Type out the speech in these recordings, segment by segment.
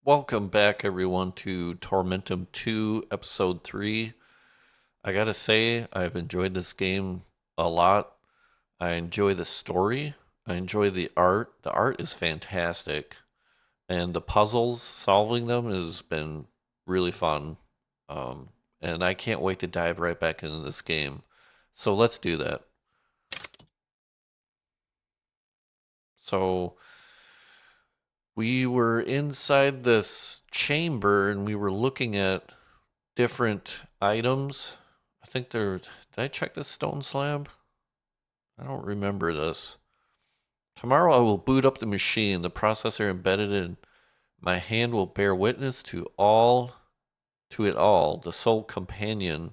Welcome back, everyone, to Tormentum 2, Episode 3. I gotta say, I've enjoyed this game a lot. I enjoy the story. I enjoy the art. The art is fantastic. And the puzzles, solving them has been really fun. Um, and I can't wait to dive right back into this game. So let's do that. So we were inside this chamber and we were looking at different items. I think there. Did I check this stone slab? I don't remember this. Tomorrow I will boot up the machine. The processor embedded in my hand will bear witness to it all. The sole companion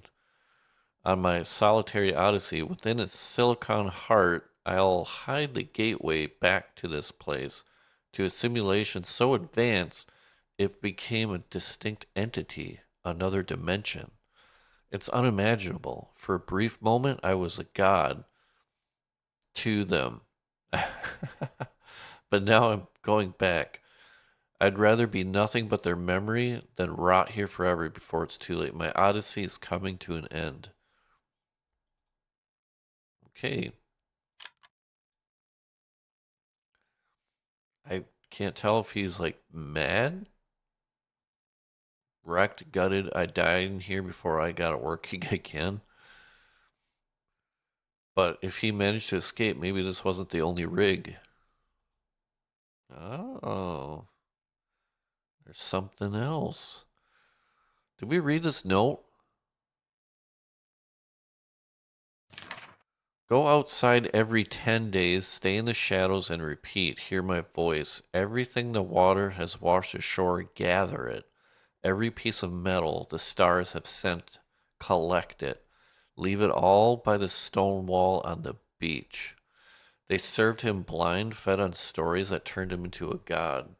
on my solitary odyssey. Within its silicon heart, I'll hide the gateway back to this place, to a simulation so advanced it became a distinct entity, another dimension. It's unimaginable. For a brief moment, I was a god to them. But now I'm going back. I'd rather be nothing but their memory than rot here forever before it's too late. My odyssey is coming to an end. Okay. I can't tell if he's like mad, wrecked, gutted. I died in here before I got it working again. But if he managed to escape, maybe this wasn't the only rig. Oh, there's something else. Did we read this note? Go outside every 10 days, stay in the shadows, and repeat. Hear my voice. Everything the water has washed ashore, gather it. Every piece of metal the stars have sent, collect it. Leave it all by the stone wall on the beach. They served him blind, fed on stories that turned him into a god.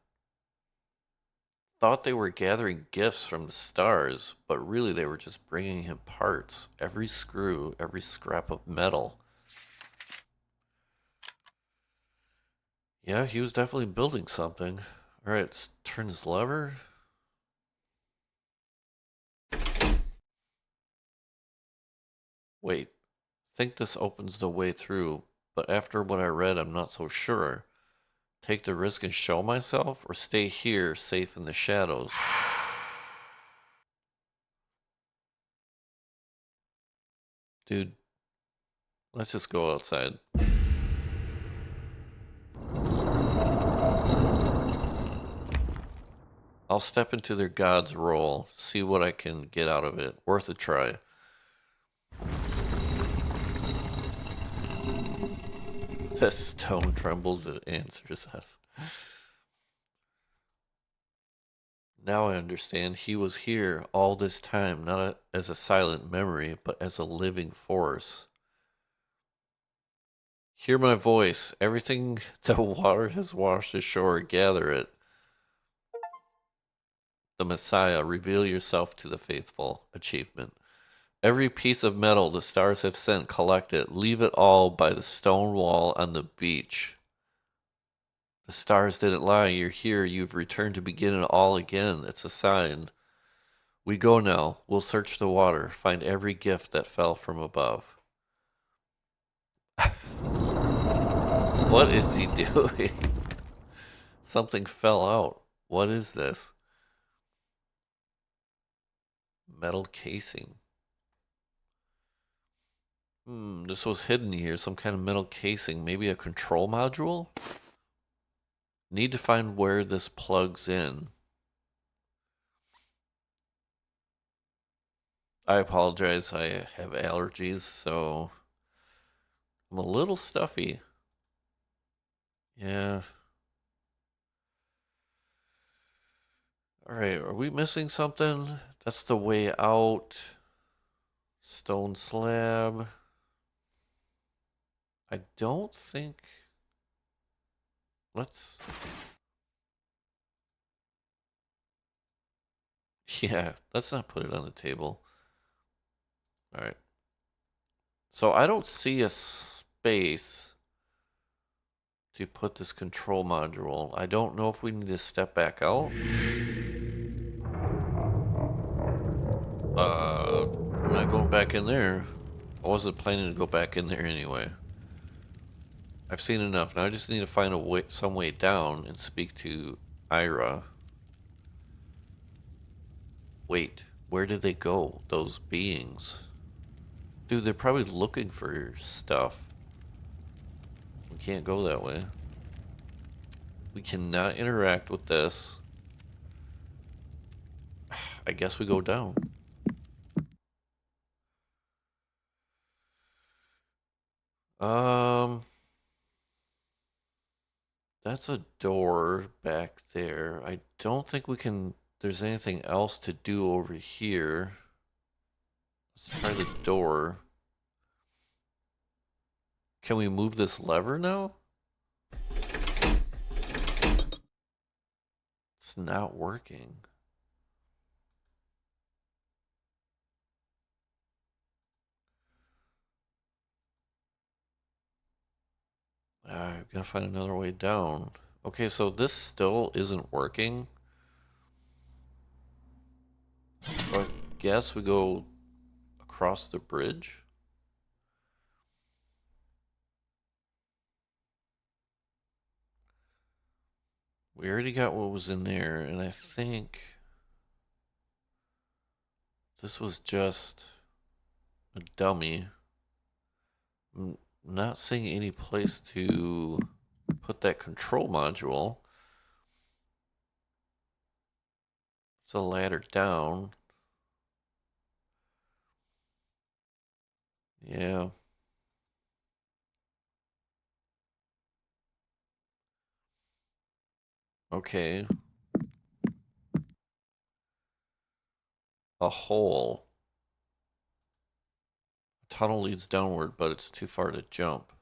Thought they were gathering gifts from the stars, but really they were just bringing him parts. Every screw, every scrap of metal. Yeah, he was definitely building something. All right, let's turn this lever. Wait, think this opens the way through, but after what I read, I'm not so sure. Take the risk and show myself, or stay here, safe in the shadows? Dude, let's just go outside. I'll step into their god's role, see what I can get out of it. Worth a try. The stone trembles, it answers us. Now I understand he was here all this time, not as a silent memory, but as a living force. Hear my voice. Everything the water has washed ashore, gather it. The Messiah, reveal yourself to the faithful. Achievement. Every piece of metal the stars have sent, collect it. Leave it all by the stone wall on the beach. The stars didn't lie. You're here. You've returned to begin it all again. It's a sign. We go now. We'll search the water, find every gift that fell from above. What is he doing? Something fell out. What is this? Metal casing. This was hidden here. Some kind of metal casing. Maybe a control module? Need to find where this plugs in. I apologize. I have allergies, so I'm a little stuffy. Yeah. All right. Are we missing something? That's the way out. Stone slab. I don't think. Let's. Yeah, let's not put it on the table. All right. So I don't see a space to put this control module. I don't know if we need to step back out. not going back in there. I wasn't planning to go back in there anyway. I've seen enough. Now I just need to find a way, some way down and speak to Ira. Wait, where did they go? Those beings. Dude, they're probably looking for stuff. We can't go that way. We cannot interact with this. I guess we go down. Um, that's a door back there. I don't think we can. There's anything else to do over here. Let's try the door. Can we move this lever now? It's not working. I'm gonna find another way down. Okay, so this still isn't working. So I guess we go across the bridge. We already got what was in there, and I think this was just a dummy. I'm not seeing any place to put that control module. It's a ladder down. Yeah. Okay. A hole. A tunnel leads downward, but it's too far to jump.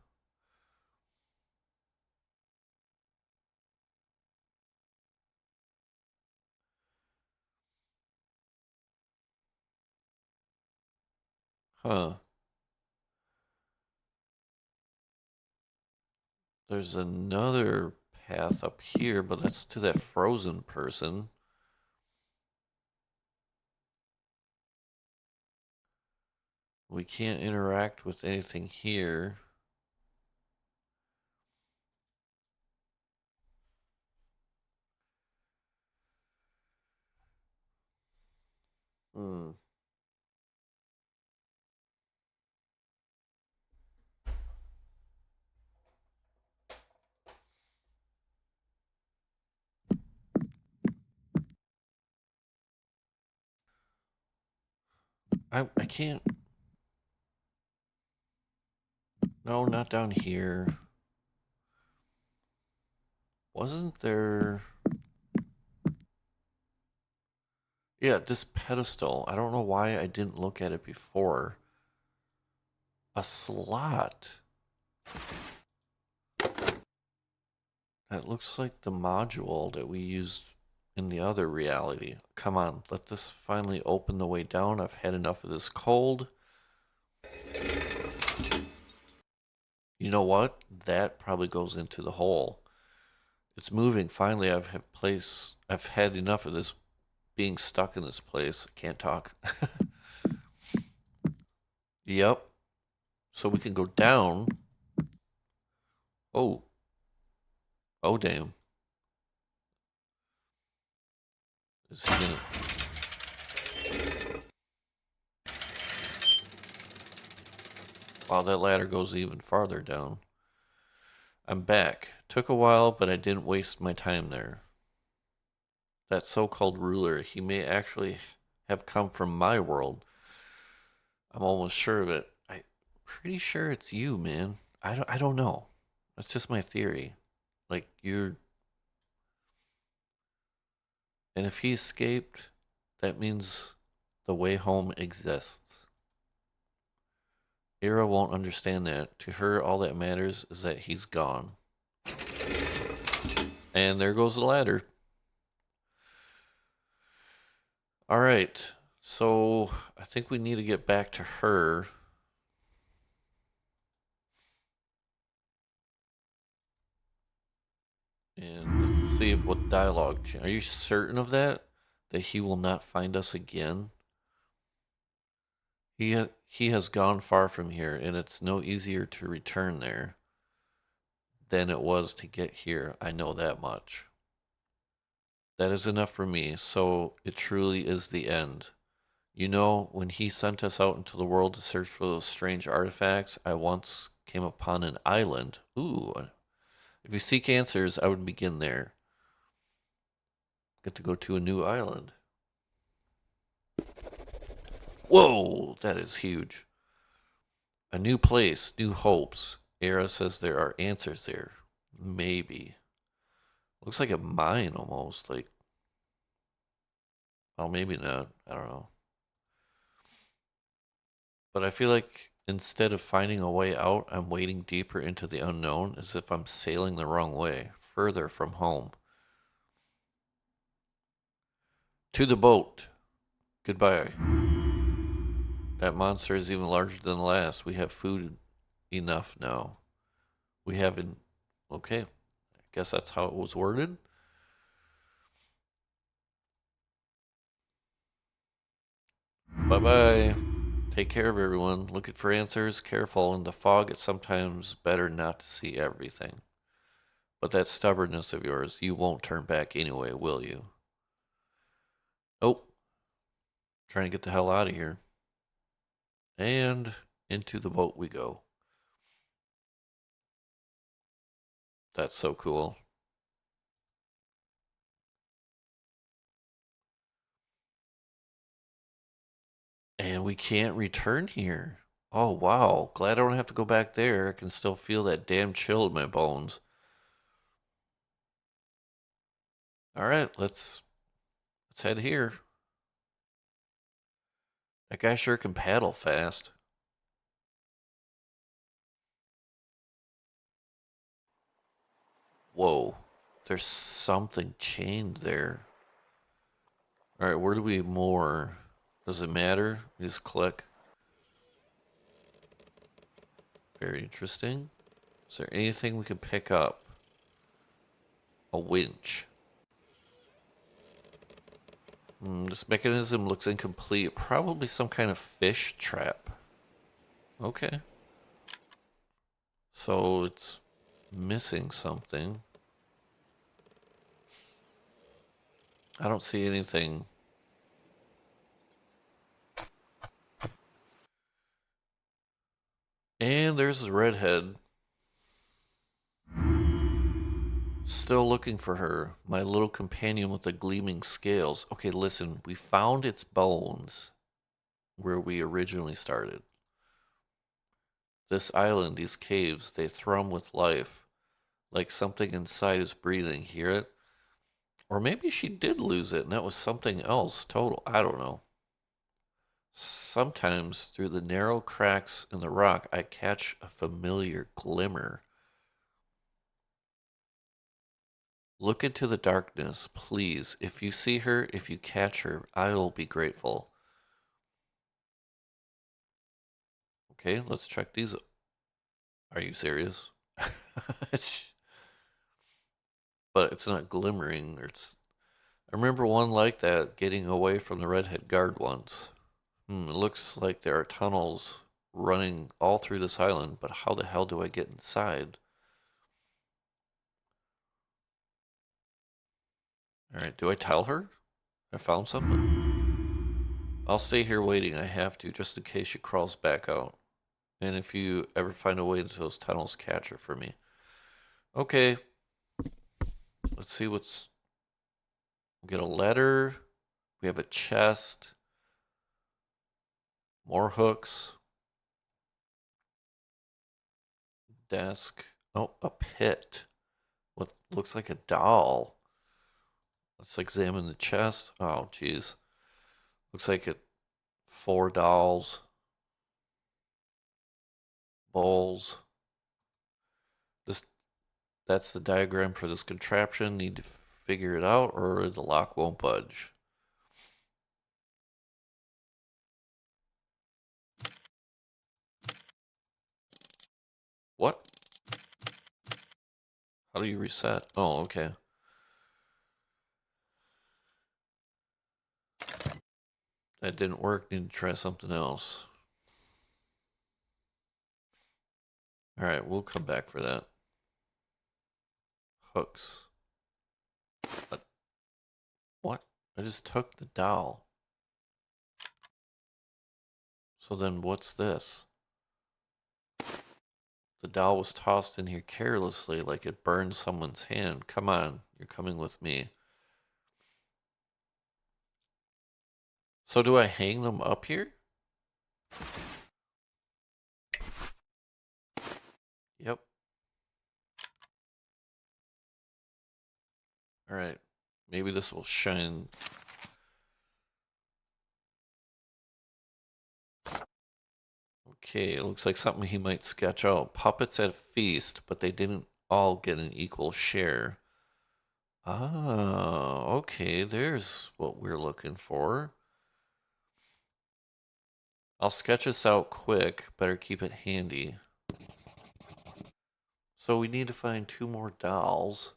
Huh. There's another path up here, but that's to that frozen person. We can't interact with anything here. Hmm. I can't. No, not down here. Wasn't there? Yeah, this pedestal. I don't know why I didn't look at it before. A slot. That looks like the module that we used in the other reality. Come on, let this finally open the way down. I've had enough of this cold. You know what? That probably goes into the hole. It's moving. Finally, I've had enough of this being stuck in this place. I can't talk. Yep. So we can go down. Oh. Oh damn. Is he gonna Wow, that ladder goes even farther down. I'm back. Took a while, but I didn't waste my time there. That so-called ruler, he may actually have come from my world. I'm almost sure of it. I'm pretty sure it's you, man. I don't know. That's just my theory. Like you're And if he escaped, that means the way home exists. Ira won't understand that. To her, all that matters is that he's gone. And there goes the ladder. All right. So I think we need to get back to her. And let's see if what dialogue. Are you certain of that? That he will not find us again? He has gone far from here, and it's no easier to return there than it was to get here. I know that much. That is enough for me, so it truly is the end. You know, when he sent us out into the world to search for those strange artifacts, I once came upon an island. Ooh, if you seek answers, I would begin there. Get to go to a new island. Whoa, that is huge. A new place, new hopes. Era says there are answers there. Maybe. Looks like a mine almost. Like, well, maybe not. I don't know. But I feel like instead of finding a way out, I'm wading deeper into the unknown as if I'm sailing the wrong way, further from home. To the boat. Goodbye. That monster is even larger than the last. We have food enough now. We haven't. Okay. I guess that's how it was worded. Bye bye. Take care of everyone. Looking for answers. Careful. In the fog, it's sometimes better not to see everything. But that stubbornness of yours, you won't turn back anyway, will you? Oh, trying to get the hell out of here. And into the boat we go. That's so cool. And we can't return here. Oh, wow. Glad I don't have to go back there. I can still feel that damn chill in my bones. All right, let's head here. That guy sure can paddle fast. Whoa. There's something chained there. All right, where do we moor? Does it matter? We just click. Very interesting. Is there anything we can pick up? A winch. This mechanism looks incomplete. Probably some kind of fish trap. Okay. So it's missing something. I don't see anything. And there's the redhead. Still looking for her. My little companion with the gleaming scales. Okay, listen. We found its bones where we originally started. This island, these caves, they thrum with life. Like something inside is breathing. Hear it? Or maybe she did lose it and that was something else total. I don't know. Sometimes through the narrow cracks in the rock, I catch a familiar glimmer. Look into the darkness, please. If you see her, if you catch her, I'll be grateful. Okay, let's check these. Are you serious? But it's not glimmering. I remember one like that getting away from the redhead guard once. It looks like there are tunnels running all through this island, but how the hell do I get inside? Alright, do I tell her? I found something? I'll stay here waiting. I have to, just in case she crawls back out. And if you ever find a way into those tunnels, catch her for me. Okay, let's see what's. We get a letter. We have a chest. More hooks. Desk. Oh, a pit. What looks like a doll. Let's examine the chest. Oh, geez. Looks like it. Four dolls. Bowls. This. That's the diagram for this contraption. Need to figure it out, or the lock won't budge. What? How do you reset? Oh, okay. That didn't work. Need to try something else. All right, we'll come back for that. Hooks. But what? I just took the dowel. So then what's this? The dowel was tossed in here carelessly like it burned someone's hand. Come on, you're coming with me. So do I hang them up here? Yep. All right. Maybe this will shine. Okay, it looks like something he might sketch out. Puppets at a feast, but they didn't all get an equal share. Ah, okay, there's what we're looking for. I'll sketch this out quick. Better keep it handy. So we need to find two more dolls,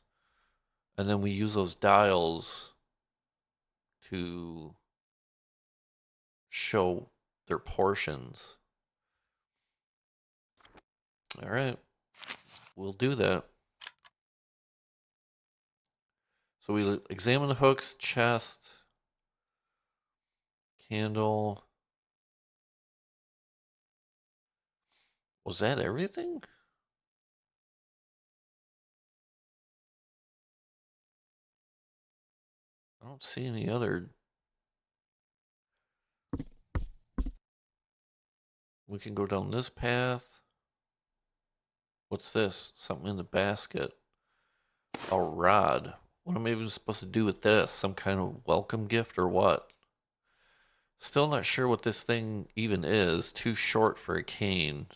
and then we use those dials to show their portions. All right, we'll do that. So we examine the hooks, chest, candle. Was that everything? I don't see any other. We can go down this path. What's this? Something in the basket. A rod. What am I even supposed to do with this? Some kind of welcome gift or what? Still not sure what this thing even is. Too short for a cane.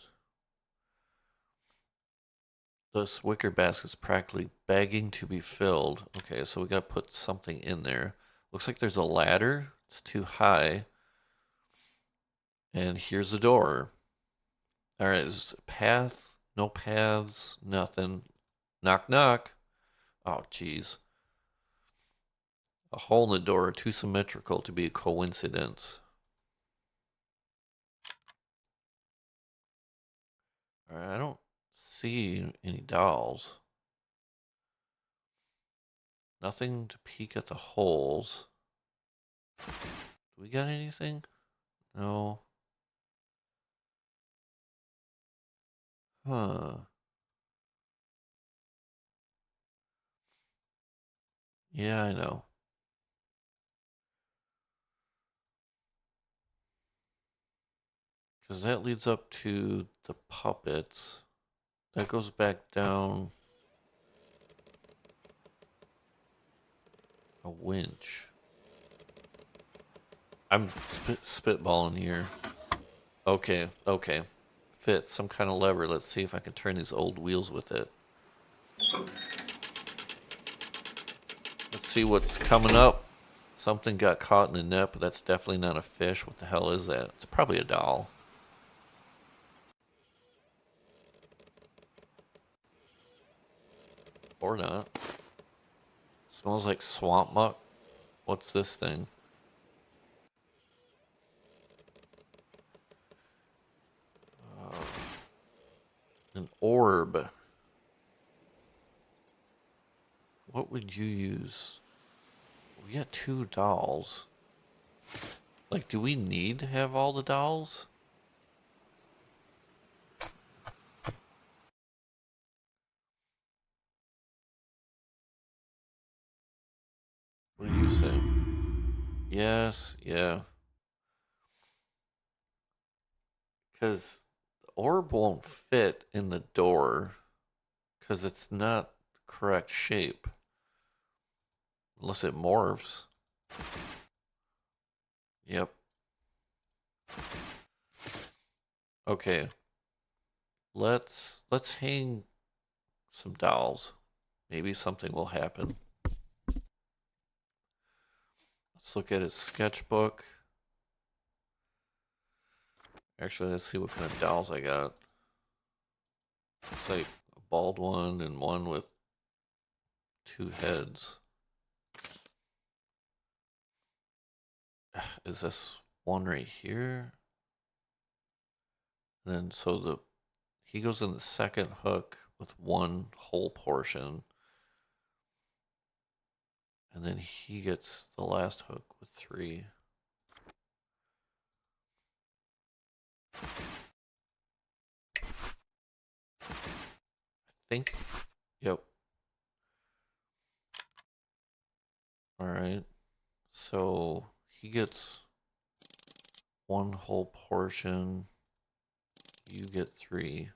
This wicker basket's practically begging to be filled. Okay, so we gotta put something in there. Looks like there's a ladder. It's too high. And here's the door. All right, there's a path. No paths. Nothing. Knock, knock. Oh, jeez. A hole in the door, too symmetrical to be a coincidence. All right, I don't see any dolls. Nothing to peek at the holes. Do we got anything? No. Huh. Yeah, I know. Because that leads up to the puppets. That goes back down a winch. I'm spitballing here. Okay, okay. Fits some kind of lever. Let's see if I can turn these old wheels with it. Let's see what's coming up. Something got caught in the net, but that's definitely not a fish. What the hell is that? It's probably a doll. Or not. Smells like swamp muck. What's this thing? An orb. What would you use? We got two dolls. Like, do we need to have all the dolls? What do you say? Yes, yeah. Because the orb won't fit in the door because it's not the correct shape unless it morphs. Yep. Okay. Let's hang some dolls. Maybe something will happen. Let's look at his sketchbook. Actually, let's see what kind of dolls I got. Looks like a bald one and one with two heads. Is this one right here? And then so he goes in the second hook with one whole portion, and then he gets the last hook with three. I think, yep. All right. So he gets one whole portion. You get three.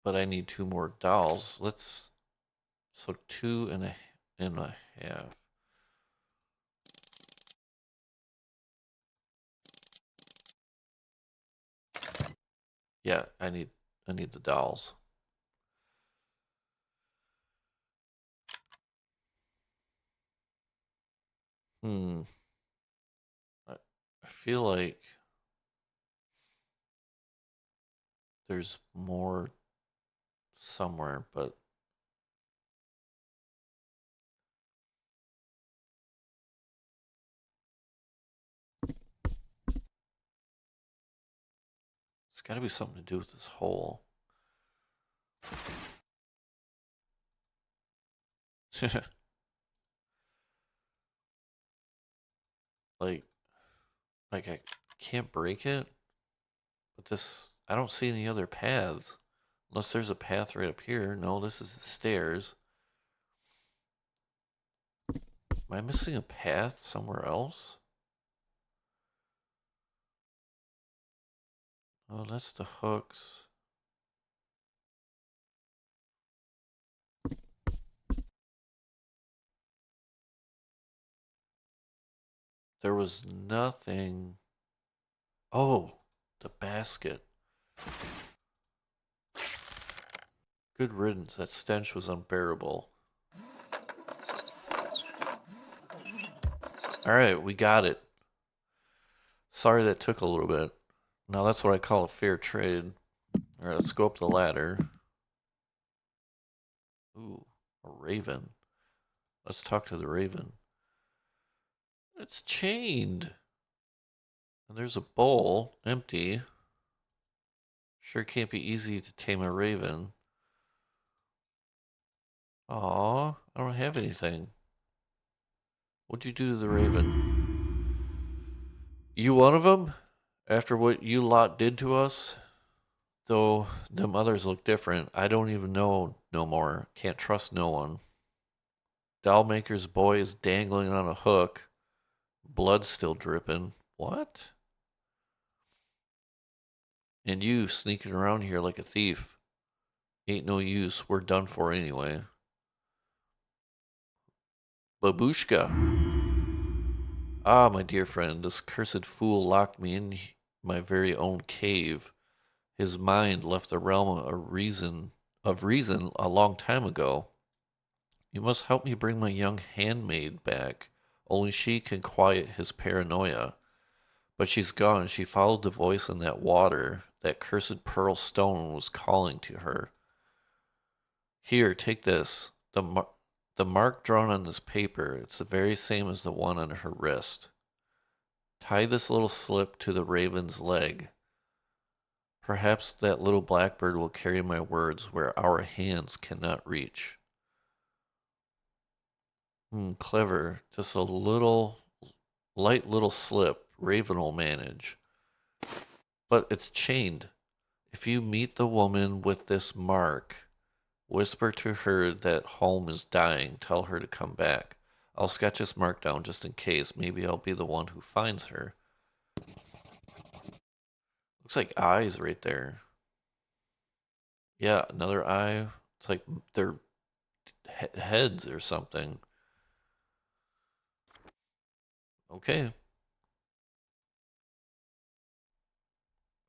But I need two more dolls. Let's, so two and a half. Yeah, I need the dolls. Hmm. I feel like there's more somewhere, but it's got to be something to do with this hole. like I can't break it, but this I don't see any other paths. Unless there's a path right up here. No, this is the stairs. Am I missing a path somewhere else? Oh, that's the hooks. There was nothing. Oh, the basket. Good riddance. That stench was unbearable. All right, we got it. Sorry that took a little bit. Now that's what I call a fair trade. All right, let's go up the ladder. Ooh, a raven. Let's talk to the raven. It's chained. And there's a bowl, empty. Sure can't be easy to tame a raven. Aw, I don't have anything. What'd you do to the raven? You one of them? After what you lot did to us? Though them others look different. I don't even know no more. Can't trust no one. Dollmaker's boy is dangling on a hook. Blood still dripping. What? And you sneaking around here like a thief. Ain't no use. We're done for anyway. Babushka. Ah, my dear friend, this cursed fool locked me in my very own cave. His mind left the realm of reason a long time ago. You must help me bring my young handmaid back. Only she can quiet his paranoia. But she's gone. She followed the voice in that water. That cursed pearl stone was calling to her. Here, take this. The mark drawn on this paper, it's the very same as the one on her wrist. Tie this little slip to the raven's leg. Perhaps that little blackbird will carry my words where our hands cannot reach. Clever. Just a light little slip. Raven will manage. But it's chained. If you meet the woman with this mark, whisper to her that home is dying. Tell her to come back. I'll sketch this mark down just in case. Maybe I'll be the one who finds her. Looks like eyes right there. Yeah, another eye. It's like they're heads or something. Okay.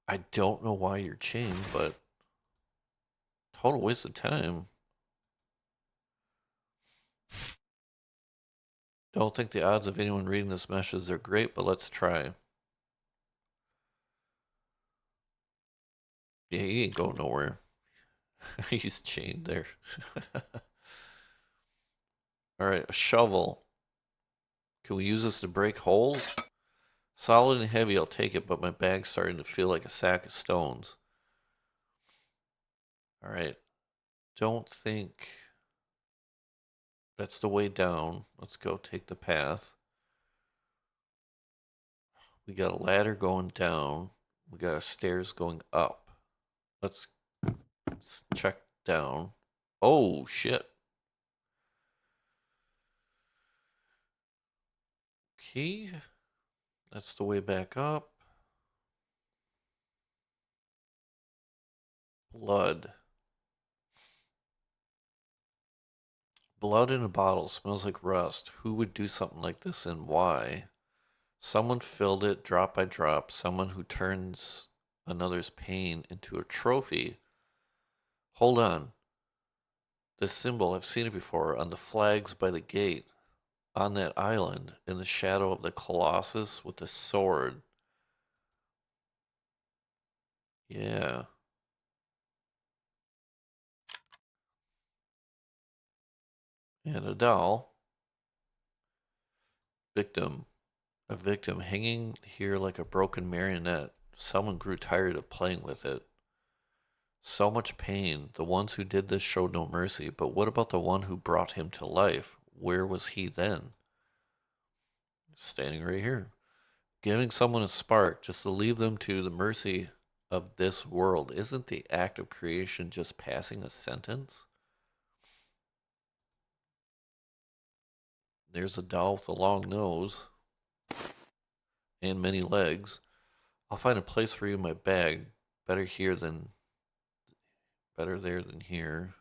I don't know why you're chained, but total waste of time. Don't think the odds of anyone reading this message are great, but let's try. Yeah, he ain't going nowhere. He's chained there. All right, a shovel. Can we use this to break holes? Solid and heavy, I'll take it, but my bag's starting to feel like a sack of stones. All right. Don't think that's the way down. Let's go take the path. We got a ladder going down. We got stairs going up. Let's check down. Oh, shit. Okay. That's the way back up. Blood. Blood in a bottle smells like rust. Who would do something like this and why? Someone filled it drop by drop. Someone who turns another's pain into a trophy. Hold on. This symbol, I've seen it before on the flags by the gate. On that island, in the shadow of the Colossus with the sword. Yeah. And a doll. Victim. A victim hanging here like a broken marionette. Someone grew tired of playing with it. So much pain. The ones who did this showed no mercy. But what about the one who brought him to life? Where was he then? Standing right here. Giving someone a spark just to leave them to the mercy of this world. Isn't the act of creation just passing a sentence? There's a doll with a long nose and many legs. I'll find a place for you in my bag. Better here than better there than here.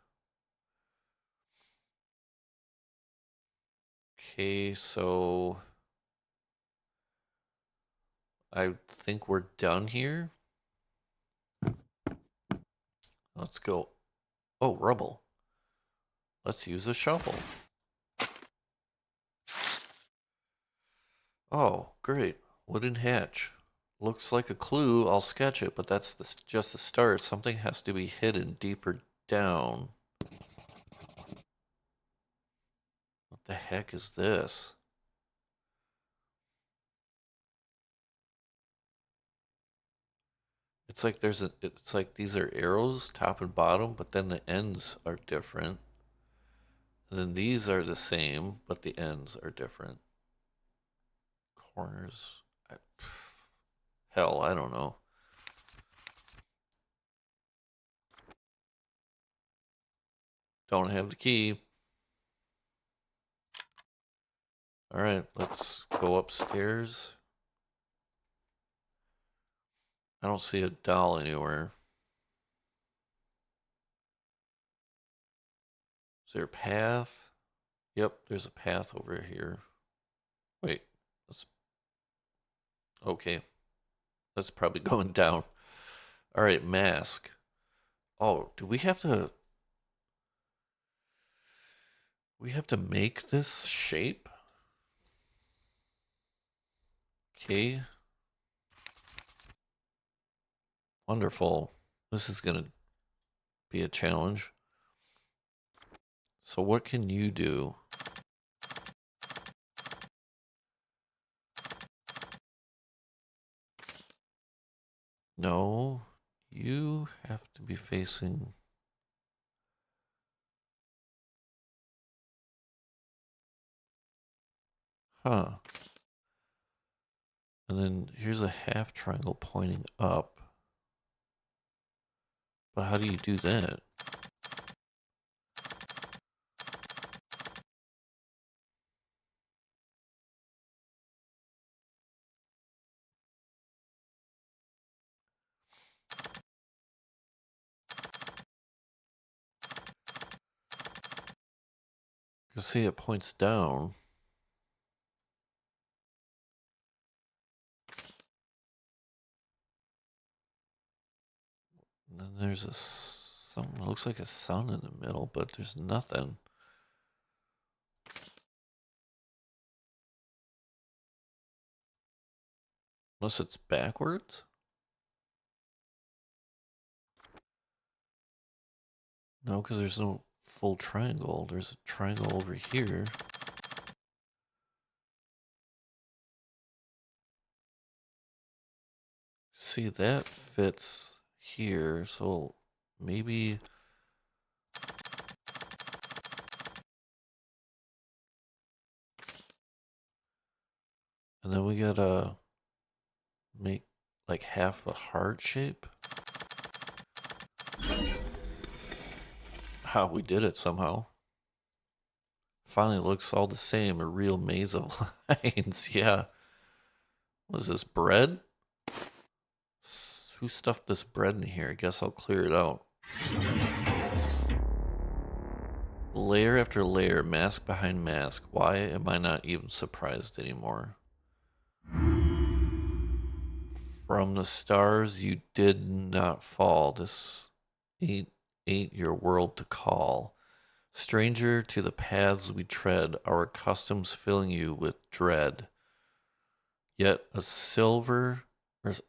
Okay, so I think we're done here. Let's go. Oh, rubble. Let's use a shovel. Oh, great. Wooden hatch. Looks like a clue. I'll sketch it, but that's just the start. Something has to be hidden deeper down. What the heck is this? It's like these are arrows, top and bottom, but then the ends are different. And then these are the same, but the ends are different. Corners. Hell, I don't know. Don't have the key. All right, let's go upstairs. I don't see a doll anywhere. Is there a path? Yep, there's a path over here. Wait, let's. Okay, that's probably going down. All right, mask. Oh, do we have to? We have to make this shape? Okay, wonderful. This is gonna be a challenge. So what can you do? No, you have to be facing. Huh. And then here's a half triangle pointing up. But how do you do that? You see it points down. And then there's something that looks like a sun in the middle, but there's nothing. Unless it's backwards? No, because there's no full triangle. There's a triangle over here. see, that fits here, so maybe... And then we gotta make like half a heart shape. How we did it somehow. Finally looks all the same, a real maze of lines. Yeah. Was this bread? Who stuffed this bread in here? I guess I'll clear it out. Layer after layer, mask behind mask. Why am I not even surprised anymore? From the stars you did not fall. This ain't your world to call. Stranger to the paths we tread, our customs filling you with dread. Yet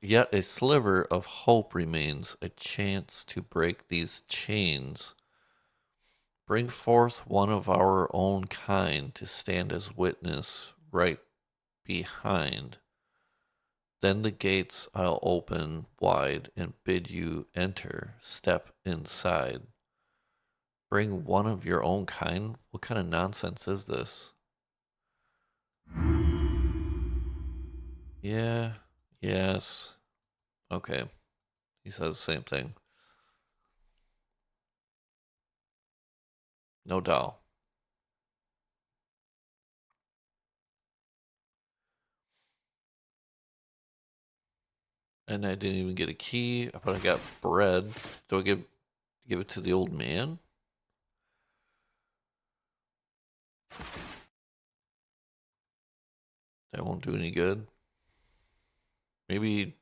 yet a sliver of hope remains, a chance to break these chains. Bring forth one of our own kind to stand as witness right behind. Then the gates I'll open wide and bid you enter. Step inside. Bring one of your own kind? What kind of nonsense is this? Yeah, yes. Okay. He says the same thing. No doll. And I didn't even get a key, but I got bread. Do I give it to the old man? That won't do any good. Maybe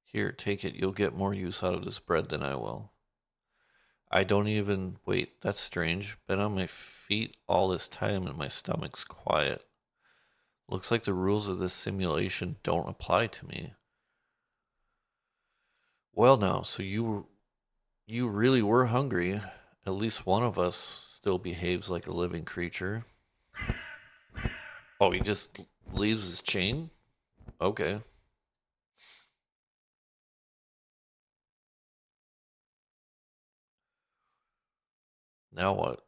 here, take it. You'll get more use out of this bread than I will. I don't even wait. That's strange. Been on my feet all this time and my stomach's quiet. Looks like the rules of this simulation don't apply to me. Well, now, so you really were hungry. At least one of us still behaves like a living creature. Oh, he just leaves his chain? Okay. Now what?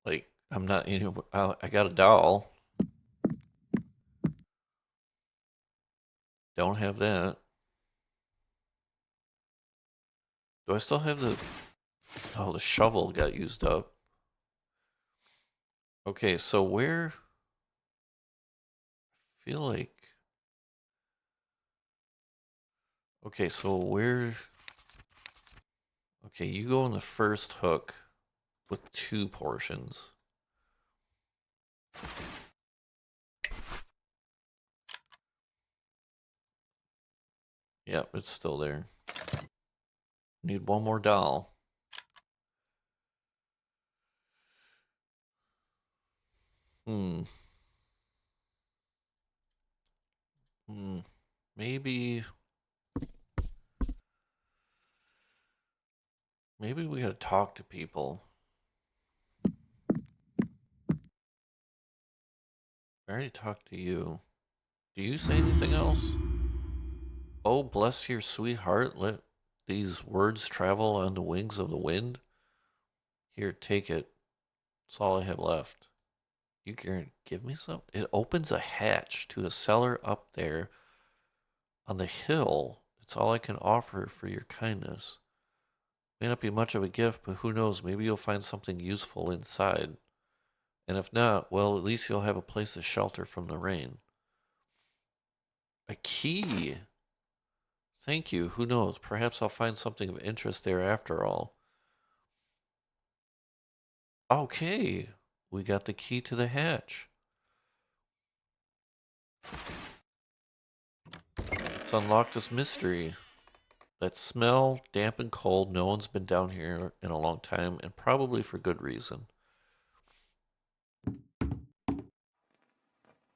Like, I'm not, I got a doll. Don't have that. Do I still have the, oh, the shovel got used up. Okay, so where, I feel like, okay, so where, okay, you go on the first hook with 2 portions. Yep, it's still there. Need one more doll. Hmm. Hmm. Maybe, maybe we gotta talk to people. I already talked to you. Do you say anything else? Oh, bless your sweet heart. Let these words travel on the wings of the wind. Here, take it. That's all I have left. You can give me some? It opens a hatch to a cellar up there on the hill. It's all I can offer for your kindness. May not be much of a gift, but who knows? Maybe you'll find something useful inside. And if not, well, at least you'll have a place to shelter from the rain. A key! Thank you. Who knows? Perhaps I'll find something of interest there after all. Okay, we got the key to the hatch. Let's unlock this mystery. That smell, damp and cold. No one's been down here in a long time, and probably for good reason.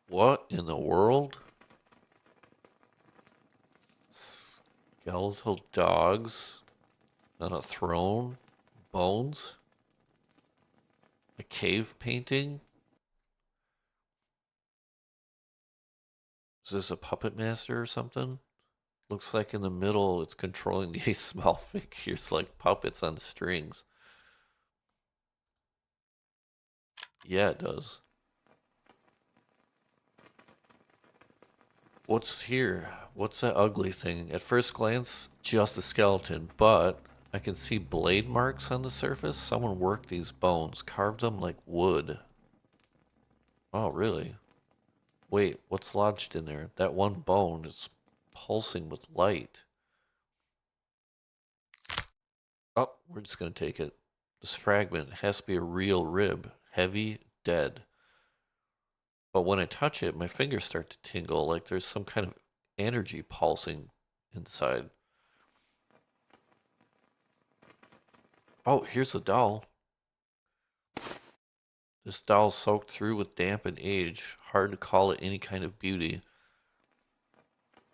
What in the world? Skeletal dogs on a throne? Bones? A cave painting? Is this a puppet master or something? Looks like in the middle it's controlling these small figures like puppets on strings. Yeah, it does. What's here? What's that ugly thing? At first glance, just a skeleton, but I can see blade marks on the surface. Someone worked these bones, carved them like wood. Oh, really? Wait, what's lodged in there? That one bone is pulsing with light. Oh, we're just gonna take it. This fragment has to be a real rib. Heavy, dead. But when I touch it, my fingers start to tingle like there's some kind of energy pulsing inside. Oh, here's the doll. This doll's soaked through with damp and age. Hard to call it any kind of beauty.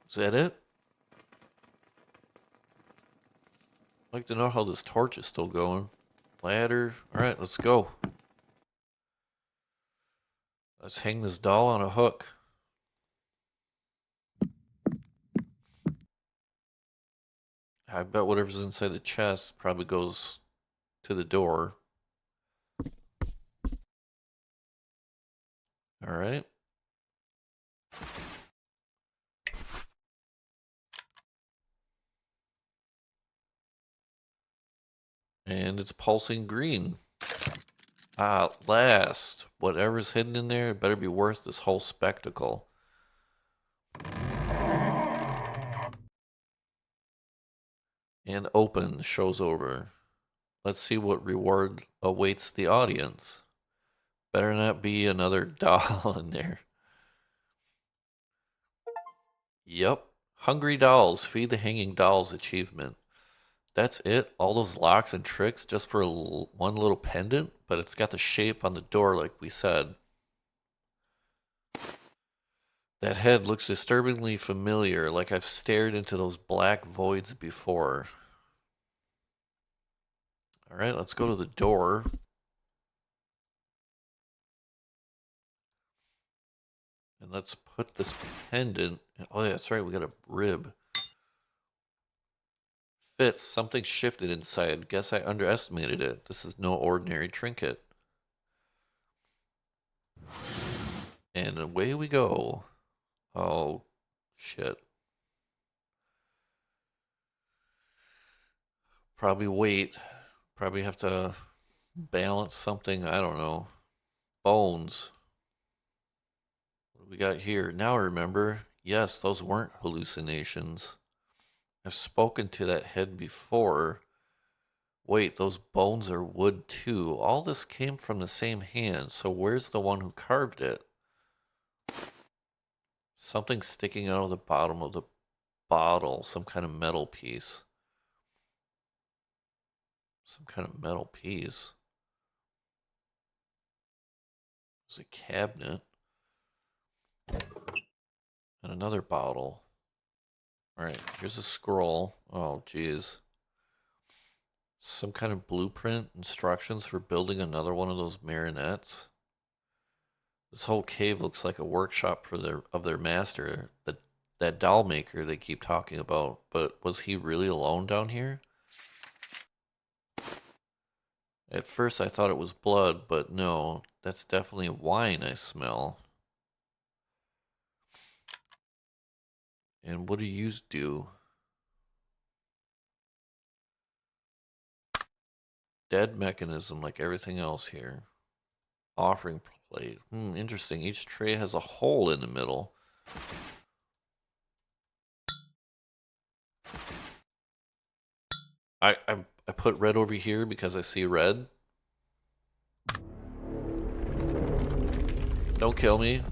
Is that it? I'd like to know how this torch is still going. Ladder. Alright, let's go. Let's hang this doll on a hook. I bet whatever's inside the chest probably goes to the door. Alright. And it's pulsing green. At last. Whatever's hidden in there, it better be worth this whole spectacle. And open. Show's over. Let's see what reward awaits the audience. Better not be another doll in there. Yep. Hungry Dolls. Feed the Hanging Dolls achievement. That's it? All those locks and tricks just for one little pendant? But it's got the shape on the door like we said. That head looks disturbingly familiar, like I've stared into those black voids before. Alright, let's go to the door. And let's put this pendant. Oh, yeah, that's right, we got a rib. Fits. Something shifted inside. Guess I underestimated it. This is no ordinary trinket. And away we go. Oh, shit. Probably wait. Probably have to balance something. I don't know. Bones. What do we got here? Now I remember. Yes, those weren't hallucinations. I've spoken to that head before. Wait, those bones are wood too. All this came from the same hand, so where's the one who carved it? Something sticking out of the bottom of the bottle. Some kind of metal piece. Some kind of metal piece. It's a cabinet. And another bottle. Alright, here's a scroll. Oh, geez. Some kind of blueprint, instructions for building another one of those marionettes. This whole cave looks like a workshop for their master, that doll maker they keep talking about. But was he really alone down here? At first I thought it was blood, but no, that's definitely wine I smell. And what do you do? Dead mechanism like everything else here. Offering plate. Interesting. Each tray has a hole in the middle. I put red over here because I see red. Don't kill me.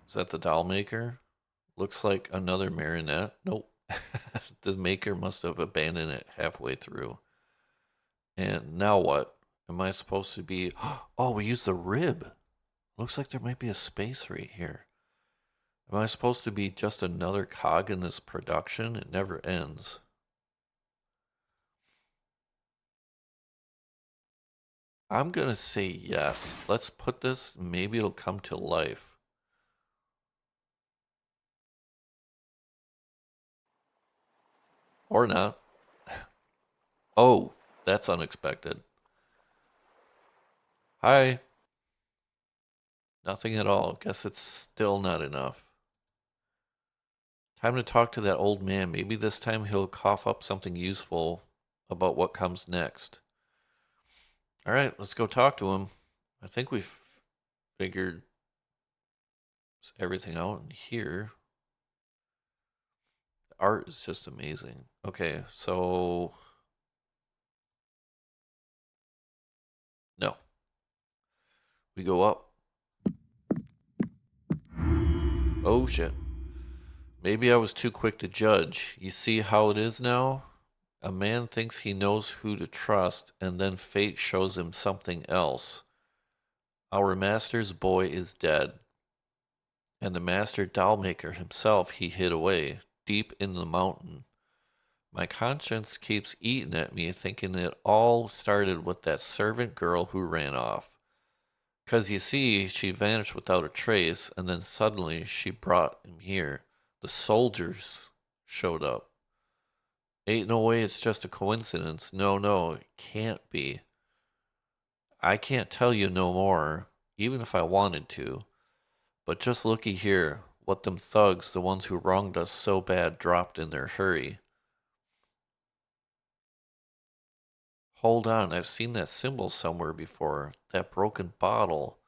Is that the doll maker? Looks like another marionette. Nope. The maker must have abandoned it halfway through. And now what? Am I supposed to be... Oh, we used the rib. Looks like there might be a space right here. Am I supposed to be just another cog in this production? It never ends. I'm gonna say yes. Let's put this, maybe it'll come to life. Or not. Oh, that's unexpected. Hi. Nothing at all. Guess it's still not enough. Time to talk to that old man. Maybe this time he'll cough up something useful about what comes next. All right, let's go talk to him. I think we've figured everything out in here. The art is just amazing. Okay, so no, we go up. Oh shit. Maybe I was too quick to judge. You see how it is now? A man thinks he knows who to trust, and then fate shows him something else. Our master's boy is dead, and the master doll maker himself he hid away, deep in the mountain. My conscience keeps eating at me, thinking it all started with that servant girl who ran off. 'Cause you see, she vanished without a trace, and then suddenly she brought him here. The soldiers showed up. Ain't no way it's just a coincidence. No, no, it can't be. I can't tell you no more, even if I wanted to. But just looky here, what them thugs, the ones who wronged us so bad, dropped in their hurry. Hold on, I've seen that symbol somewhere before. That broken bottle.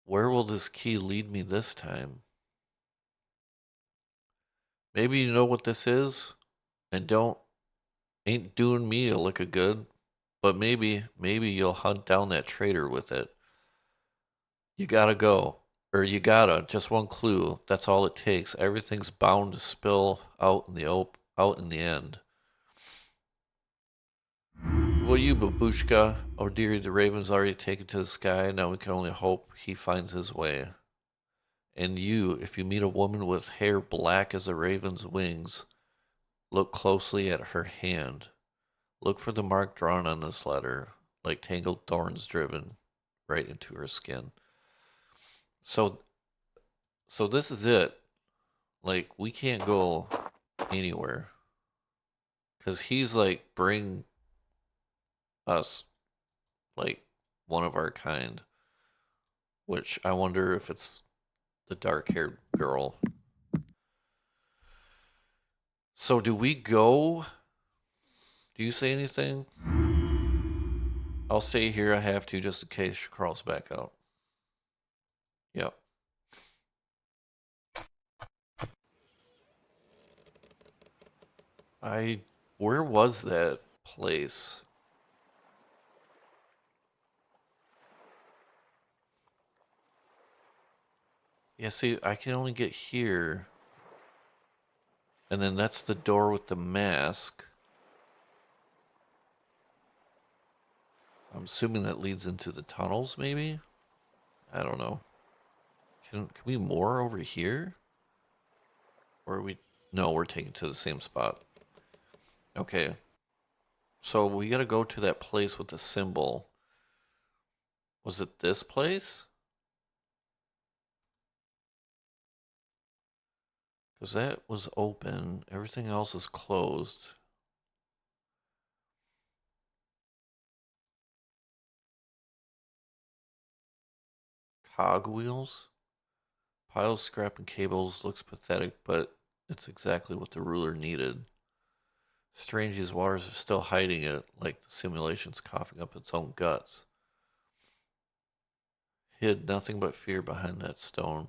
Where will this key lead me this time? Maybe you know what this is, and don't ain't doing me a lick of good. But maybe you'll hunt down that traitor with it. You gotta go. Or you gotta, just one clue. That's all it takes. Everything's bound to spill out in out in the end. Well, you babushka. Oh dear, the raven's already taken to the sky. Now we can only hope he finds his way. And you, if you meet a woman with hair black as a raven's wings, look closely at her hand. Look for the mark drawn on this letter, like tangled thorns driven right into her skin. So, so this is it. Like we can't go anywhere because he's like bring us like one of our kind. Which I wonder if it's the dark-haired girl. So do we go? Do you say anything? I'll stay here. I have to just in case she crawls back out. Yep. I. Where was that place? Yeah, see, I can only get here. And then that's the door with the mask. I'm assuming that leads into the tunnels, maybe? I don't know. Can we more over here? Or are we. No, we're taken to the same spot. Okay. So we gotta go to that place with the symbol. Was it this place? Because that was open. Everything else is closed. Cogwheels? Piles of scrap and cables looks pathetic, but it's exactly what the ruler needed. Strange these waters are still hiding it, like the simulation's coughing up its own guts. Hid nothing but fear behind that stone.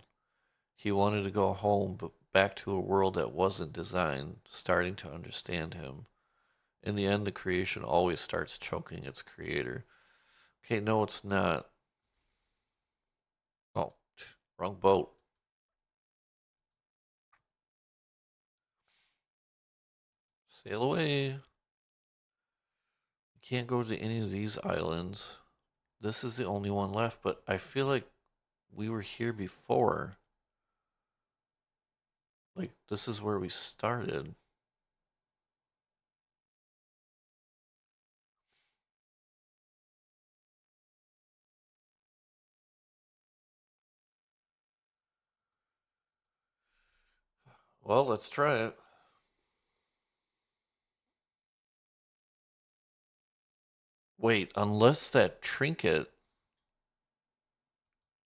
He wanted to go home, but back to a world that wasn't designed, starting to understand him. In the end, the creation always starts choking its creator. Okay, no, it's not. Oh, wrong boat. Sail away. We can't go to any of these islands. This is the only one left, but I feel like we were here before. Like, this is where we started. Well, let's try it. Wait, unless that trinket.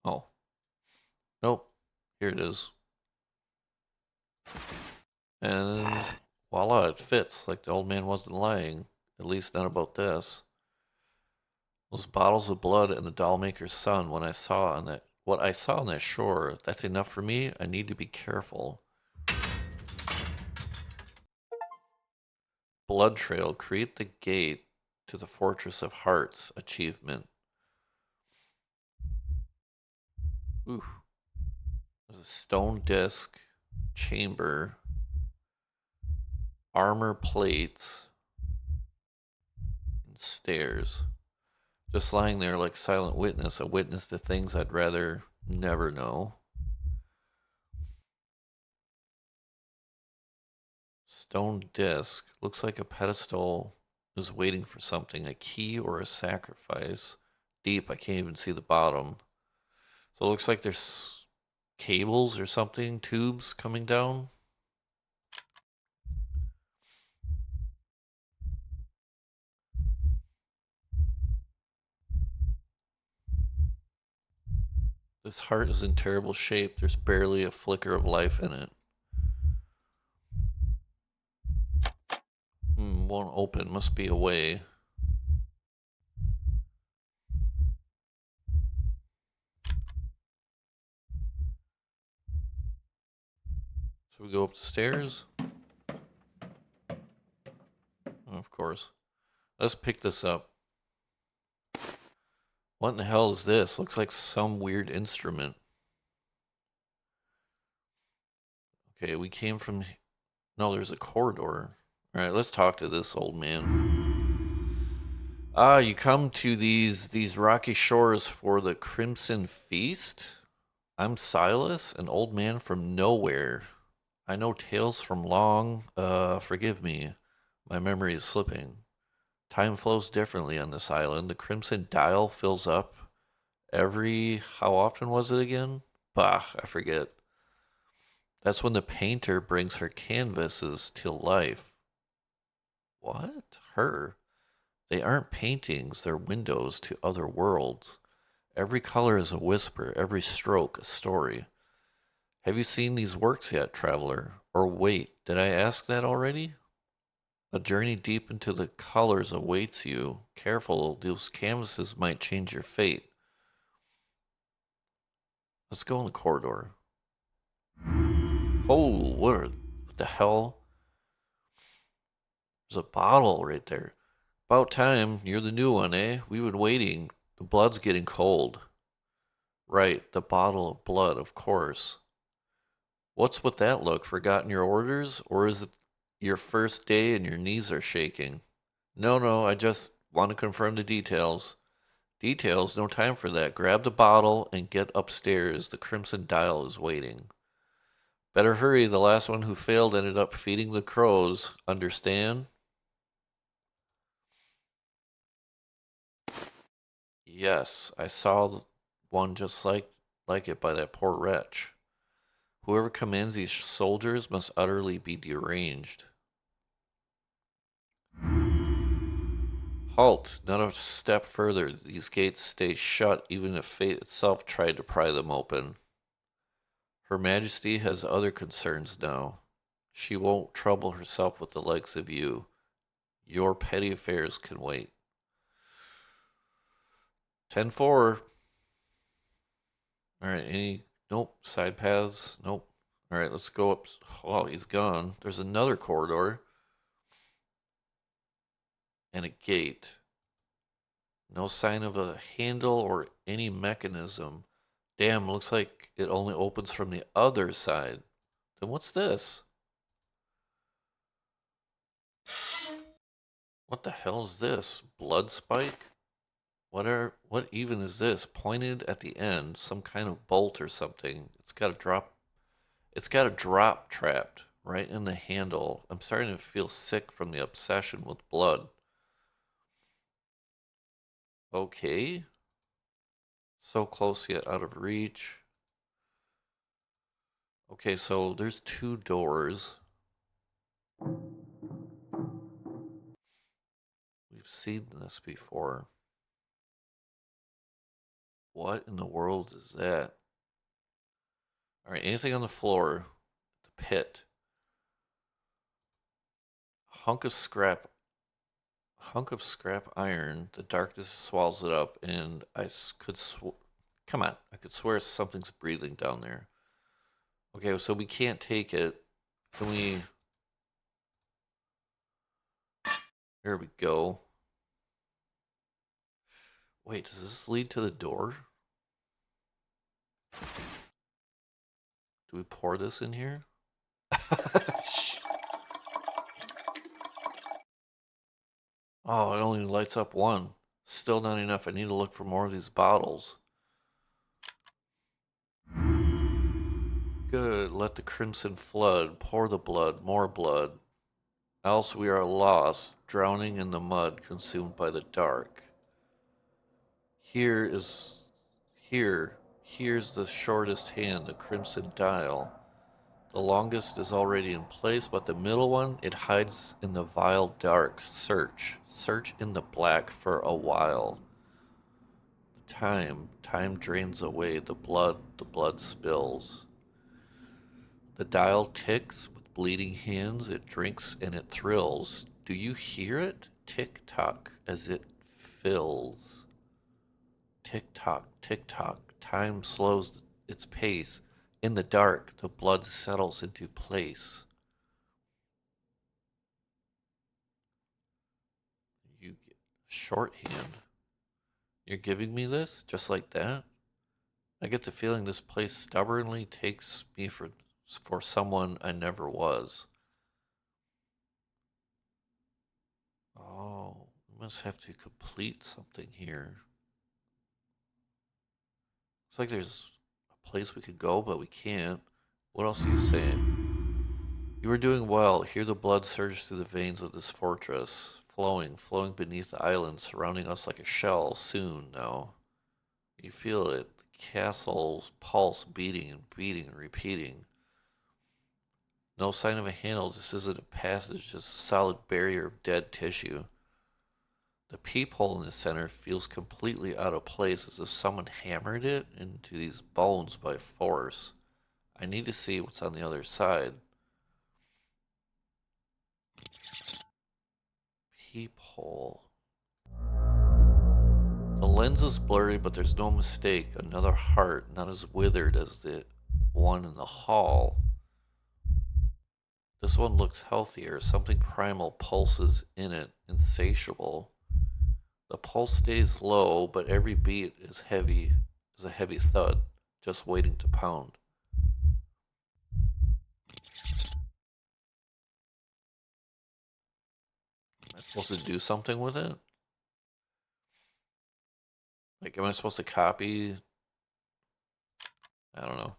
Oh, nope. Here it is. And voila, it fits. Like the old man wasn't lying. At least not about this. Those bottles of blood and the doll maker's son, what I saw on that shore, that's enough for me. I need to be careful. Blood trail, create the gate to the Fortress of Hearts achievement. Ooh, there's a stone disc, chamber, armor plates, and stairs. Just lying there like silent witness, a witness to things I'd rather never know. Stone disc. Looks like a pedestal is waiting for something, a key or a sacrifice. Deep, I can't even see the bottom. So it looks like there's cables or something, tubes coming down. This heart is in terrible shape. There's barely a flicker of life in it. Won't open. Must be a way. So we go up the stairs. Oh, of course. Let's pick this up. What in the hell is this? Looks like some weird instrument. Okay, we came from. No, there's a corridor. All right, let's talk to this old man. Ah, you come to these rocky shores for the Crimson Feast? I'm Silas, an old man from nowhere. I know tales from long. Forgive me. My memory is slipping. Time flows differently on this island. The Crimson Dial fills up every. How often was it again? Bah, I forget. That's when the painter brings her canvases to life. What? Her? They aren't paintings, they're windows to other worlds. Every color is a whisper, every stroke a story. Have you seen these works yet, traveler? Or wait, did I ask that already? A journey deep into the colors awaits you. Careful, those canvases might change your fate. Let's go in the corridor. Oh, what the hell? There's a bottle right there. About time, you're the new one, eh? We've been waiting. The blood's getting cold. Right, the bottle of blood, of course. What's with that look? Forgotten your orders? Or is it your first day and your knees are shaking? No, no, I just want to confirm the details. Details? No time for that. Grab the bottle and get upstairs. The Crimson Dial is waiting. Better hurry. The last one who failed ended up feeding the crows. Understand? Yes, I saw one just like it by that poor wretch. Whoever commands these soldiers must utterly be deranged. Halt! Not a step further. These gates stay shut even if fate itself tried to pry them open. Her Majesty has other concerns now. She won't trouble herself with the likes of you. Your petty affairs can wait. 10-4. All right, nope, side paths, nope. All right, let's go up. Oh, he's gone. There's another corridor and a gate. No sign of a handle or any mechanism. Damn, looks like it only opens from the other side. Then what's this? What the hell is this? Blood spike? What even is this? Pointed at the end, some kind of bolt or something. It's got a drop trapped right in the handle. I'm starting to feel sick from the obsession with blood. Okay. So close yet out of reach. Okay, so there's two doors. We've seen this before. What in the world is that? All right, anything on the floor? The pit. Hunk of scrap. Hunk of scrap iron. The darkness swallows it up, and could come on. I could swear something's breathing down there. Okay, so we can't take it. Can we? There we go. Wait, does this lead to the door? Do we pour this in here? Oh, it only lights up one. Still not enough. I need to look for more of these bottles. Good. Let the crimson flood. Pour the blood. More blood. Else we are lost, drowning in the mud, consumed by the dark. Here is. Here's the shortest hand, the crimson dial. The longest is already in place, but the middle one, it hides in the vile dark. Search. Search in the black for a while. Time drains away the blood spills. The dial ticks with bleeding hands, it drinks and it thrills. Do you hear it? Tick tock as it fills. Tick tock, tick tock. Time slows its pace. In the dark, the blood settles into place. You get shorthand. You're giving me this just like that? I get the feeling this place stubbornly takes me for someone I never was. Oh, we must have to complete something here. Looks like there's a place we could go, but we can't. What else are you saying? You are doing well. Hear the blood surge through the veins of this fortress, flowing beneath the island, surrounding us like a shell. Soon, now. You feel it. The castle's pulse beating and repeating. No sign of a handle. This isn't a passage, just a solid barrier of dead tissue. The peephole in the center feels completely out of place, as if someone hammered it into these bones by force. I need to see what's on the other side. Peephole. The lens is blurry, but there's no mistake. Another heart, not as withered as the one in the hall. This one looks healthier. Something primal pulses in it, insatiable. The pulse stays low, but every beat is a heavy thud, just waiting to pound. Am I supposed to do something with it? Like, am I supposed to copy? I don't know.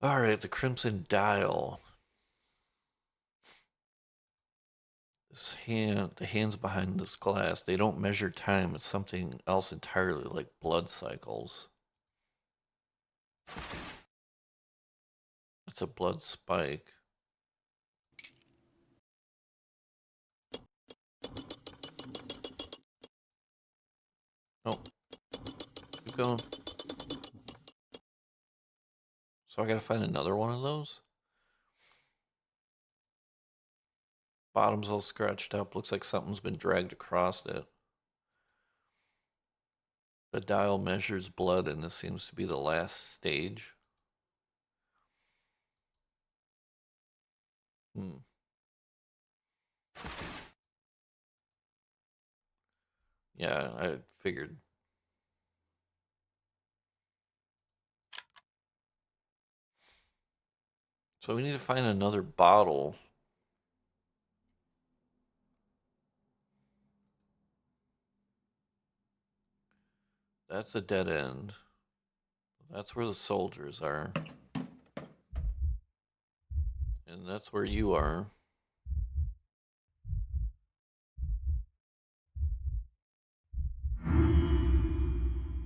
All right, the crimson dial. The hands behind this glass, they don't measure time. It's something else entirely, like blood cycles. It's a blood spike. Oh, keep going. So I gotta find another one of those? Bottom's all scratched up. Looks like something's been dragged across it. The dial measures blood, and this seems to be the last stage. Hmm. Yeah, I figured. So we need to find another bottle. That's a dead end. That's where the soldiers are. And that's where you are.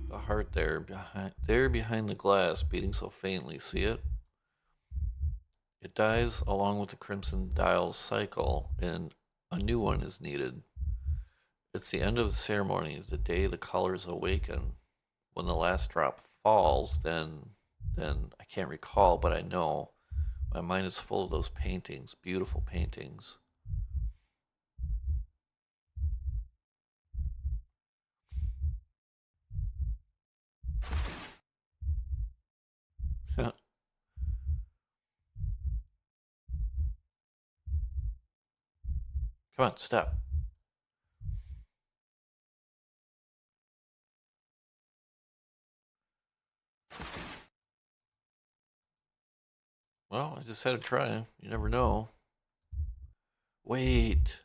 The heart there behind the glass, beating so faintly. See it? It dies along with the crimson dial's cycle, and a new one is needed. It's the end of the ceremony, the day the colors awaken. When the last drop falls, then I can't recall, but I know my mind is full of those paintings, beautiful paintings. Come on, step. Well, I just had to try. You never know. Wait.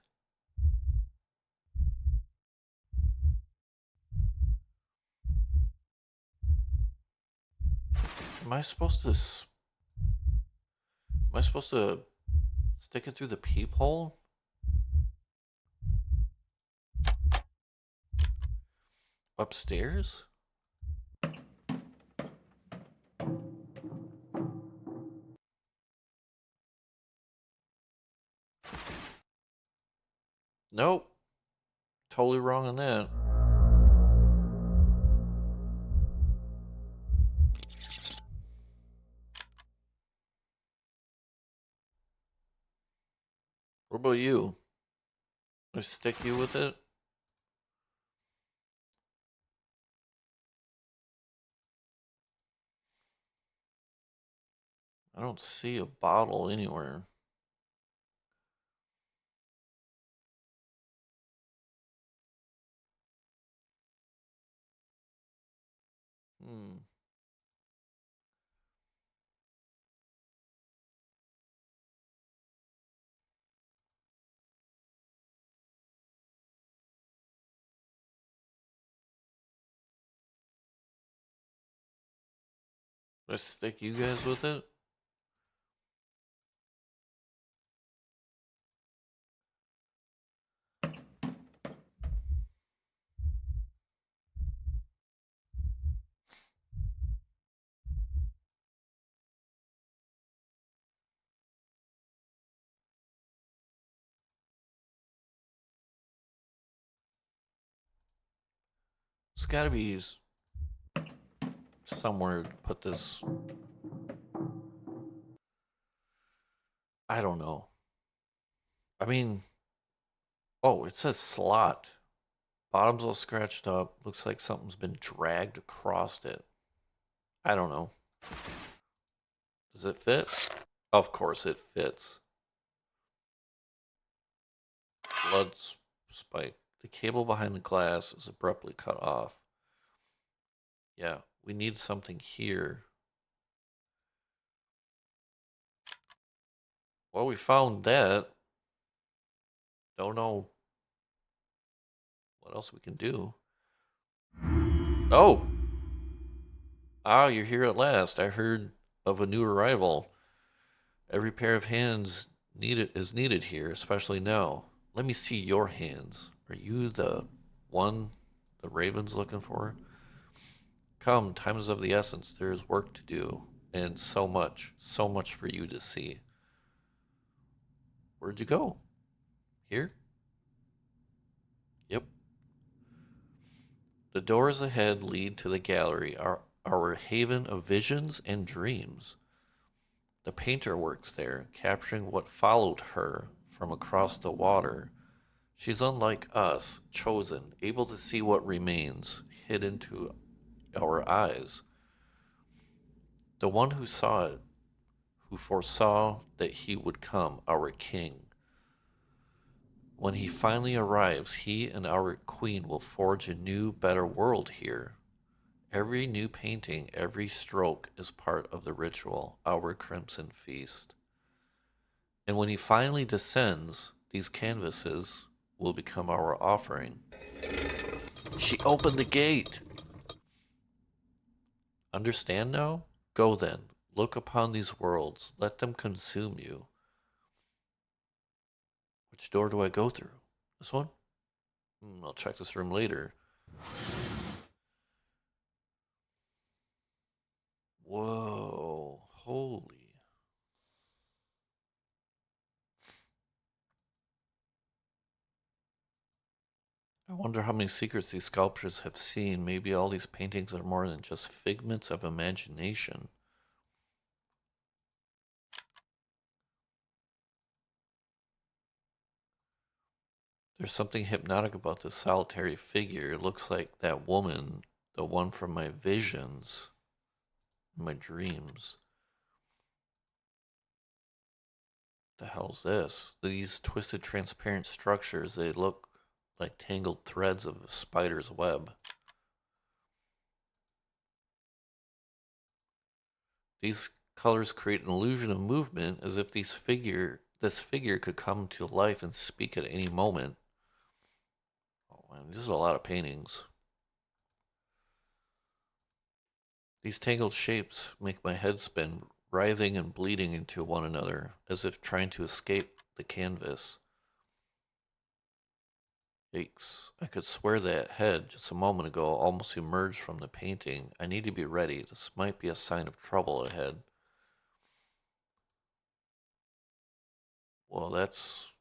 Am I supposed to? Am I supposed to stick it through the peephole? Upstairs? Nope. Totally wrong on that. What about you? I stick you with it? I don't see a bottle anywhere. Hmm. I stick you guys with it? It's gotta be somewhere to put this. I don't know. I mean, oh, it says slot. Bottom's all scratched up. Looks like something's been dragged across it. I don't know. Does it fit? Of course it fits. Blood spike. The cable behind the glass is abruptly cut off. Yeah, we need something here. Well, we found that. Don't know what else we can do. Oh! Ah, you're here at last. I heard of a new arrival. Every pair of hands needed here, especially now. Let me see your hands. Are you the one the Raven's looking for? Come, time is of the essence. There is work to do, and so much for you to see. Where'd you go? Here? Yep. The doors ahead lead to the gallery, our haven of visions and dreams. The painter works there, capturing what followed her from across the water. She's unlike us, chosen, able to see what remains, hidden to our eyes. The one who saw it, who foresaw that he would come, our king. When he finally arrives, he and our queen will forge a new, better world here. Every new painting, every stroke is part of the ritual, our crimson feast. And when he finally descends, these canvases will become our offering. She opened the gate. Understand now? Go then. Look upon these worlds. Let them consume you. Which door do I go through? This one? I'll check this room later. Wonder how many secrets these sculptors have seen. Maybe all these paintings are more than just figments of imagination. There's something hypnotic about this solitary figure. It looks like that woman, the one from my visions, my dreams. The hell's this? These twisted transparent structures, they look like tangled threads of a spider's web. These colors create an illusion of movement as if this figure could come to life and speak at any moment. Oh man, this is a lot of paintings. These tangled shapes make my head spin, writhing and bleeding into one another, as if trying to escape the canvas. Yikes. I could swear that head just a moment ago almost emerged from the painting. I need to be ready. This might be a sign of trouble ahead. Well, that's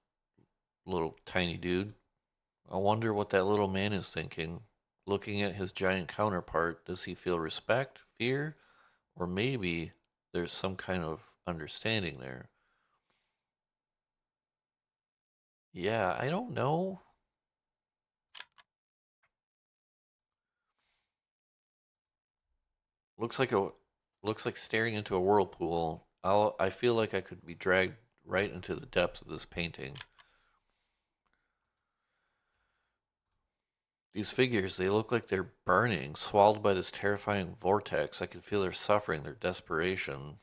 a little tiny dude. I wonder what that little man is thinking. Looking at his giant counterpart, does he feel respect, fear, or maybe there's some kind of understanding there? Yeah, I don't know. Looks like a looks like staring into a whirlpool. I feel like I could be dragged right into the depths of this painting. These figures, they look like they're burning, swallowed by this terrifying vortex. I can feel their suffering, their desperation.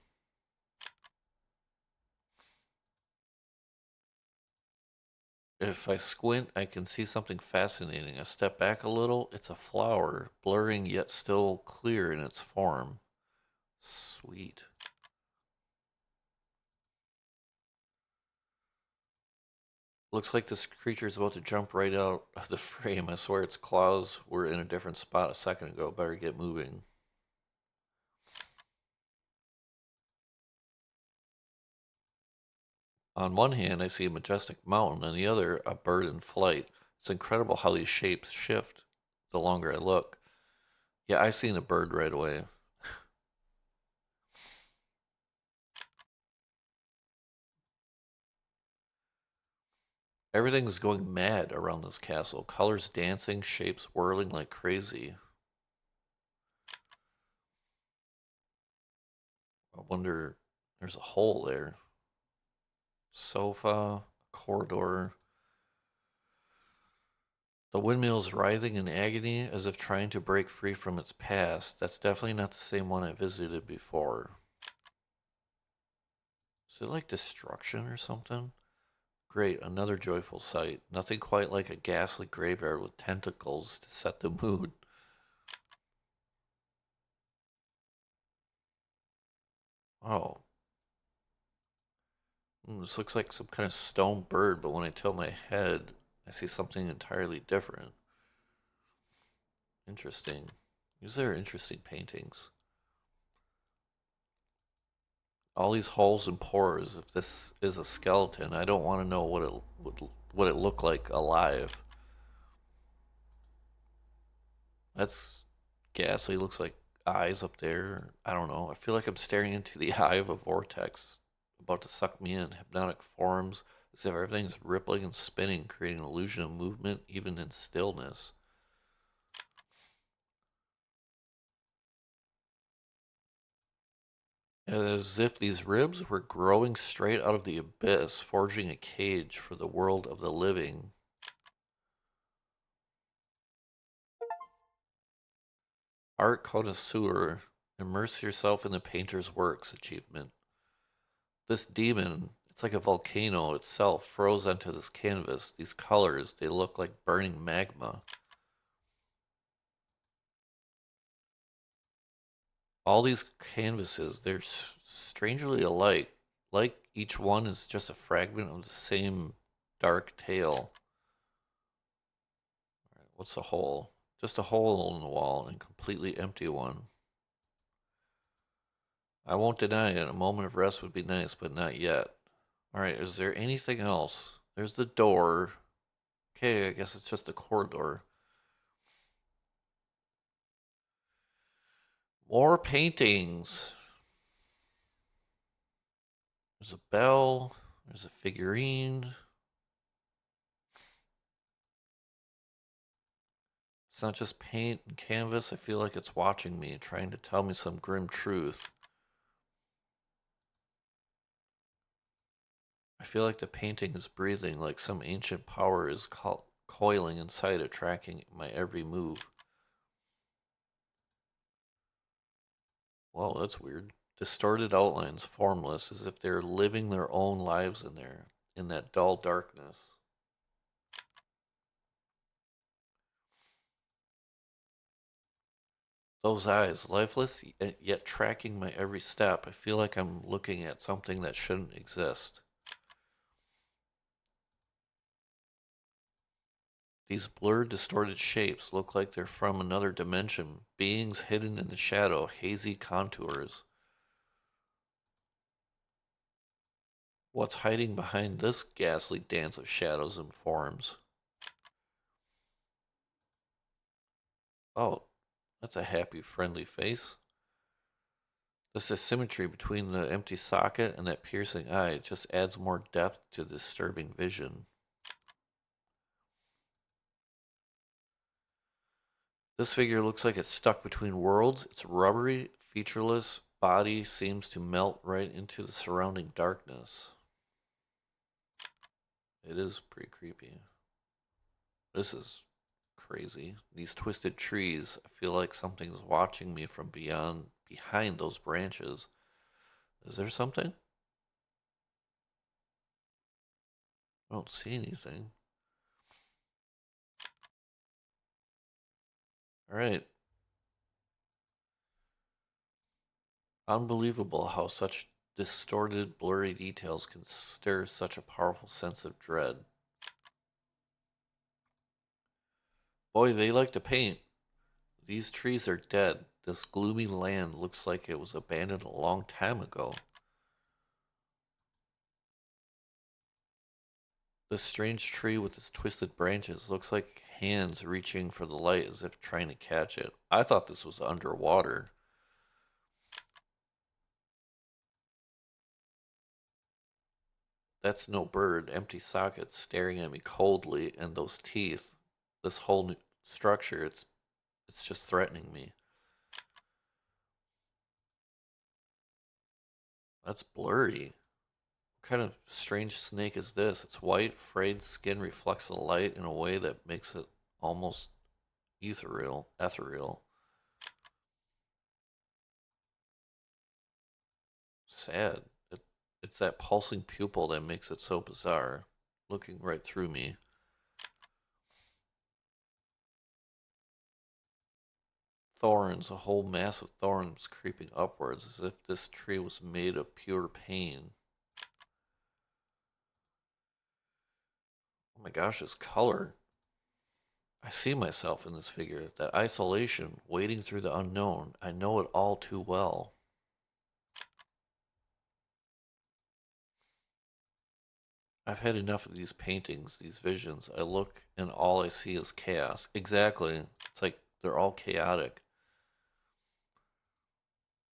If I squint, I can see something fascinating. I step back a little. It's a flower, blurring yet still clear in its form. Sweet. Looks like this creature is about to jump right out of the frame. I swear its claws were in a different spot a second ago. Better get moving. On one hand, I see a majestic mountain, on the other, a bird in flight. It's incredible how these shapes shift the longer I look. Yeah, I seen a bird right away. Everything's going mad around this castle. Colors dancing, shapes whirling like crazy. I wonder, there's a hole there. Sofa, corridor. The windmill's writhing in agony as if trying to break free from its past. That's definitely not the same one I visited before. Is it like destruction or something? Great, another joyful sight. Nothing quite like a ghastly graveyard with tentacles to set the mood. Oh, this looks like some kind of stone bird, but when I tilt my head, I see something entirely different. Interesting. These are interesting paintings. All these holes and pores. If this is a skeleton, I don't want to know what it looked like alive. That's ghastly. Looks like eyes up there. I don't know. I feel like I'm staring into the eye of a vortex about to suck me in. Hypnotic forms, as if everything's rippling and spinning, creating an illusion of movement even in stillness. As if these ribs were growing straight out of the abyss, forging a cage for the world of the living. Art connoisseur, immerse yourself in the painter's works achievement. This demon, it's like a volcano itself, froze onto this canvas. These colors, they look like burning magma. All these canvases, they're strangely alike. Like each one is just a fragment of the same dark tale. What's a hole? Just a hole in the wall and completely empty one. I won't deny it. A moment of rest would be nice, but not yet. All right, is there anything else? There's the door. Okay, I guess it's just a corridor. More paintings. There's a bell. There's a figurine. It's not just paint and canvas. I feel like it's watching me, trying to tell me some grim truth. I feel like the painting is breathing, like some ancient power is coiling inside it, tracking my every move. Well, that's weird. Distorted outlines, formless, as if they're living their own lives in there, in that dull darkness. Those eyes, lifeless yet tracking my every step. I feel like I'm looking at something that shouldn't exist. These blurred, distorted shapes look like they're from another dimension, beings hidden in the shadow, hazy contours. What's hiding behind this ghastly dance of shadows and forms? Oh, that's a happy, friendly face. This asymmetry between the empty socket and that piercing eye just adds more depth to the disturbing vision. This figure looks like it's stuck between worlds. Its rubbery, featureless body seems to melt right into the surrounding darkness. It is pretty creepy. This is crazy. These twisted trees, I feel like something's watching me from behind those branches. Is there something? I don't see anything. All right. Unbelievable how such distorted, blurry details can stir such a powerful sense of dread. Boy, they like to paint. These trees are dead. This gloomy land looks like it was abandoned a long time ago. This strange tree with its twisted branches looks like hands reaching for the light as if trying to catch it. I thought this was underwater. That's no bird. Empty sockets staring at me coldly, and those teeth. This whole new structure, it's just threatening me. That's blurry. What kind of strange snake is this? It's white, frayed skin reflects the light in a way that makes it almost ethereal. Sad. It's that pulsing pupil that makes it so bizarre, looking right through me. Thorns, a whole mass of thorns creeping upwards as if this tree was made of pure pain. Oh my gosh, this color. I see myself in this figure. That isolation, wading through the unknown. I know it all too well. I've had enough of these paintings, these visions. I look and all I see is chaos. Exactly. It's like they're all chaotic.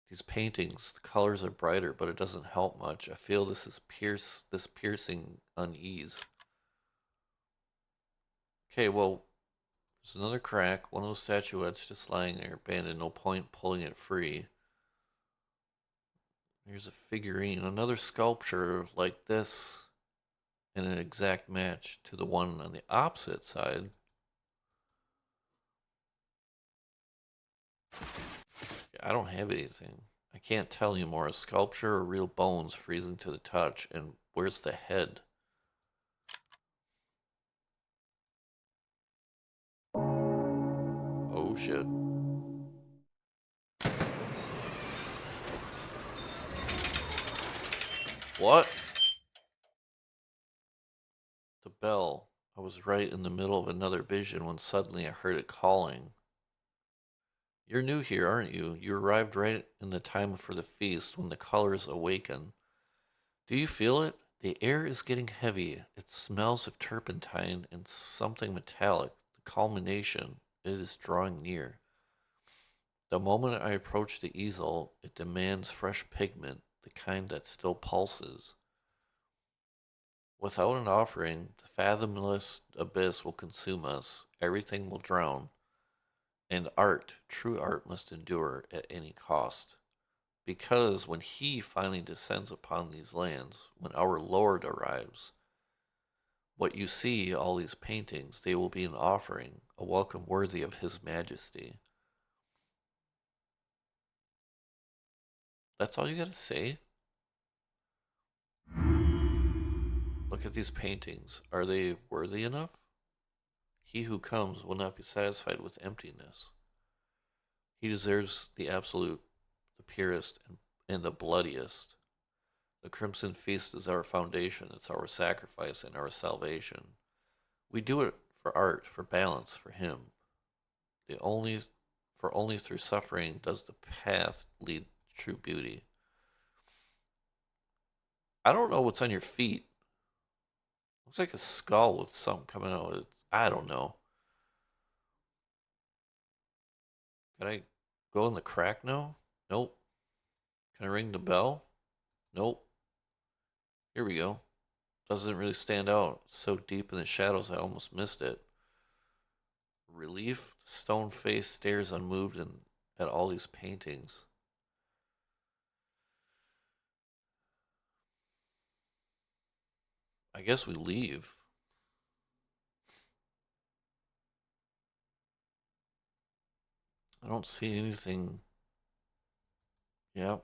These paintings, the colors are brighter, but it doesn't help much. I feel this piercing unease. Okay, well, there's another crack. One of those statuettes just lying there, abandoned. No point pulling it free. Here's a figurine, another sculpture like this, and an exact match to the one on the opposite side. I don't have anything. I can't tell anymore. A sculpture or real bones freezing to the touch. And where's the head? Oh shit. What? The bell. I was right in the middle of another vision when suddenly I heard it calling. You're new here, aren't you? You arrived right in the time for the feast when the colors awaken. Do you feel it? The air is getting heavy. It smells of turpentine and something metallic. The culmination. It is drawing near. The moment I approach the easel, it demands fresh pigment, the kind that still pulses. Without an offering, the fathomless abyss will consume us, everything will drown, and art, true art, must endure at any cost. Because when he finally descends upon these lands, when our Lord arrives, what you see, all these paintings, they will be an offering, a welcome worthy of his majesty. That's all you gotta say? Look at these paintings. Are they worthy enough? He who comes will not be satisfied with emptiness. He deserves the absolute, the purest, and the bloodiest. The Crimson Feast is our foundation, it's our sacrifice and our salvation. We do it for art, for balance, for him. The only For only through suffering does the path lead to true beauty. I don't know what's on your feet. Looks like a skull with something coming out. I don't know. Can I go in the crack now? Nope. Can I ring the bell? Nope. Here we go. Doesn't really stand out. So deep in the shadows, I almost missed it. Relief. The stone face stares unmoved at all these paintings. I guess we leave. I don't see anything. Yep.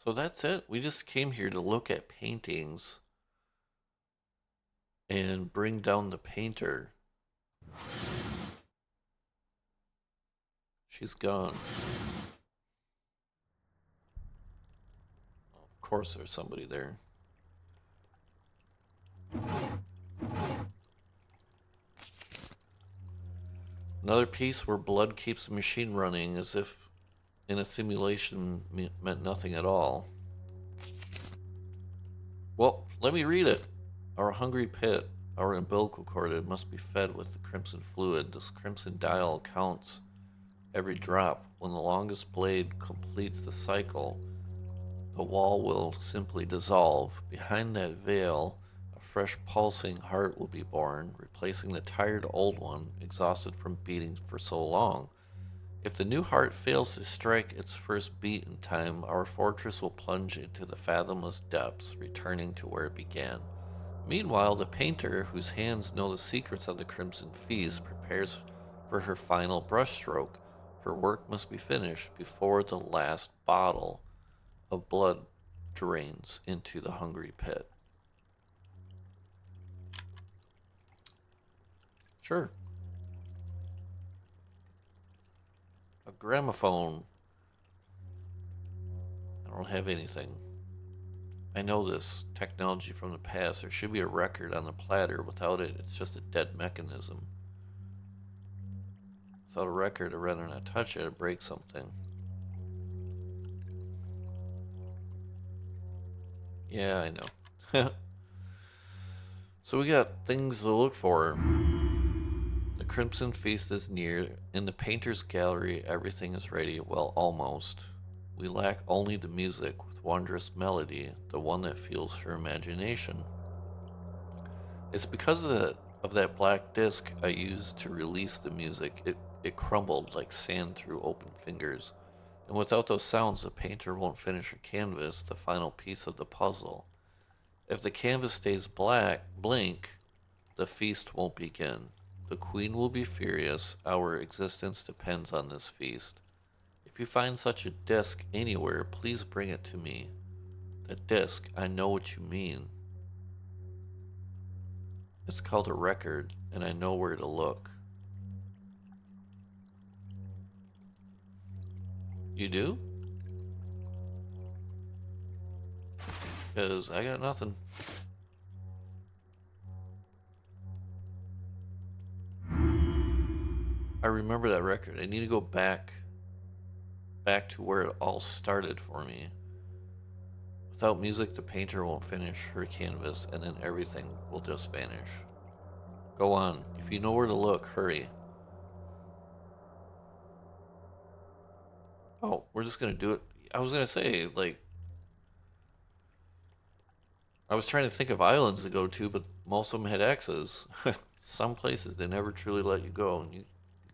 So that's it. We just came here to look at paintings and bring down the painter. She's gone. Of course, there's somebody there. Another piece where blood keeps the machine running as if in a simulation meant nothing at all. Well, let me read it. Our hungry pit, our umbilical cord, it must be fed with the crimson fluid. This crimson dial counts every drop. When the longest blade completes the cycle, the wall will simply dissolve. Behind that veil, a fresh pulsing heart will be born, replacing the tired old one, exhausted from beating for so long. If the new heart fails to strike its first beat in time, our fortress will plunge into the fathomless depths, returning to where it began. Meanwhile, the painter, whose hands know the secrets of the Crimson Feast, prepares for her final brushstroke. Her work must be finished before the last bottle of blood drains into the hungry pit. Sure. A gramophone. I don't have anything. I know this technology from the past. There should be a record on the platter. Without it, it's just a dead mechanism. Without a record, I'd rather not touch it or break something. Yeah, I know. So we got things to look for. The Crimson Feast is near. In the painter's gallery, everything is ready. Well, almost. We lack only the music with wondrous melody, the one that fuels her imagination. It's because of that black disc I used to release the music. It crumbled like sand through open fingers. And without those sounds, the painter won't finish her canvas, the final piece of the puzzle. If the canvas stays blank, the feast won't begin. The queen will be furious. Our existence depends on this feast. If you find such a disc anywhere, please bring it to me. A disc, I know what you mean. It's called a record, and I know where to look. You do? Because I got nothing. I remember that record. I need to go back to where it all started for me. Without music, the painter won't finish her canvas, and then everything will just vanish. Go on. If you know where to look, hurry. Oh, we're just gonna do it. I was gonna say, like, I was trying to think of islands to go to, but most of them had X's. Some places they never truly let you go, and you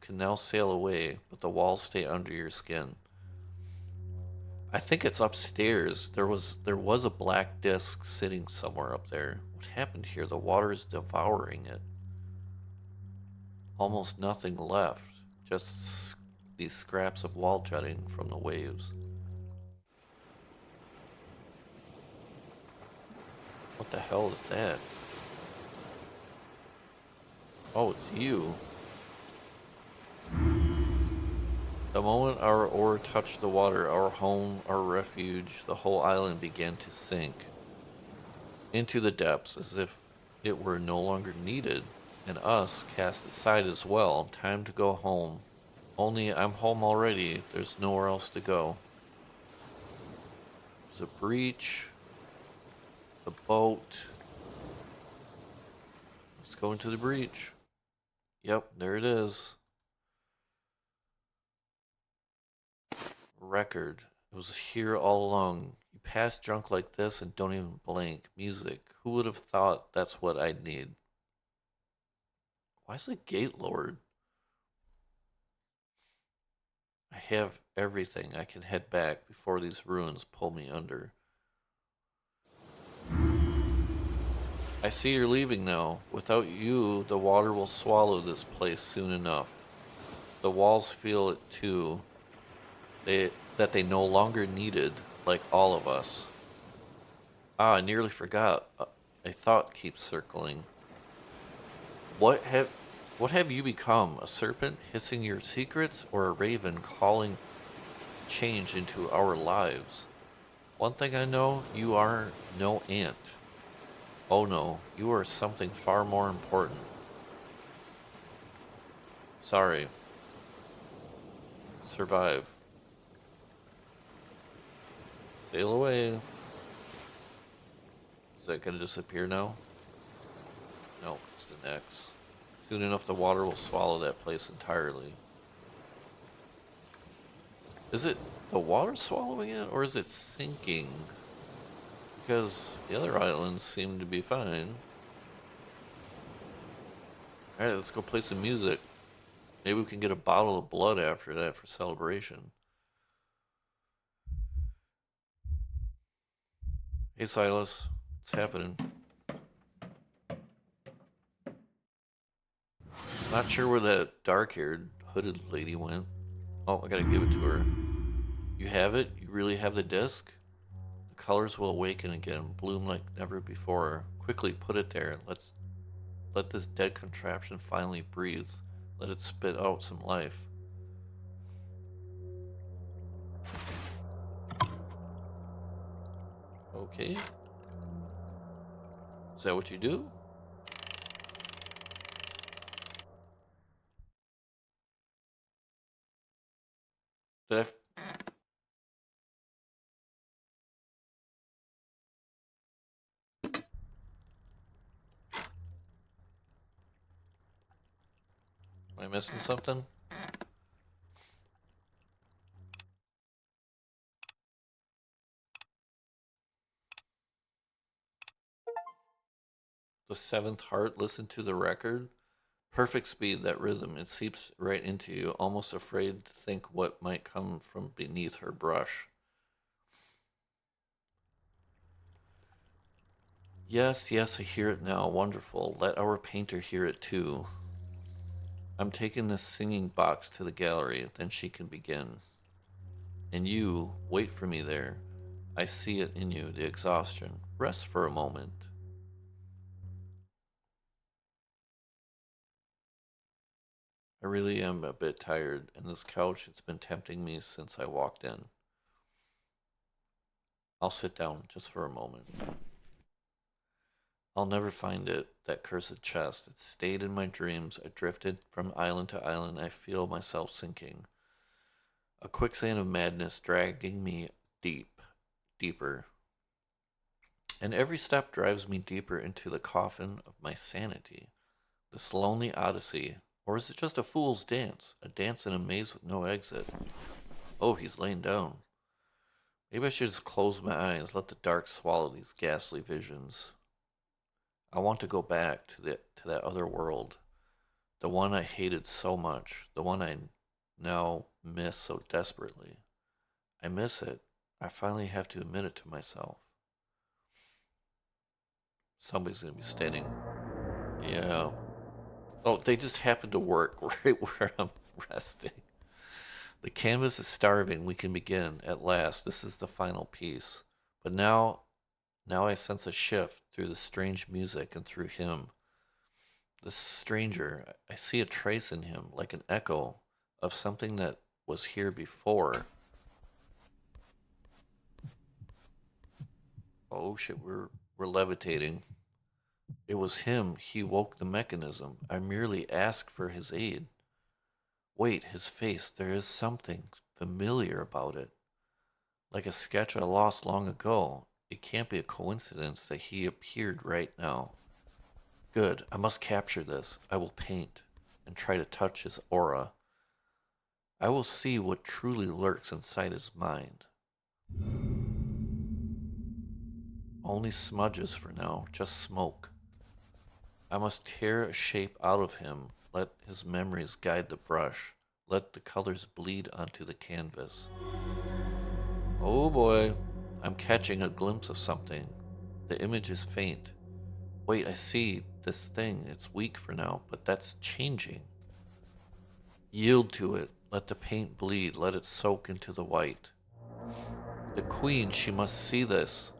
can now sail away, but the walls stay under your skin. I think it's upstairs. There was a black disc sitting somewhere up there. What happened here? The water is devouring it. Almost nothing left. Just these scraps of wall jutting from the waves. What the hell is that? Oh, it's you. The moment our oar touched the water, our home, our refuge, the whole island began to sink into the depths as if it were no longer needed, and us cast aside as well. Time to go home. Only I'm home already. There's nowhere else to go. There's a breach, the boat. Let's go into the breach. Yep, there it is. Record. It was here all along. You pass drunk like this and don't even blink. Music. Who would have thought that's what I'd need? Why is the gate lowered? I have everything. I can head back before these ruins pull me under. I see you're leaving now. Without you, the water will swallow this place soon enough. The walls feel it too. That they no longer needed, like all of us. Ah, I nearly forgot. A thought keeps circling. What have what have you become? A serpent hissing your secrets or a raven calling change into our lives? One thing I know, you are no ant. Oh no, you are something far more important. Sorry. Survive. Sail away. Is that gonna disappear now? No, it's the next. Soon enough the water will swallow that place entirely. Is it the water swallowing it or is it sinking? Because the other islands seem to be fine. Alright, let's go play some music. Maybe we can get a bottle of blood after that for celebration. Hey Silas, what's happening? Not sure where that dark-haired, hooded lady went. Oh, I gotta give it to her. You have it? You really have the disc? The colors will awaken again, bloom like never before. Quickly put it there. Let this dead contraption finally breathe. Let it spit out some life. Okay. Is that what you do? Did am I missing something? The seventh heart, listen to the record. Perfect speed, that rhythm. It seeps right into you, almost afraid to think what might come from beneath her brush. Yes, yes, I hear it now. Wonderful. Let our painter hear it too. I'm taking this singing box to the gallery, then she can begin. And you, wait for me there. I see it in you, the exhaustion. Rest for a moment. I really am a bit tired, and this couch, it's been tempting me since I walked in. I'll sit down just for a moment. I'll never find it, that cursed chest. It stayed in my dreams. I drifted from island to island. I feel myself sinking. A quicksand of madness dragging me deep, deeper. And every step drives me deeper into the coffin of my sanity. This lonely odyssey. Or is it just a fool's dance? A dance in a maze with no exit? Oh, he's laying down. Maybe I should just close my eyes, let the dark swallow these ghastly visions. I want to go back to that other world, the one I hated so much, the one I now miss so desperately. I miss it. I finally have to admit it to myself. Somebody's gonna be standing. Yeah. Oh, they just happen to work right where I'm resting. The canvas is starving. We can begin at last. This is the final piece. But now I sense a shift through the strange music and through him. The stranger, I see a trace in him, like an echo of something that was here before. Oh shit, we're levitating. It was him. He woke the mechanism. I merely asked for his aid. Wait, his face. There is something familiar about it. Like a sketch I lost long ago. It can't be a coincidence that he appeared right now. Good. I must capture this. I will paint and try to touch his aura. I will see what truly lurks inside his mind. Only smudges for now, just smoke. I must tear a shape out of him, let his memories guide the brush, let the colors bleed onto the canvas. Oh boy, I'm catching a glimpse of something. The image is faint. Wait, I see this thing. It's weak for now, but that's changing. Yield to it. Let the paint bleed. Let it soak into the white. The queen, she must see this.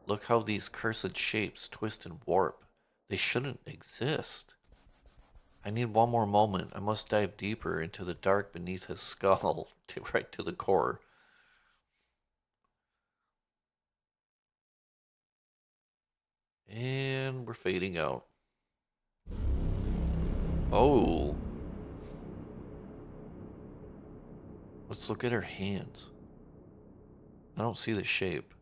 Look how these cursed shapes twist and warp. They shouldn't exist. I need one more moment. I must dive deeper into the dark beneath his skull, right to the core. And we're fading out. Oh, let's look at her hands. I don't see the shape.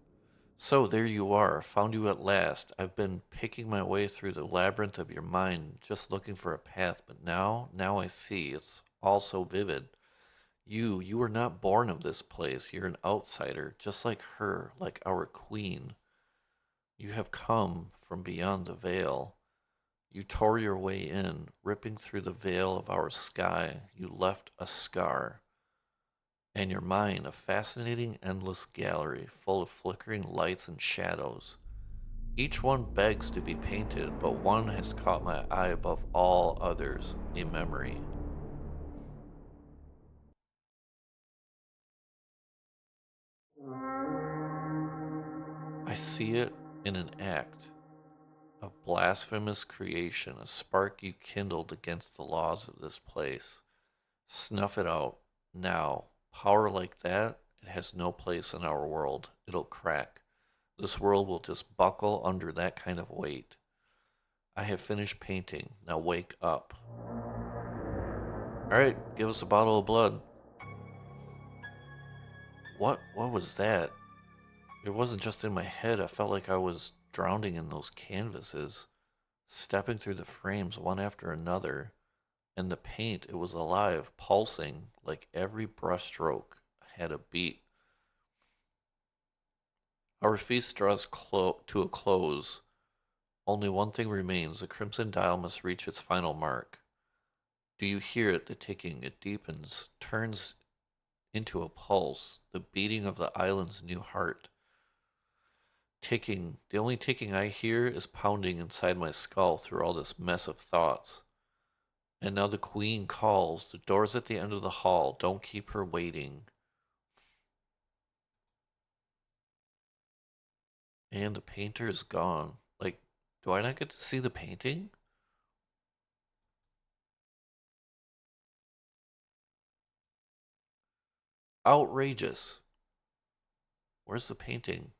So there you are, found you at last. I've been picking my way through the labyrinth of your mind, just looking for a path, but now I see. It's all so vivid. You were not born of this place. You're an outsider, just like her, like our queen. You have come from beyond the veil. You tore your way in, ripping through the veil of our sky. You left a scar. And your mind, a fascinating, endless gallery full of flickering lights and shadows. Each one begs to be painted, but one has caught my eye above all others, a memory. I see it in an act of blasphemous creation, a spark you kindled against the laws of this place. Snuff it out now. Power like that, it has no place in our world. It'll crack. This world will just buckle under that kind of weight. I have finished painting. Now wake up. All right, give us a bottle of blood. What was that? It wasn't just in my head. I felt like I was drowning in those canvases, stepping through the frames one after another. And the paint, it was alive, pulsing, like every brushstroke had a beat. Our feast draws to a close. Only one thing remains. The crimson dial must reach its final mark. Do you hear it? The ticking. It deepens, turns into a pulse, the beating of the island's new heart. Ticking. The only ticking I hear is pounding inside my skull through all this mess of thoughts. And now the queen calls. The door's at the end of the hall. Don't keep her waiting. And the painter is gone. Like, do I not get to see the painting? Outrageous. Where's the painting?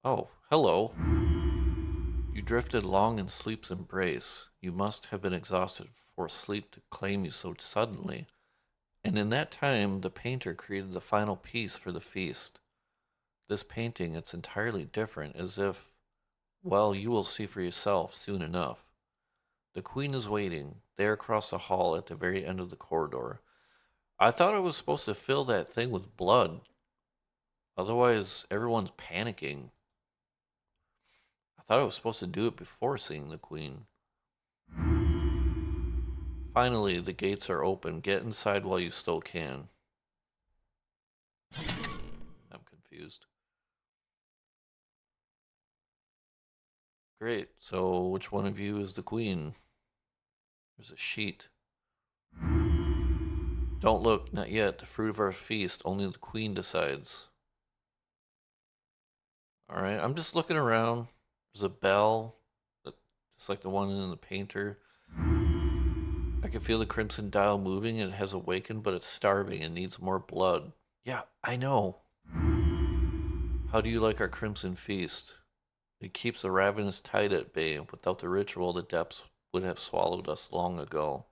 Oh, hello. You drifted long in sleep's embrace. You must have been exhausted for sleep to claim you so suddenly. And in that time, the painter created the final piece for the feast. This painting, it's entirely different, as if, well, you will see for yourself soon enough. The queen is waiting, there across the hall at the very end of the corridor. I thought I was supposed to fill that thing with blood. Otherwise, everyone's panicking. I thought I was supposed to do it before seeing the queen. Finally, the gates are open. Get inside while you still can. I'm confused. Great. So, which one of you is the queen? There's a sheet. Don't look, not yet. The fruit of our feast. Only the queen decides. All right. I'm just looking around. There's a bell, just like the one in the painter. I can feel the crimson dial moving and it has awakened, but it's starving and needs more blood. Yeah, I know. How do you like our crimson feast? It keeps the ravenous tide at bay. Without the ritual, the depths would have swallowed us long ago.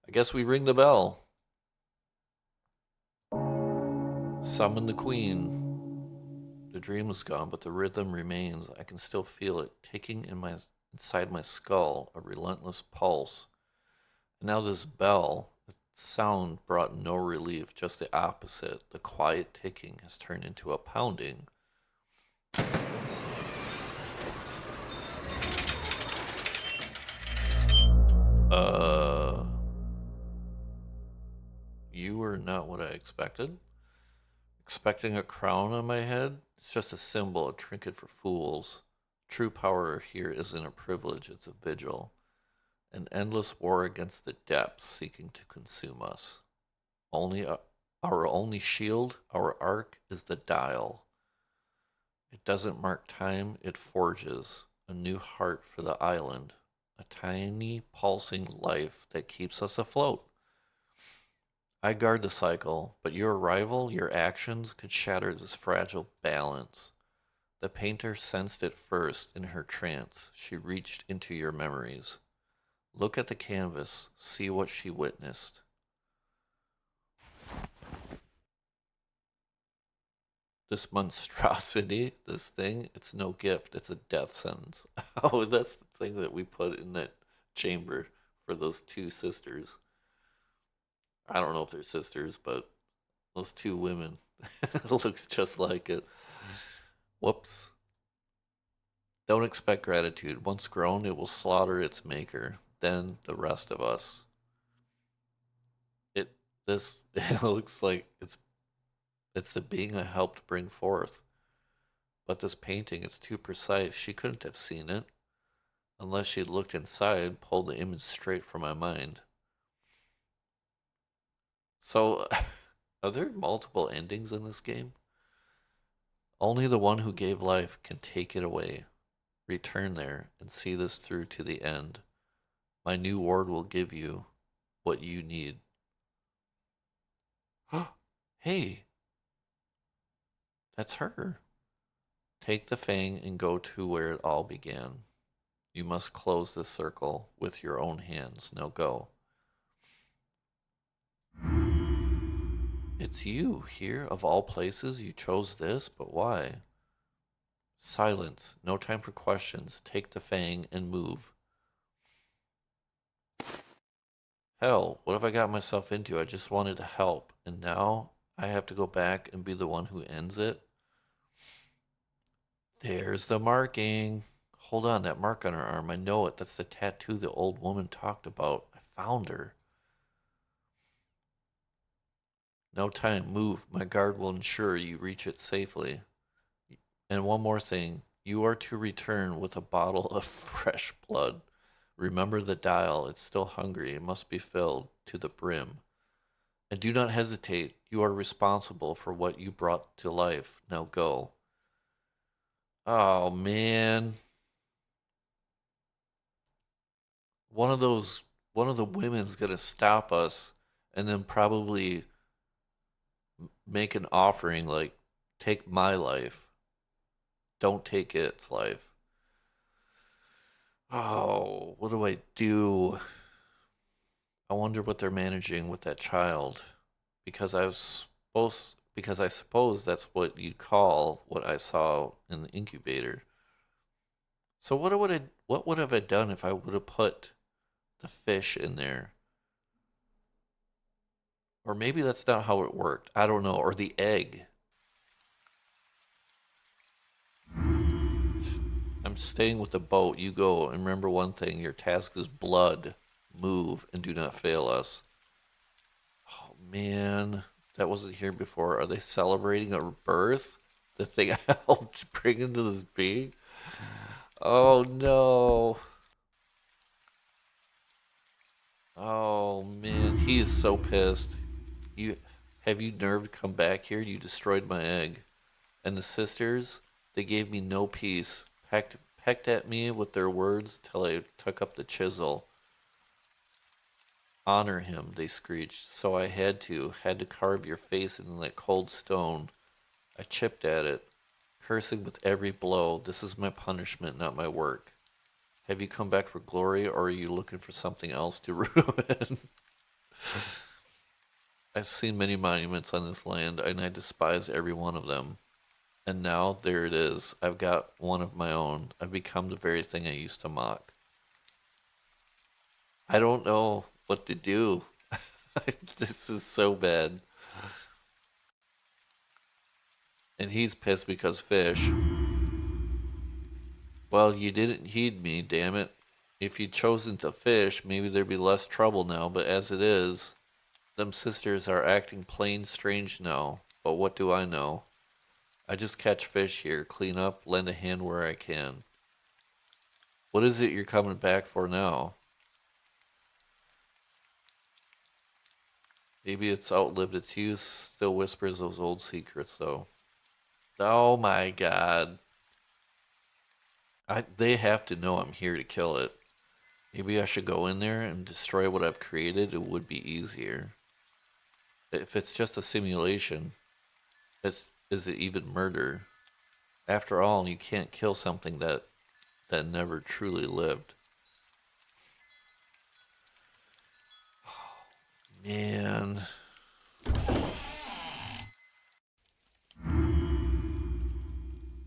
I guess we ring the bell. Summon the queen. The dream is gone, but the rhythm remains. I can still feel it ticking inside my skull, a relentless pulse. And now this bell, the sound brought no relief, just the opposite. The quiet ticking has turned into a pounding. Uh, you were not what I expected. Expecting a crown on my head? It's just a symbol, a trinket for fools. True power here isn't a privilege, it's a vigil. An endless war against the depths seeking to consume us. Only our only shield, our arc, is the dial. It doesn't mark time, it forges a new heart for the island, a tiny pulsing life that keeps us afloat. I guard the cycle, but your arrival, your actions could shatter this fragile balance. The painter sensed it first in her trance. She reached into your memories. Look at the canvas, see what she witnessed. This monstrosity, this thing, it's no gift, it's a death sentence. Oh, that's the thing that we put in that chamber for those two sisters. I don't know if they're sisters, but those two women. It looks just like it. Whoops. Don't expect gratitude. Once grown, it will slaughter its maker. Then the rest of us. It this it looks like it's the being I helped bring forth. But this painting, it's too precise. She couldn't have seen it unless she'd looked inside, pulled the image straight from my mind. So, are there multiple endings in this game? Only the one who gave life can take it away. Return there and see this through to the end. My new ward will give you what you need. Hey, that's her. Take the fang and go to where it all began. You must close this circle with your own hands. Now go. It's you here, of all places. You chose this, but why? Silence. No time for questions. Take the fang and move. Hell, what have I got myself into? I just wanted to help, and now I have to go back and be the one who ends it? There's the marking. Hold on, that mark on her arm. I know it. That's the tattoo the old woman talked about. I found her. No time. Move. My guard will ensure you reach it safely. And one more thing. You are to return with a bottle of fresh blood. Remember the dial. It's still hungry. It must be filled to the brim. And do not hesitate. You are responsible for what you brought to life. Now go. Oh, man. One of those, one of the women's gonna stop us and then probably make an offering like, take my life. Don't take its life. Oh, what do I do? I wonder what they're managing with that child. Because I suppose that's what you call what I saw in the incubator. So what would have I done if I would have put the fish in there. Or maybe that's not how it worked. I don't know. Or the egg. I'm staying with the boat. You go. And remember one thing, your task is blood. Move and do not fail us. Oh, man. That wasn't here before. Are they celebrating a birth? The thing I helped bring into this being? Oh, no. Oh, man. He is so pissed. You have you nerve to come back here? You destroyed my egg. And the sisters, they gave me no peace. Pecked at me with their words till I took up the chisel. Honor him, they screeched. So I had to carve your face in that cold stone. I chipped at it, cursing with every blow. This is my punishment, not my work. Have you come back for glory, or are you looking for something else to ruin? I've seen many monuments on this land, and I despise every one of them. And now, there it is. I've got one of my own. I've become the very thing I used to mock. I don't know what to do. This is so bad. And he's pissed because fish. Well, you didn't heed me, damn it. If you'd chosen to fish, maybe there'd be less trouble now, but as it is, them sisters are acting plain strange now. But what do I know? I just catch fish here, clean up, lend a hand where I can. What is it you're coming back for now? Maybe it's outlived its use, still whispers those old secrets, though. Oh my god. They have to know I'm here to kill it. Maybe I should go in there and destroy what I've created. It would be easier. If it's just a simulation, is it even murder? After all, you can't kill something that never truly lived. Man.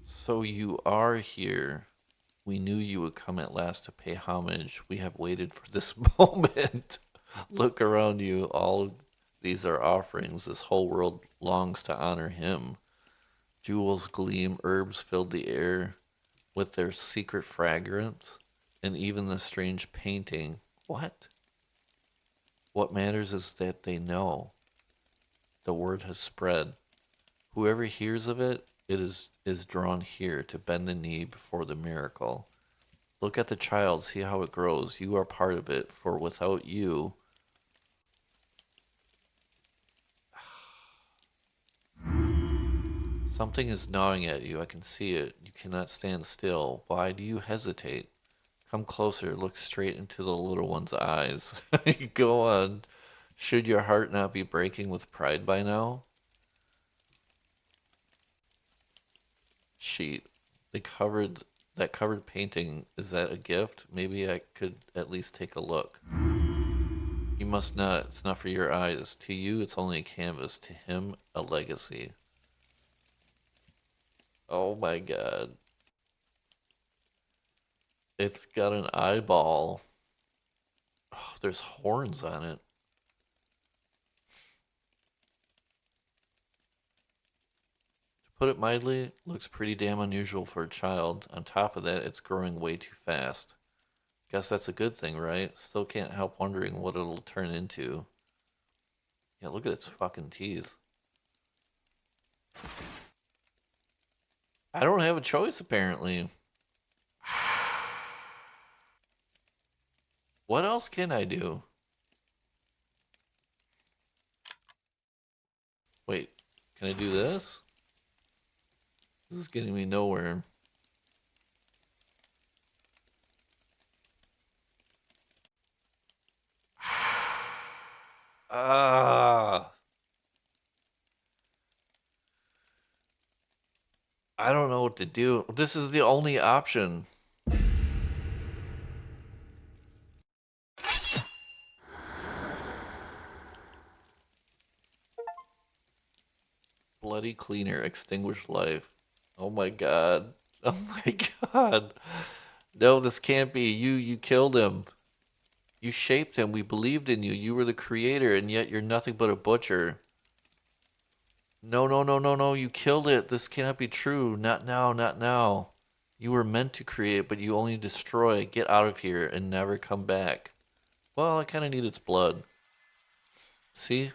So you are here. We knew you would come at last to pay homage. We have waited for this moment. Look around you. All these are offerings. This whole world longs to honor him. Jewels gleam, herbs filled the air with their secret fragrance, and even the strange painting. What? What matters is that they know. The word has spread. Whoever hears of it, is drawn here to bend the knee before the miracle. Look at the child, see how it grows. You are part of it, for without you, something is gnawing at you. I can see it. You cannot stand still. Why do you hesitate? Come closer. Look straight into the little one's eyes. Go on. Should your heart not be breaking with pride by now? Sheet. They covered that covered painting. Is that a gift? Maybe I could at least take a look. You must not. It's not for your eyes. To you, it's only a canvas. To him, a legacy. Oh my god. It's got an eyeball. Oh, there's horns on it. To put it mildly, looks pretty damn unusual for a child. On top of that, it's growing way too fast. Guess that's a good thing, right? Still can't help wondering what it'll turn into. Yeah, look at its fucking teeth. I don't have a choice, apparently. What else can I do? Wait, can I do this? This is getting me nowhere. Ah, I don't know what to do. This is the only option. Bloody cleaner, extinguish life. Oh my god. Oh my god. No, this can't be. You killed him. You shaped him. We believed in you. You were the creator, and yet you're nothing but a butcher. No, no, no, no, no. You killed it. This cannot be true. Not now, not now. You were meant to create, but you only destroy. Get out of here and never come back. Well, I kind of need its blood. See?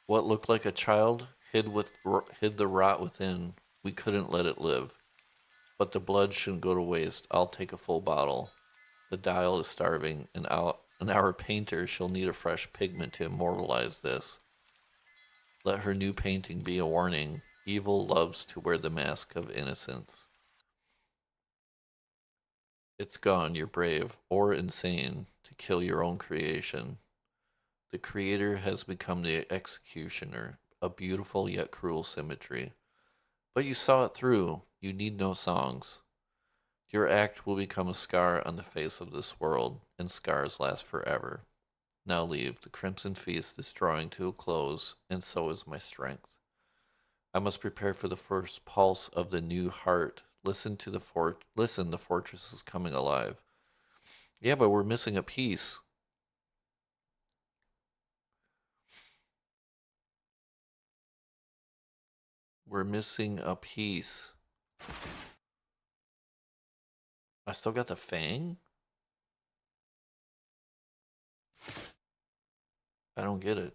What looked like a child hid the rot within. We couldn't let it live. But the blood shouldn't go to waste. I'll take a full bottle. The dial is starving, and our painter shall need a fresh pigment to immortalize this. Let her new painting be a warning. Evil loves to wear the mask of innocence. It's gone, you're brave, or insane, to kill your own creation. The creator has become the executioner, a beautiful yet cruel symmetry. But you saw it through. You need no songs. Your act will become a scar on the face of this world, and scars last forever. Now leave. The crimson feast is drawing to a close, and so is my strength. I must prepare for the first pulse of the new heart. Listen, the fortress is coming alive. Yeah, but we're missing a piece. We're missing a piece. I still got the fang? I don't get it.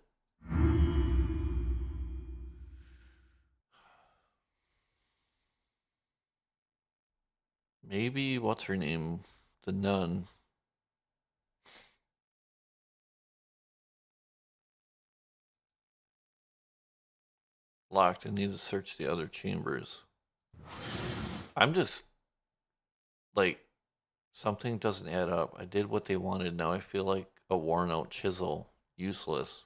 Maybe what's her name? The nun. Locked. I need to search the other chambers. I'm just like something doesn't add up. I did what they wanted. Now I feel like a worn out chisel. Useless.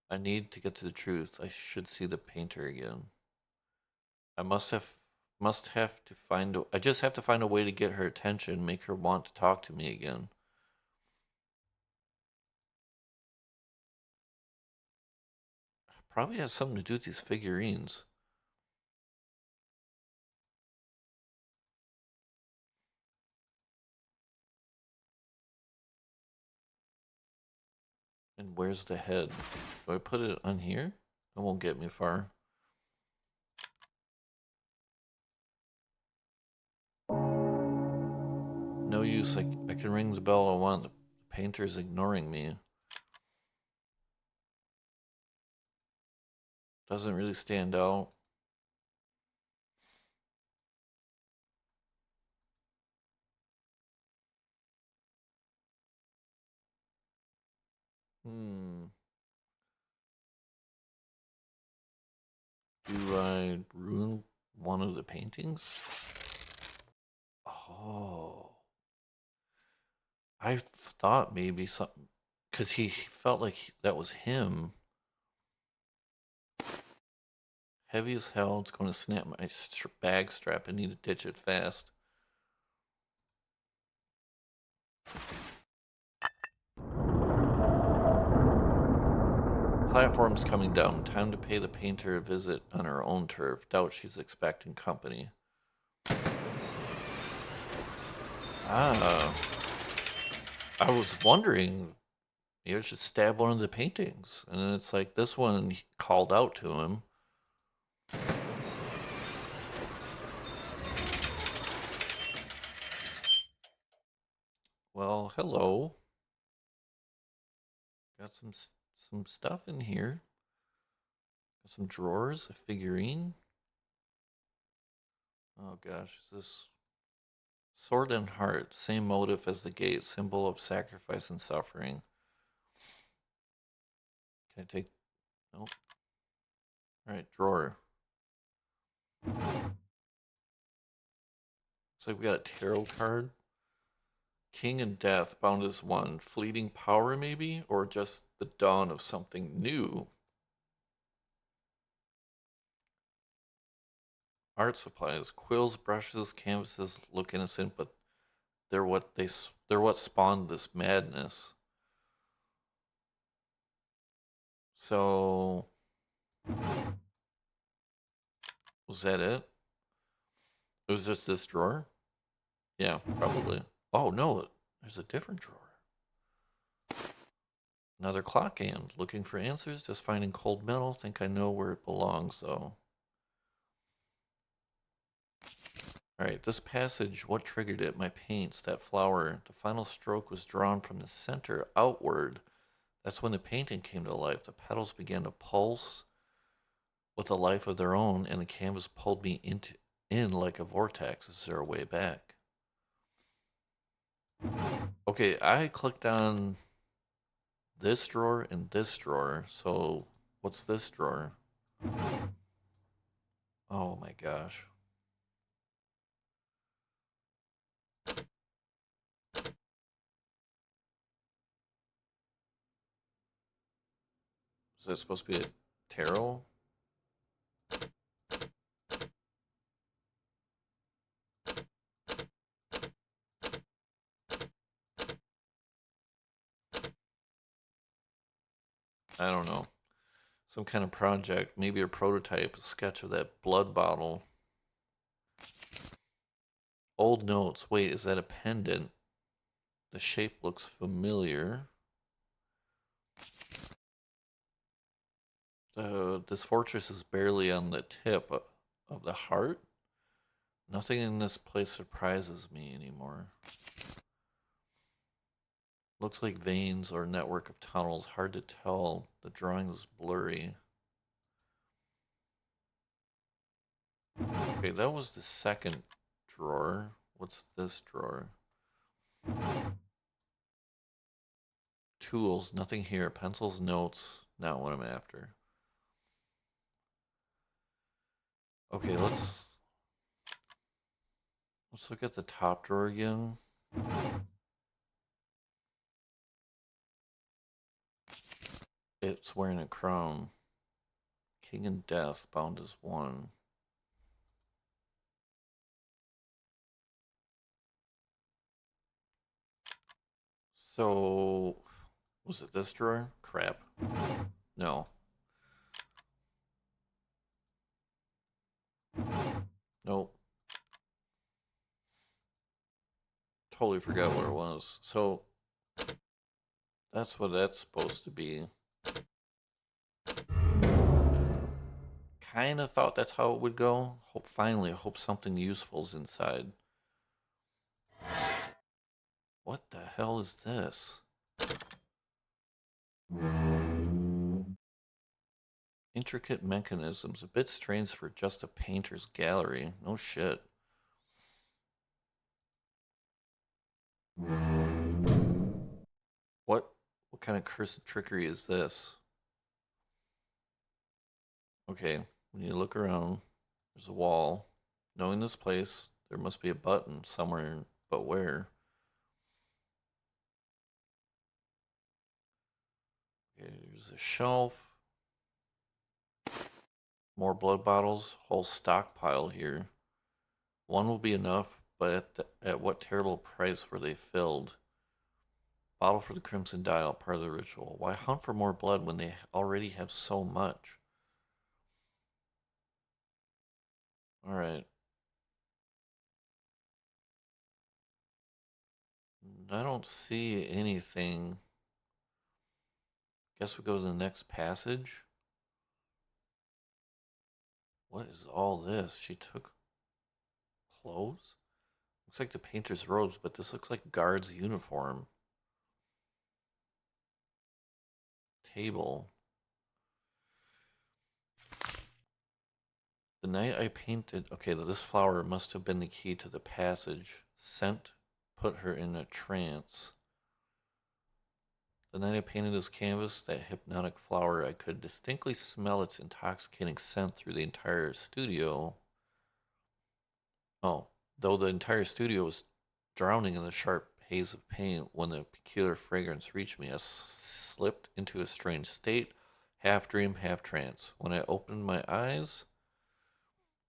I need to get to the truth. I should see the painter again. I must have to find I just have to find a way to get her attention, make her want to talk to me again. Probably has something to do with these figurines. And where's the head? Do I put it on here? It won't get me far. No use. I can ring the bell I want. The painter's ignoring me. Doesn't really stand out. Hmm. Do I ruin one of the paintings? Oh. I thought maybe something. Because he felt like that was him. Heavy as hell. It's going to snap my bag strap. I need to ditch it fast. Platform's coming down. Time to pay the painter a visit on her own turf. Doubt she's expecting company. Ah, I was wondering, maybe I should stab one of the paintings. And then it's like this one called out to him. Well, hello. Got some stuff in here. Got some drawers, a figurine. Oh gosh, is this sword and heart? Same motive as the gate, symbol of sacrifice and suffering. Can I take? Nope. All right, drawer. Looks like we got a tarot card. King and death bound as one. Fleeting power, maybe, or just the dawn of something new. Art supplies, quills, brushes, canvases look innocent, but they're what spawned this madness. So was that it? It was just this drawer? Yeah, probably. Oh no, there's a different drawer. Another clock and looking for answers, just finding cold metal. Think I know where it belongs, though. All right, this passage, what triggered it? My paints, that flower. The final stroke was drawn from the center outward. That's when the painting came to life. The petals began to pulse with a life of their own, and the canvas pulled me in like a vortex. Is there a way back? Okay, I clicked on this drawer and this drawer. So what's this drawer? Oh my gosh. Is that supposed to be a tarot? I don't know. Some kind of project, maybe a prototype, a sketch of that blood bottle. Old notes. Wait, is that a pendant? The shape looks familiar. This fortress is barely on the tip of the heart. Nothing in this place surprises me anymore. Looks like veins or a network of tunnels. Hard to tell. The drawing is blurry. Okay, that was the second drawer. What's this drawer? Tools, nothing here. Pencils, notes, not what I'm after. Okay, let's look at the top drawer again. It's wearing a crown. King and Death, bound as one. So, was it this drawer? Crap. No. Nope. Totally forgot what it was. So, that's what that's supposed to be. Kind of thought that's how it would go. Finally, I hope something useful is inside. What the hell is this? Intricate mechanisms, a bit strange for just a painter's gallery. No shit. What what kind of cursed trickery is this? Okay, when you look around, there's a wall. Knowing this place, there must be a button somewhere, but where? Okay, there's a shelf. More blood bottles. Whole stockpile here. One will be enough, but at what terrible price were they filled? Bottle for the Crimson Dial, part of the ritual. Why hunt for more blood when they already have so much? Alright. I don't see anything. Guess we go to the next passage. What is all this? She took clothes? Looks like the painter's robes, but this looks like guard's uniform. Table. The night I painted. Okay, this flower must have been the key to the passage. Scent put her in a trance. The night I painted this canvas, that hypnotic flower, I could distinctly smell its intoxicating scent through the entire studio. Oh, though the entire studio was drowning in the sharp haze of paint, when the peculiar fragrance reached me, I slipped into a strange state, half dream, half trance. When I opened my eyes,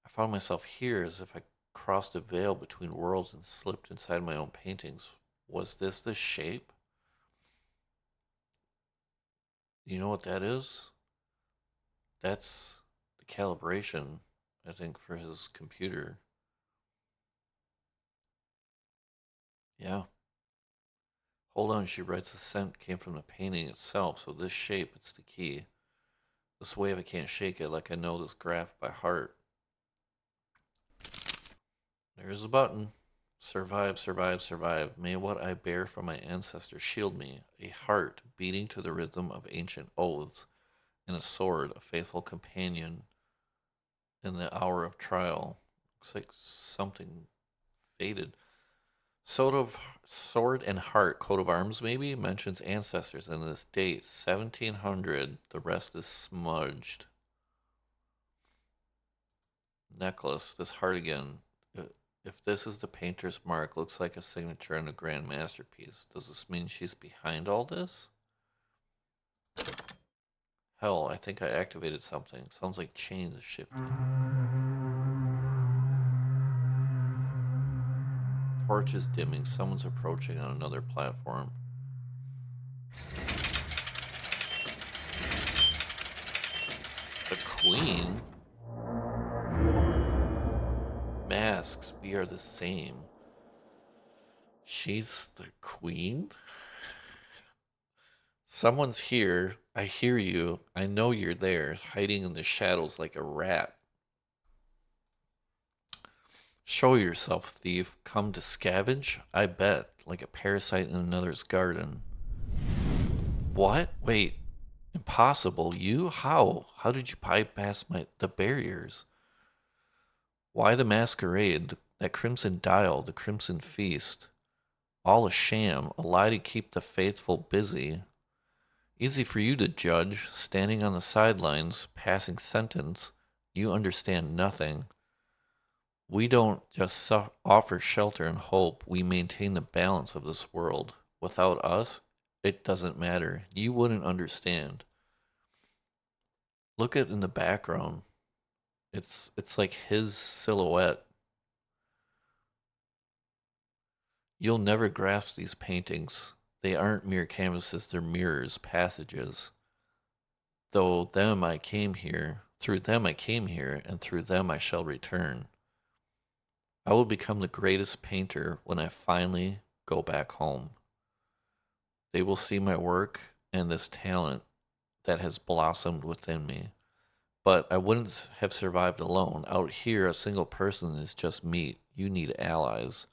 I found myself here as if I crossed a veil between worlds and slipped inside my own paintings. Was this the shape? You know what that is? That's the calibration, I think, for his computer. Yeah. Hold on, she writes the scent came from the painting itself, so this shape, it's the key. This wave, I can't shake it like I know this graph by heart. There's a button. Survive, survive, survive. May what I bear from my ancestors shield me. A heart beating to the rhythm of ancient oaths, and a sword, a faithful companion in the hour of trial. Looks like something faded. Sword and heart, coat of arms maybe, mentions ancestors in this date, 1700. The rest is smudged. Necklace, this heart again. If this is the painter's mark, looks like a signature on a grand masterpiece. Does this mean she's behind all this? Hell, I think I activated something. Sounds like chains shifting. Torch is dimming. Someone's approaching on another platform. The queen? Masks, we are the same. She's the queen? Someone's here. I hear you. I know you're there, hiding in the shadows like a rat. Show yourself, thief. Come to scavenge? I bet, like a parasite in another's garden. What? Wait. Impossible. You? How? How did you bypass the barriers? Why the masquerade? That crimson dial, the crimson feast. All a sham, a lie to keep the faithful busy. Easy for you to judge, standing on the sidelines, passing sentence. You understand nothing. We don't just offer shelter and hope, we maintain the balance of this world. Without us, it doesn't matter. You wouldn't understand. Look at in the background. It's like his silhouette. You'll never grasp these paintings. They aren't mere canvases, they're mirrors, passages. Though them I came here, through them I came here, and through them I shall return. I will become the greatest painter when I finally go back home. They will see my work and this talent that has blossomed within me. But I wouldn't have survived alone. Out here, a single person is just meat. You need allies.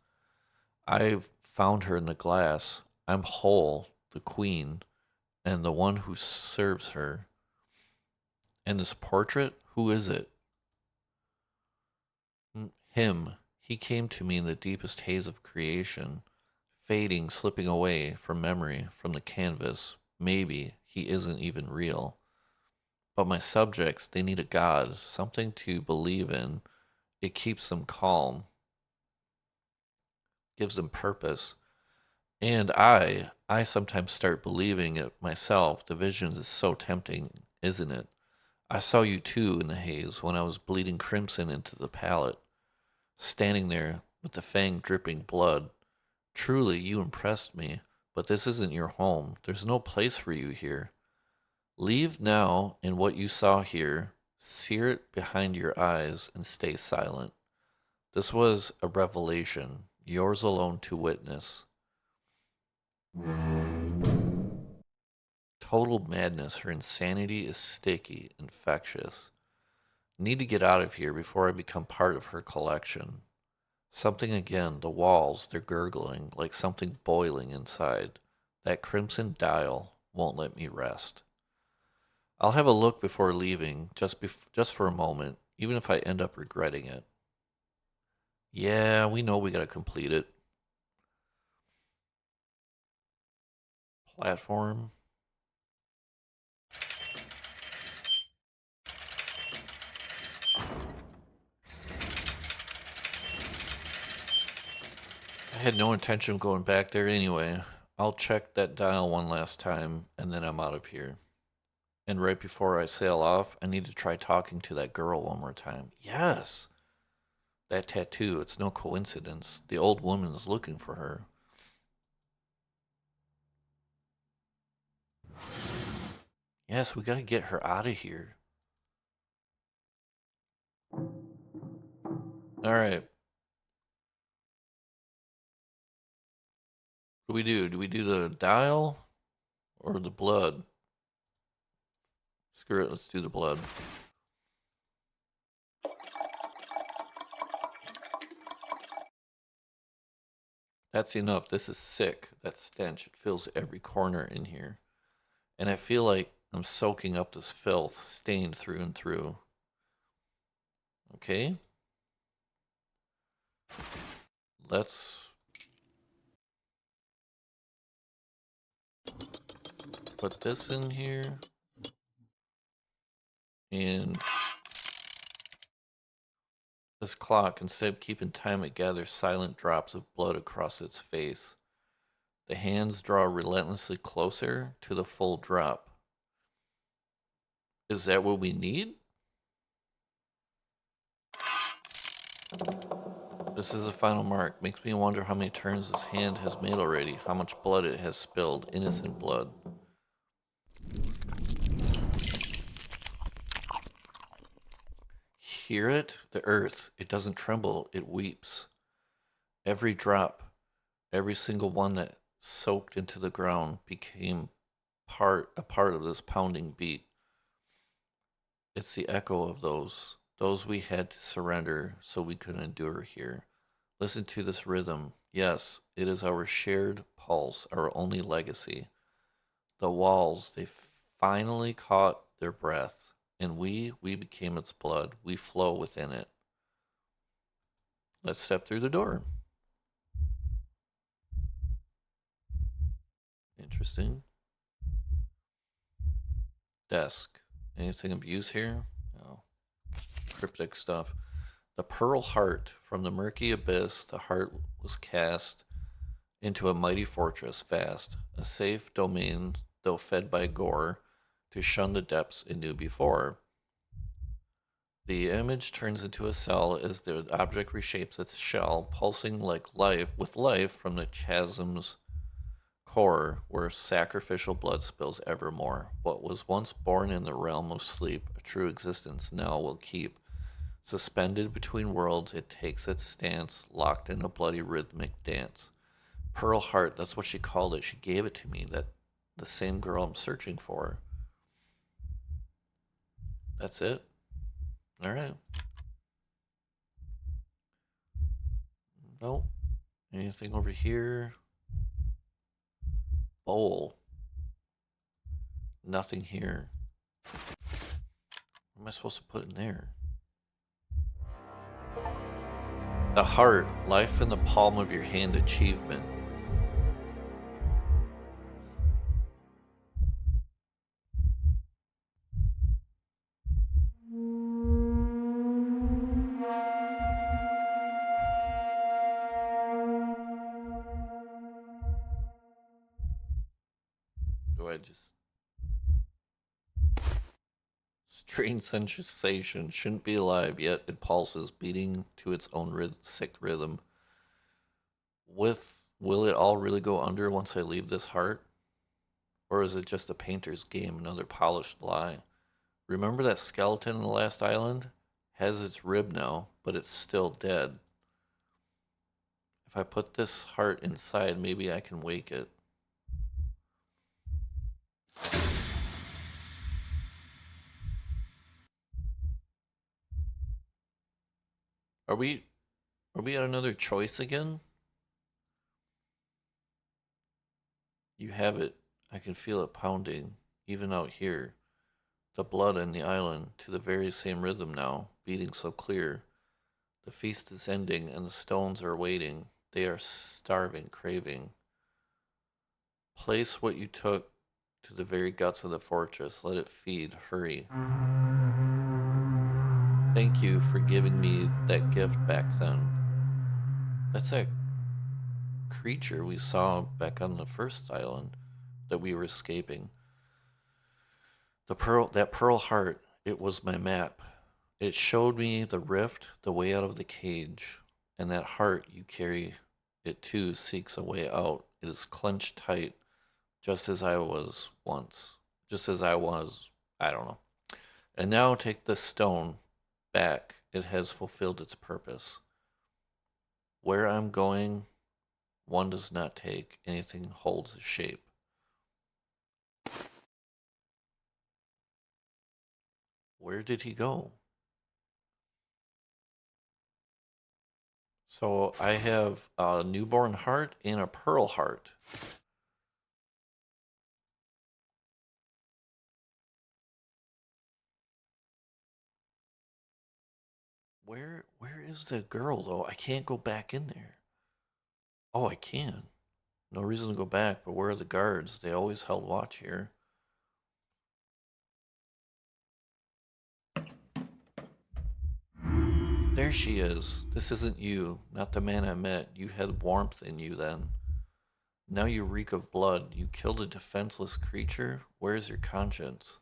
I've found her in the glass. I'm whole, the queen, and the one who serves her. And this portrait, who is it? Him. He came to me in the deepest haze of creation, fading, slipping away from memory, from the canvas. Maybe he isn't even real. But my subjects, they need a god, something to believe in. It keeps them calm, gives them purpose. And I sometimes start believing it myself. The visions is so tempting, isn't it? I saw you too in the haze when I was bleeding crimson into the palette, standing there with the fang dripping blood. Truly, you impressed me, but this isn't your home. There's no place for you here. Leave now, and what you saw here, sear it behind your eyes and stay silent. This was a revelation, yours alone to witness. Total madness. Her insanity is sticky, infectious. Need to get out of here before I become part of her collection. Something again, the walls, they're gurgling like something boiling inside. That crimson dial won't let me rest. I'll have a look before leaving, just for a moment, even if I end up regretting it. Yeah, we know we gotta complete it. Platform. I had no intention of going back there anyway. I'll check that dial one last time, and then I'm out of here. And right before I sail off, I need to try talking to that girl one more time. Yes! That tattoo, it's no coincidence. The old woman is looking for her. Yes, we gotta get her out of here. Alright. What do we do? Do we do the dial or the blood? Screw it, let's do the blood. That's enough. This is sick. That stench. It fills every corner in here. And I feel like I'm soaking up this filth, stained through and through. Okay. Let's put this in here. And this clock, instead of keeping time, it gathers silent drops of blood across its face. The hands draw relentlessly closer to the full drop. Is that what we need? This is the final mark. Makes me wonder how many turns this hand has made already, how much blood it has spilled, innocent blood. Hear it? The earth. It doesn't tremble, it weeps. Every drop, every single one that soaked into the ground became a part of this pounding beat. It's the echo of those we had to surrender so we could endure here. Listen to this rhythm. Yes, it is our shared pulse, our only legacy. The walls, they finally caught their breath, and we became its blood. We flow within it. Let's step through the door. Interesting. Desk. Anything of use here? No. Cryptic stuff. The Pearl Heart. From the murky abyss, the heart was cast into a mighty fortress vast, a safe domain, though fed by gore, to shun the depths it knew before. The image turns into a cell as the object reshapes its shell, pulsing like life with life from the chasm's core, where sacrificial blood spills evermore. What was once born in the realm of sleep, a true existence now will keep. Suspended between worlds, it takes its stance, locked in a bloody rhythmic dance. Pearl Heart, that's what she called it. She gave it to me. That the same girl I'm searching for. That's it. All right. Nope. Anything over here? Bowl. Nothing here. What am I supposed to put in there? The heart, life in the palm of your hand achievement. Do I just strange sensation shouldn't be alive yet it pulses, beating to its own sick rhythm. Will it all really go under once I leave this heart? Or is it just a painter's game, another polished lie? Remember that skeleton in the last island? Has its rib now, but it's still dead. If I put this heart inside, maybe I can wake it. Are we are we at another choice again? You have it. I can feel it pounding, even out here. The blood in the island to the very same rhythm now, beating so clear. The feast is ending and the stones are waiting. They are starving, craving. Place what you took to the very guts of the fortress. Let it feed. Hurry. Thank you for giving me that gift back then. That's that creature we saw back on the first island that we were escaping. That pearl heart, it was my map. It showed me the rift, the way out of the cage, and that heart you carry, it too seeks a way out. It is clenched tight, just as I was once. Just as I was, I don't know. And now take this stone back. It has fulfilled its purpose. Where I'm going, One does not take. Anything holds a shape. Where did he go? So I have a newborn heart and a pearl heart. Where is the girl though? I can't go back in there. Oh, I can. No reason to go back, but where are the guards? They always held watch here. There she is. This isn't you, not the man I met. You had warmth in you then. Now you reek of blood. You killed a defenseless creature. Where's your conscience?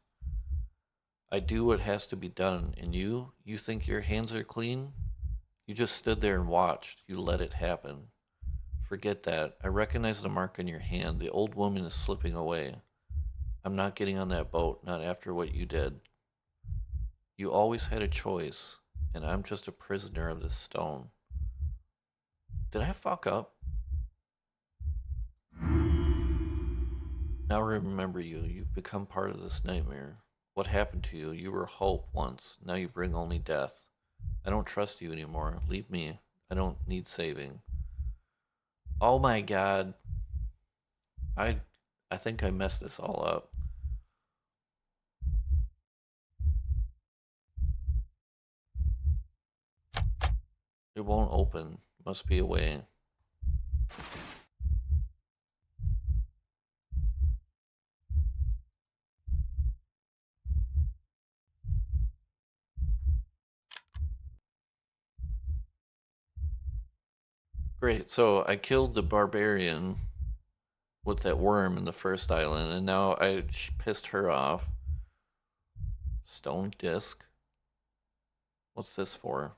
I do what has to be done, and you think your hands are clean? You just stood there and watched. You let it happen. Forget that. I recognize the mark on your hand. The old woman is slipping away. I'm not getting on that boat, not after what you did. You always had a choice, and I'm just a prisoner of this stone. Did I fuck up? Now remember you. You've become part of this nightmare. What happened to you? You were hope once. Now you bring only death. I don't trust you anymore. Leave me. I don't need saving. Oh my god. I I think I messed this all up. It won't open. Must be a way. Great. So I killed the barbarian with that worm in the first island, and now I pissed her off. Stone disc. What's this for?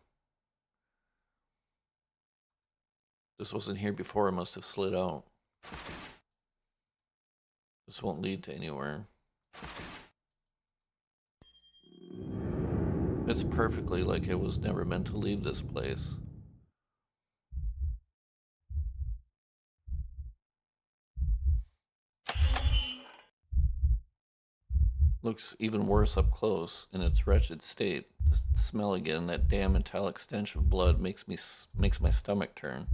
This wasn't here before. It must have slid out. This won't lead to anywhere. It's perfectly like it was never meant to leave this place. Looks even worse up close in its wretched state. The smell again, that damn metallic stench of blood makes my stomach turn.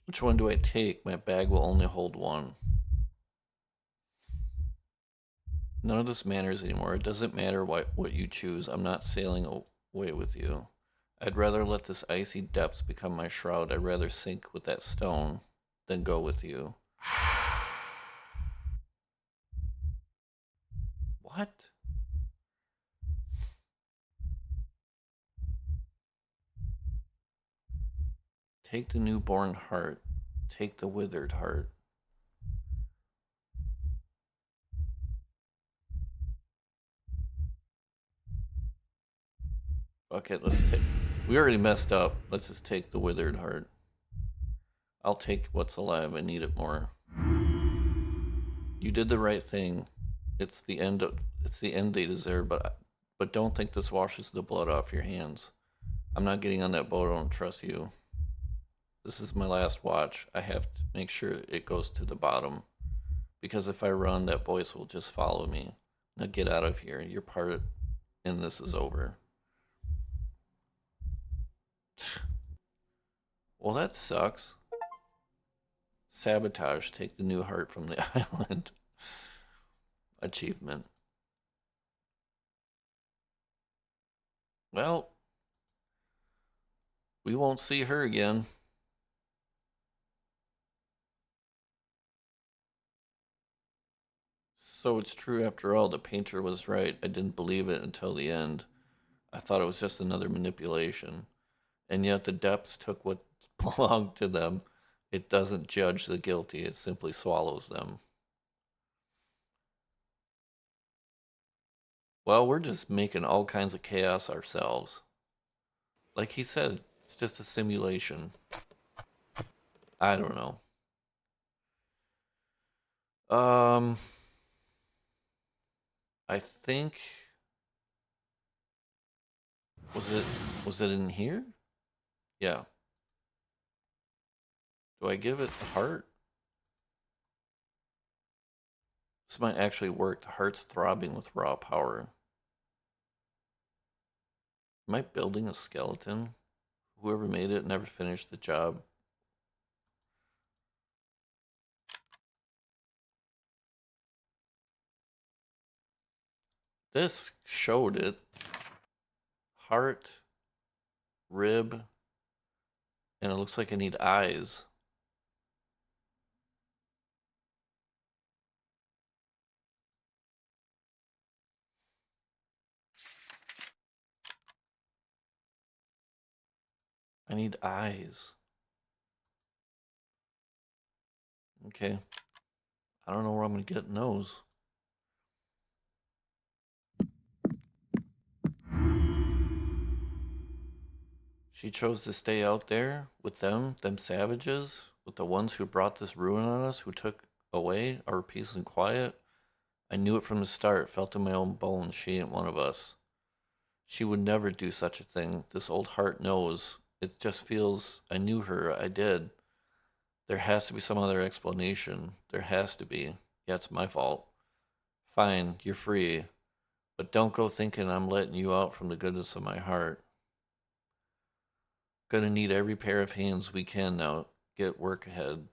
Which one do I take? My bag will only hold one. None of this matters anymore. It doesn't matter what you choose. I'm not sailing away with you. I'd rather let this icy depths become my shroud. I'd rather sink with that stone than go with you. What? Take the newborn heart. Take the withered heart. Fuck it, let's take. We already messed up. Let's just take the withered heart. I'll take what's alive. I need it more. You did the right thing. It's the end. It's the end they deserve. But don't think this washes the blood off your hands. I'm not getting on that boat. I don't trust you. This is my last watch. I have to make sure it goes to the bottom. Because if I run, that voice will just follow me. Now get out of here. Your part in this is over. Well, that sucks. Sabotage. Take the new heart from the island. Achievement. Well, we won't see her again. So it's true after all. The painter was right. I didn't believe it until the end. I thought it was just another manipulation. And yet the depths took what belonged to them. It doesn't judge the guilty, it simply swallows them. Well, we're just making all kinds of chaos ourselves. Like he said, it's just a simulation. I don't know. Um, I think was it was it in here? Yeah. Do I give it the heart? This might actually work. The heart's throbbing with raw power. Am I building a skeleton? Whoever made it never finished the job. This showed it. Heart, rib, and it looks like I need eyes. I need eyes. Okay. I don't know where I'm going to get those. She chose to stay out there with them savages, with the ones who brought this ruin on us, who took away our peace and quiet. I knew it from the start, felt in my own bones she ain't one of us. She would never do such a thing. This old heart knows. It just feels I knew her. I did. There has to be some other explanation. There has to be. Yeah, it's my fault. Fine, you're free. But don't go thinking I'm letting you out from the goodness of my heart. Gonna need every pair of hands we can now. Get work ahead.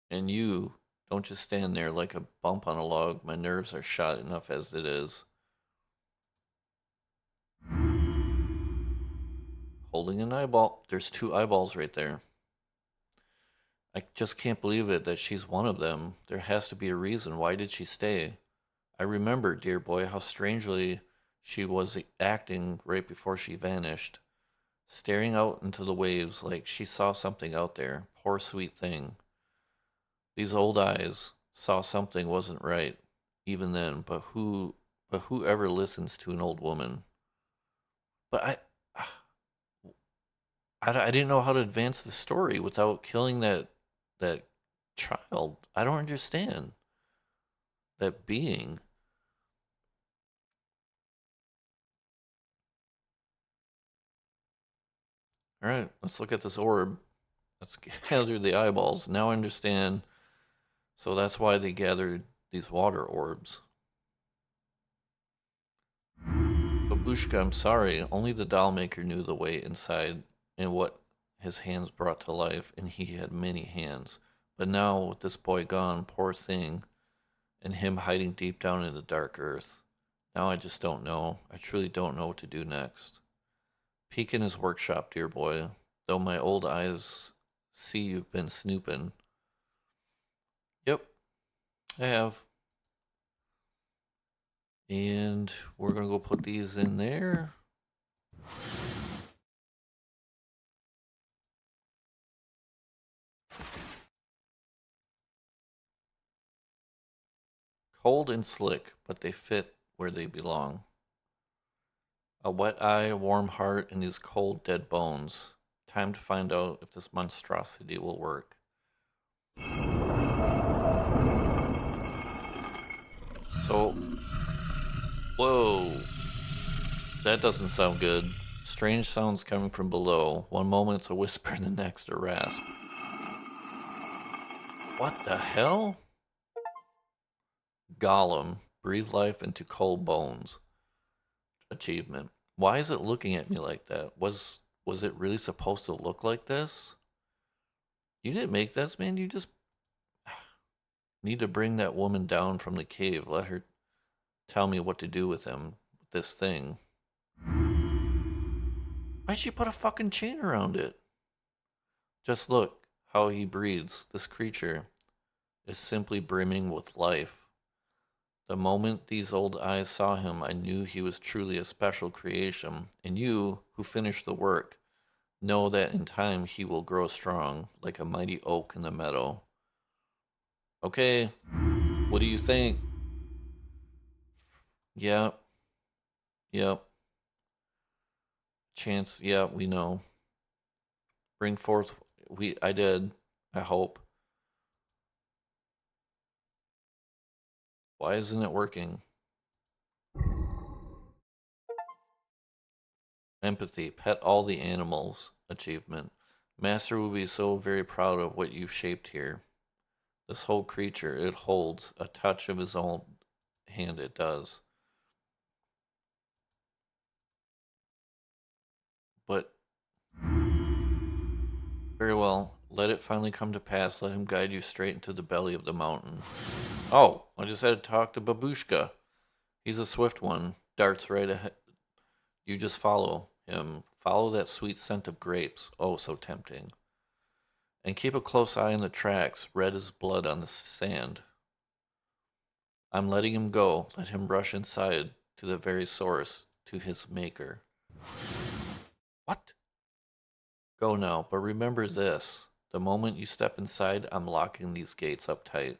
And you, don't just stand there like a bump on a log. My nerves are shot enough as it is. Holding an eyeball. There's two eyeballs right there. I just can't believe it that she's one of them. There has to be a reason. Why did she stay? I remember, dear boy, how strangely she was acting right before she vanished, staring out into the waves like she saw something out there. Poor sweet thing. These old eyes saw something wasn't right, even then, but whoever listens to an old woman? But I didn't know how to advance the story without killing that child. I don't understand that being. All right, let's look at this orb. Let's gather the eyeballs. Now I understand. So that's why they gathered these water orbs. Babushka, I'm sorry. Only the doll maker knew the way inside and what his hands brought to life, and he had many hands. But now, with this boy gone, poor thing, and him hiding deep down in the dark earth, now I just don't know. I truly don't know what to do next. Peek in his workshop, dear boy. Though my old eyes see you've been snooping. Yep, I have. And we're gonna go put these in there. Cold and slick, but they fit where they belong. A wet eye, a warm heart, and these cold, dead bones. Time to find out if this monstrosity will work. So, whoa, that doesn't sound good. Strange sounds coming from below. One moment it's a whisper, the next a rasp. What the hell? Gollum, breathe life into cold bones. Achievement. Why is it looking at me like that? Was it really supposed to look like this? You didn't make this, man. You just need to bring that woman down from the cave. Let her tell me what to do with him, with this thing. Why'd she put a fucking chain around it? Just look how he breathes. This creature is simply brimming with life. The moment these old eyes saw him, I knew he was truly a special creation. And you, who finished the work, know that in time he will grow strong, like a mighty oak in the meadow. Okay, what do you think? Yep, yep. Chance, yeah, we know. Bring forth, I did, I hope. Why isn't it working? Empathy. Pet all the animals. Achievement. Master will be so very proud of what you've shaped here. This whole creature, it holds a touch of his own hand, it does. But very well, let it finally come to pass. Let him guide you straight into the belly of the mountain. Oh, I just had to talk to Babushka. He's a swift one. Darts right ahead. You just follow him. Follow that sweet scent of grapes. Oh, so tempting. And keep a close eye on the tracks, red as blood on the sand. I'm letting him go. Let him rush inside to the very source, to his maker. What? Go now, but remember this. The moment you step inside, I'm locking these gates up tight.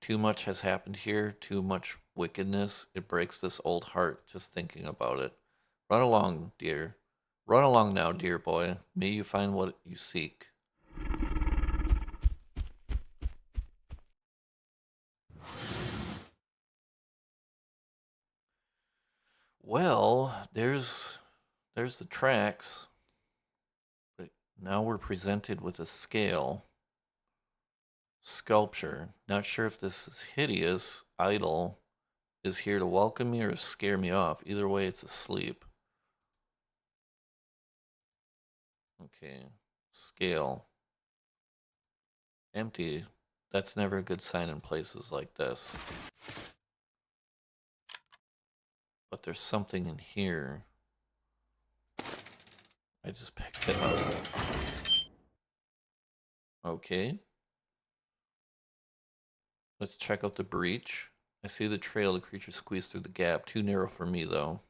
Too much has happened here, too much wickedness. It breaks this old heart just thinking about it. Run along, dear. Run along now, dear boy. May you find what you seek. Well, there's the tracks, but now we're presented with a scale sculpture. Not sure if this is hideous, idle, is here to welcome me or scare me off. Either way, it's asleep. Okay. Scale. Empty. That's never a good sign in places like this. But there's something in here. I just picked it up. Okay. Let's check out the breach. I see the trail the creature squeezed through the gap. Too narrow for me, though.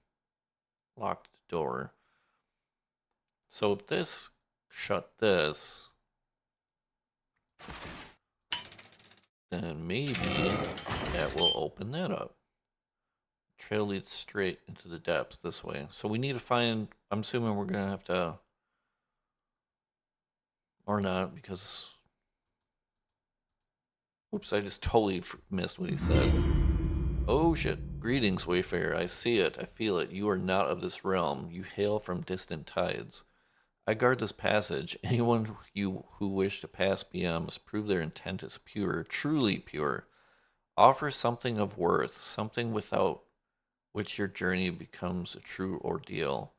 Locked door. So if this shut this, then maybe that will open that up. Trail leads straight into the depths this way. So we need to find, I'm assuming we're going to have to, or not, because, oops, I just totally missed what he said. Oh shit. Greetings, Wayfarer. I see it. I feel it. You are not of this realm. You hail from distant tides. I guard this passage. Anyone who wish to pass beyond must prove their intent is pure, truly pure. Offer something of worth, something without which your journey becomes a true ordeal.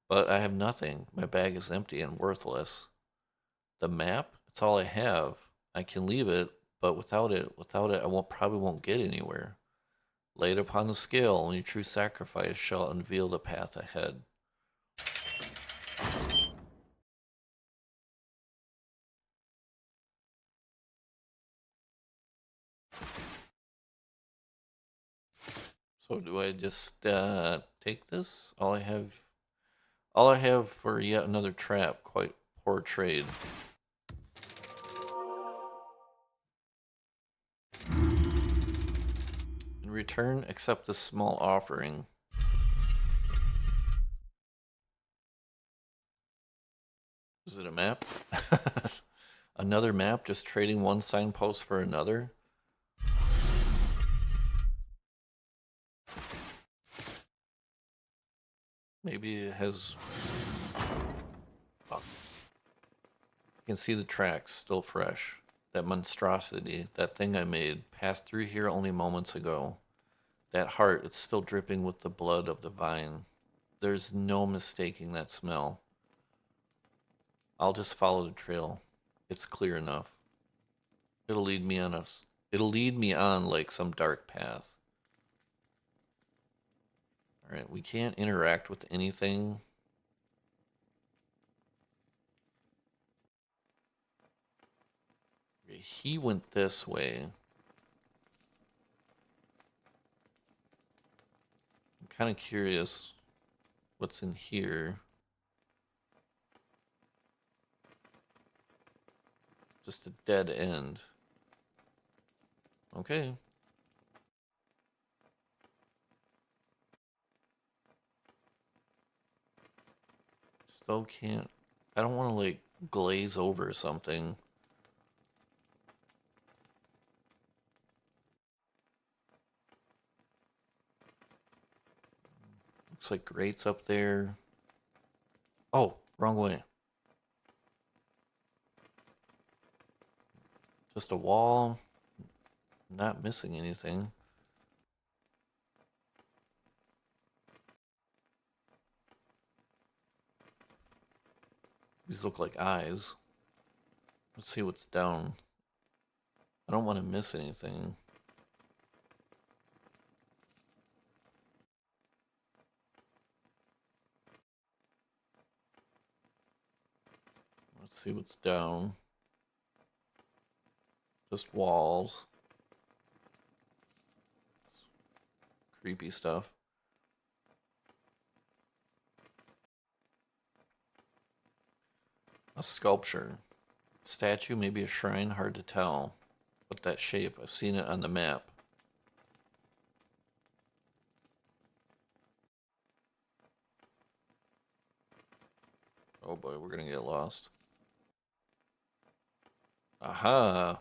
But I have nothing. My bag is empty and worthless. The map? It's all I have. I can leave it, but without it, probably won't get anywhere. Laid upon the scale, only true sacrifice shall unveil the path ahead. So do I just take this? All I have for yet another trap. Quite poor trade. In return, accept this small offering. Is it a map? Another map, just trading one signpost for another? Maybe it has... Fuck. You can see the tracks, still fresh. That monstrosity, that thing I made, passed through here only moments ago. That heart, it's still dripping with the blood of the vine. There's no mistaking that smell. I'll just follow the trail. It's clear enough. It'll lead me on it'll lead me on like some dark path. All right, we can't interact with anything. He went this way. I'm kind of curious what's in here. Just a dead end. Okay. Still can't. I don't want to like glaze over something. Looks like grates up there. Oh, wrong way. Just a wall. Not missing anything. These look like eyes. Let's see what's down. I don't want to miss anything. Let's see what's down. Just walls. Creepy stuff. A sculpture. Statue, maybe a shrine, hard to tell. But that shape, I've seen it on the map. Oh boy, we're gonna get lost. Aha!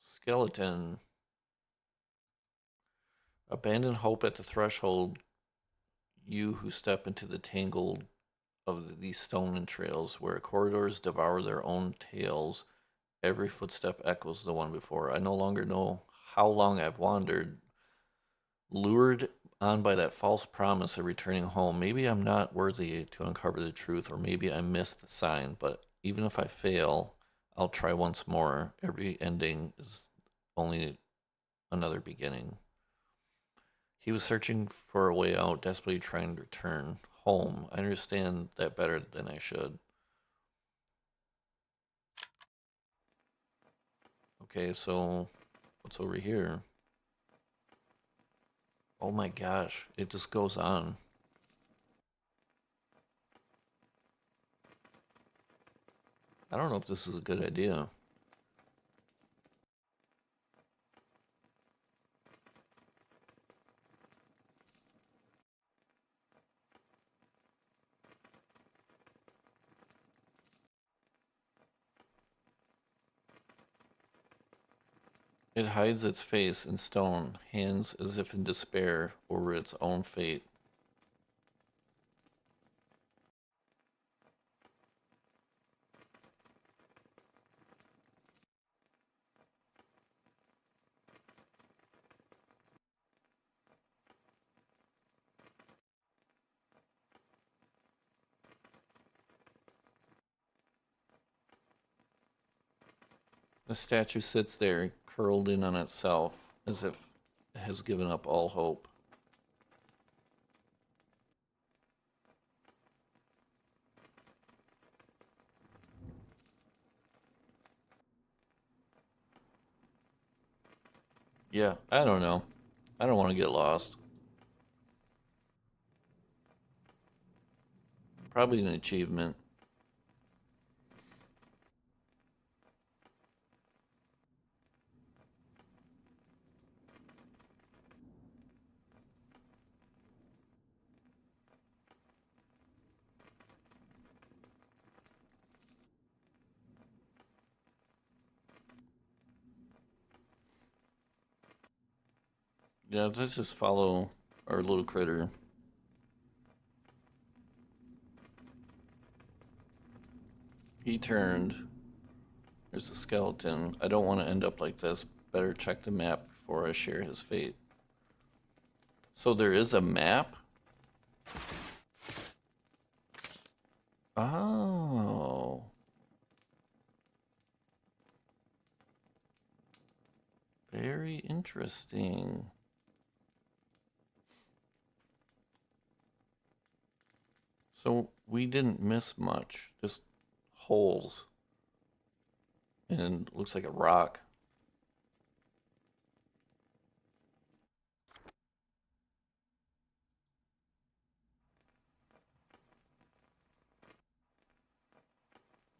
Skeleton. Abandon hope at the threshold. You who step into the tangle of these stone trails, where corridors devour their own tails. Every footstep echoes the one before. I no longer know how long I've wandered, lured on by that false promise of returning home. Maybe I'm not worthy to uncover the truth, or maybe I missed the sign, but even if I fail, I'll try once more. Every ending is only another beginning. He was searching for a way out, desperately trying to return home. I understand that better than I should. Okay, so what's over here? Oh my gosh, it just goes on. I don't know if this is a good idea. It hides its face in stone, hands as if in despair over its own fate. The statue sits there, curled in on itself, as if it has given up all hope. Yeah, I don't know. I don't want to get lost. Probably an achievement. Yeah, let's just follow our little critter. He turned. There's the skeleton. I don't want to end up like this. Better check the map before I share his fate. So there is a map? Oh. Very interesting. So we didn't miss much, just holes. And it looks like a rock.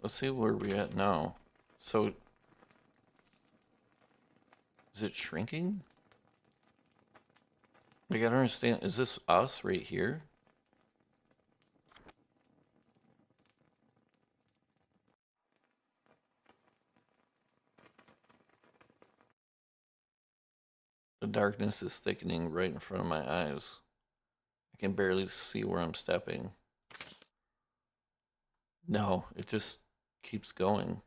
Let's see where we're at now. So is it shrinking? Like, I don't understand. Is this us right here? The darkness is thickening right in front of my eyes. I can barely see where I'm stepping. No, it just keeps going.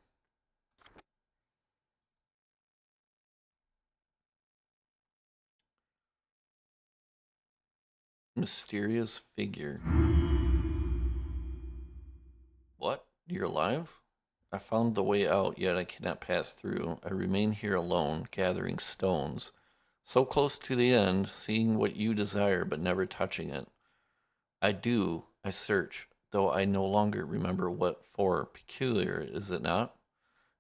Mysterious figure. What? You're alive? I found the way out, yet I cannot pass through. I remain here alone, gathering stones. So close to the end, seeing what you desire, but never touching it. I search, though I no longer remember what for. Peculiar, is it not?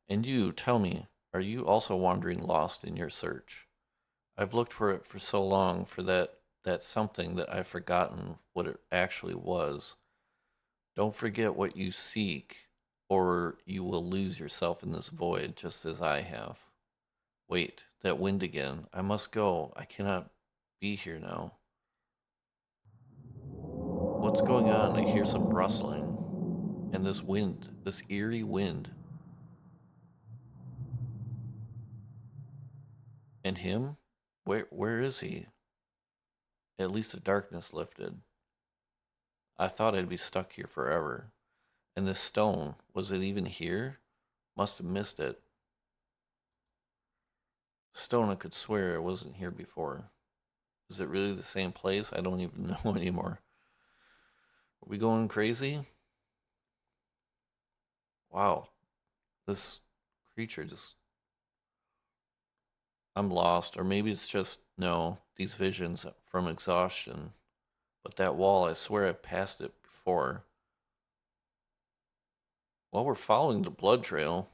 And you, tell me, are you also wandering lost in your search? I've looked for it for so long, for that something that I've forgotten what it actually was. Don't forget what you seek, or you will lose yourself in this void, just as I have. Wait, that wind again. I must go. I cannot be here now. What's going on? I hear some rustling. And this wind, this eerie wind. And him? Where is he? At least the darkness lifted. I thought I'd be stuck here forever. And this stone, was it even here? Must have missed it. Stone, I could swear it wasn't here before. Is it really the same place? I don't even know anymore. Are we going crazy? Wow, this creature just. I'm lost, or maybe it's just, no, these visions from exhaustion. But that wall, I swear I've passed it before. Well, we're following the blood trail.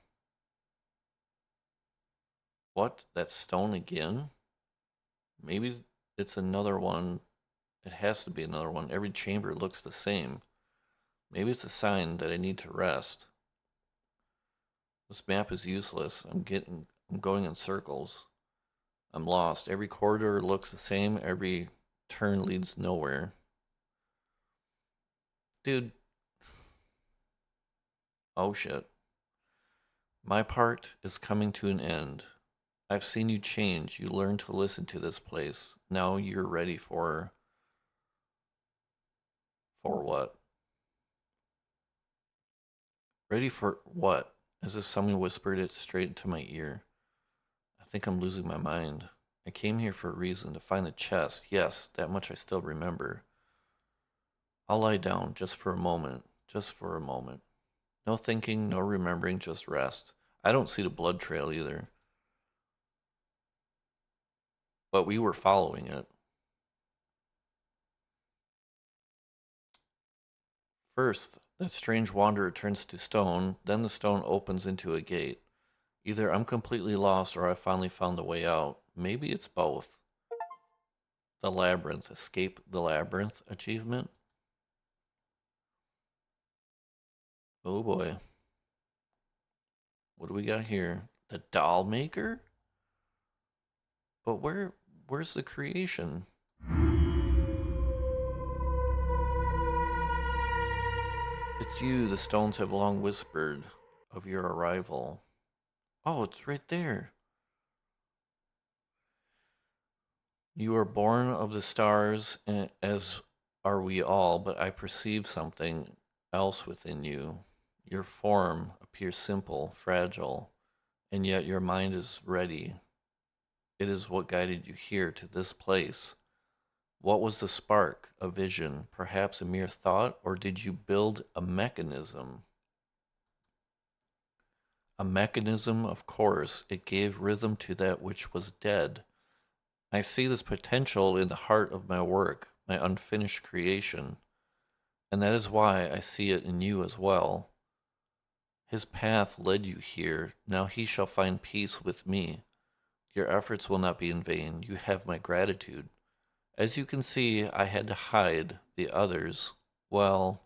What? That stone again? Maybe it's another one. It has to be another one. Every chamber looks the same. Maybe it's a sign that I need to rest. This map is useless. I'm going in circles. I'm lost. Every corridor looks the same. Every turn leads nowhere. Dude. Oh shit. My part is coming to an end. I've seen you change. You learn to listen to this place. Now you're ready for what? Ready for what? As if someone whispered it straight into my ear. I think I'm losing my mind. I came here for a reason, to find the chest. Yes, that much I still remember. I'll lie down just for a moment. Just for a moment. No thinking, no remembering, just rest. I don't see the blood trail either. But we were following it. First, that strange wanderer turns to stone, then the stone opens into a gate. Either I'm completely lost or I finally found the way out. Maybe it's both. The labyrinth, escape the labyrinth achievement. Oh boy. What do we got here? The doll maker? But where's the creation? It's you, the stones have long whispered of your arrival. Oh, it's right there. You are born of the stars, as are we all, but I perceive something else within you. Your form appears simple, fragile, and yet your mind is ready. It is what guided you here to this place. What was the spark? A vision, perhaps a mere thought, or did you build a mechanism? A mechanism, of course. It gave rhythm to that which was dead. I see this potential in the heart of my work, my unfinished creation, and that is why I see it in you as well. His path led you here. Now he shall find peace with me. Your efforts will not be in vain. You have my gratitude. As you can see, I had to hide the others. Well,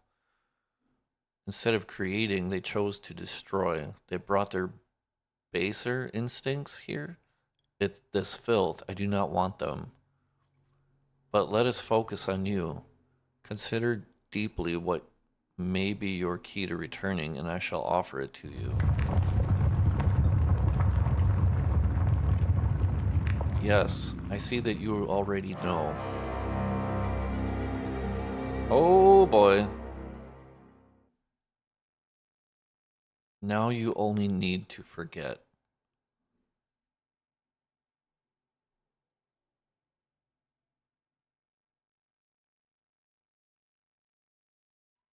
instead of creating, they chose to destroy. They brought their baser instincts here. This filth, I do not want them. But let us focus on you. Consider deeply what may be your key to returning, and I shall offer it to you. Yes, I see that you already know. Oh boy. Now you only need to forget.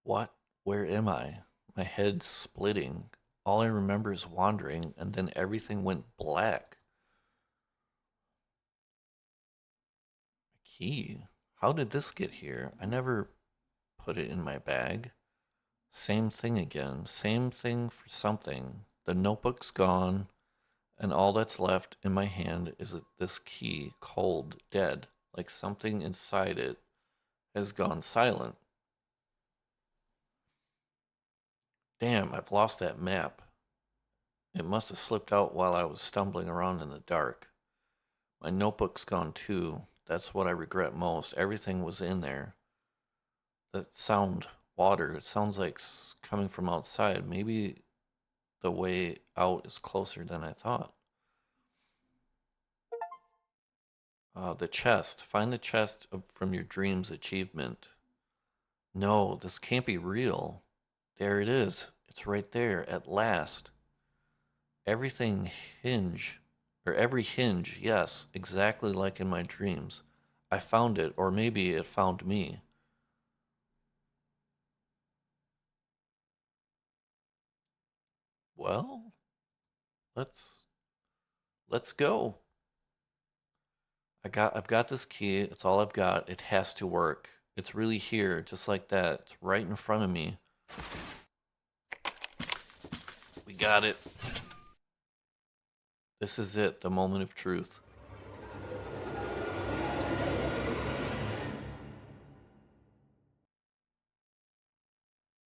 What? Where am I? My head's splitting. All I remember is wandering, and then everything went black. Key? How did this get here? I never put it in my bag. Same thing again. Same thing for something. The notebook's gone, and all that's left in my hand is this key, cold, dead, like something inside it has gone silent. Damn, I've lost that map. It must have slipped out while I was stumbling around in the dark. My notebook's gone too. That's what I regret most. Everything was in there. That sound, water, it sounds like coming from outside. Maybe the way out is closer than I thought. The chest. Find the chest from your dreams achievement. No, this can't be real. There it is. It's right there at last. Everything hinge, or every hinge, yes, exactly like in my dreams. I found it, or maybe it found me. Well, let's let's go. I've got this key. It's all I've got. It has to work. It's really here, just like that. It's right in front of me. We got it. This is it, the moment of truth.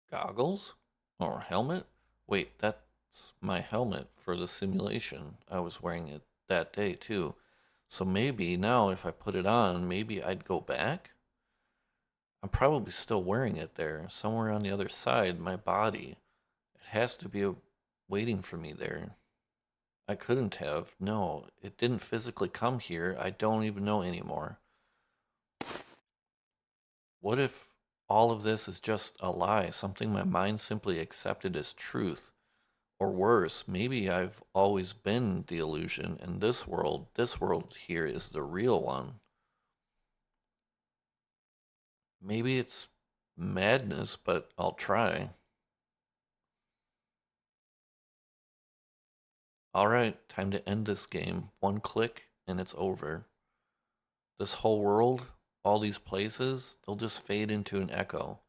Goggles? Or helmet? Wait, that's my helmet for the simulation. I was wearing it that day too. So maybe now if I put it on, maybe I'd go back? I'm probably still wearing it there, somewhere on the other side, my body. It has to be waiting for me there. I couldn't have. No, it didn't physically come here. I don't even know anymore. What if all of this is just a lie, something my mind simply accepted as truth? Or worse, maybe I've always been the illusion, and this world here is the real one. Maybe it's madness, but I'll try. Alright, time to end this game. One click, and it's over. This whole world, all these places, they'll just fade into an echo,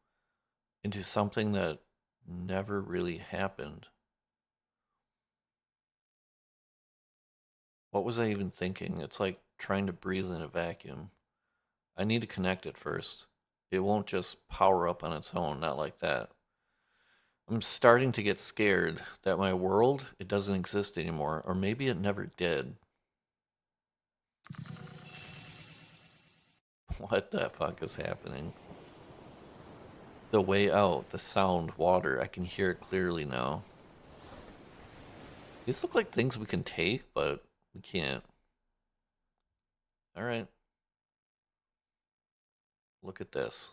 into something that never really happened. What was I even thinking? It's like trying to breathe in a vacuum. I need to connect it first. It won't just power up on its own, not like that. I'm starting to get scared that my world, it doesn't exist anymore, or maybe it never did. What the fuck is happening? The way out, the sound, water, I can hear it clearly now. These look like things we can take, but we can't. All right, look at this.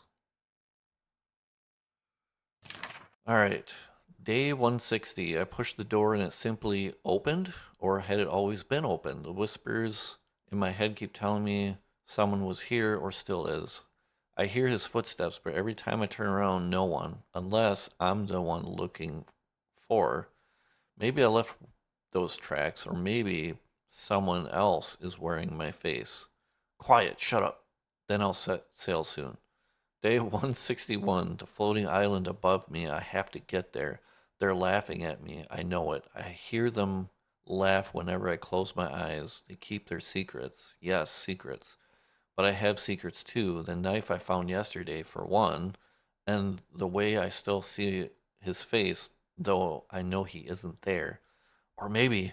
All right, day 160. I pushed the door and it simply opened, or had it always been open? The whispers in my head keep telling me someone was here or still is. I hear his footsteps, but every time I turn around, no one, unless I'm the one looking for. Maybe I left those tracks, or maybe someone else is wearing my face. Quiet, shut up. Then I'll set sail soon. Day 161, the floating island above me. I have to get there. They're laughing at me. I know it. I hear them laugh whenever I close my eyes. They keep their secrets. Yes, secrets. But I have secrets too. The knife I found yesterday, for one, and the way I still see his face, though I know he isn't there. Or maybe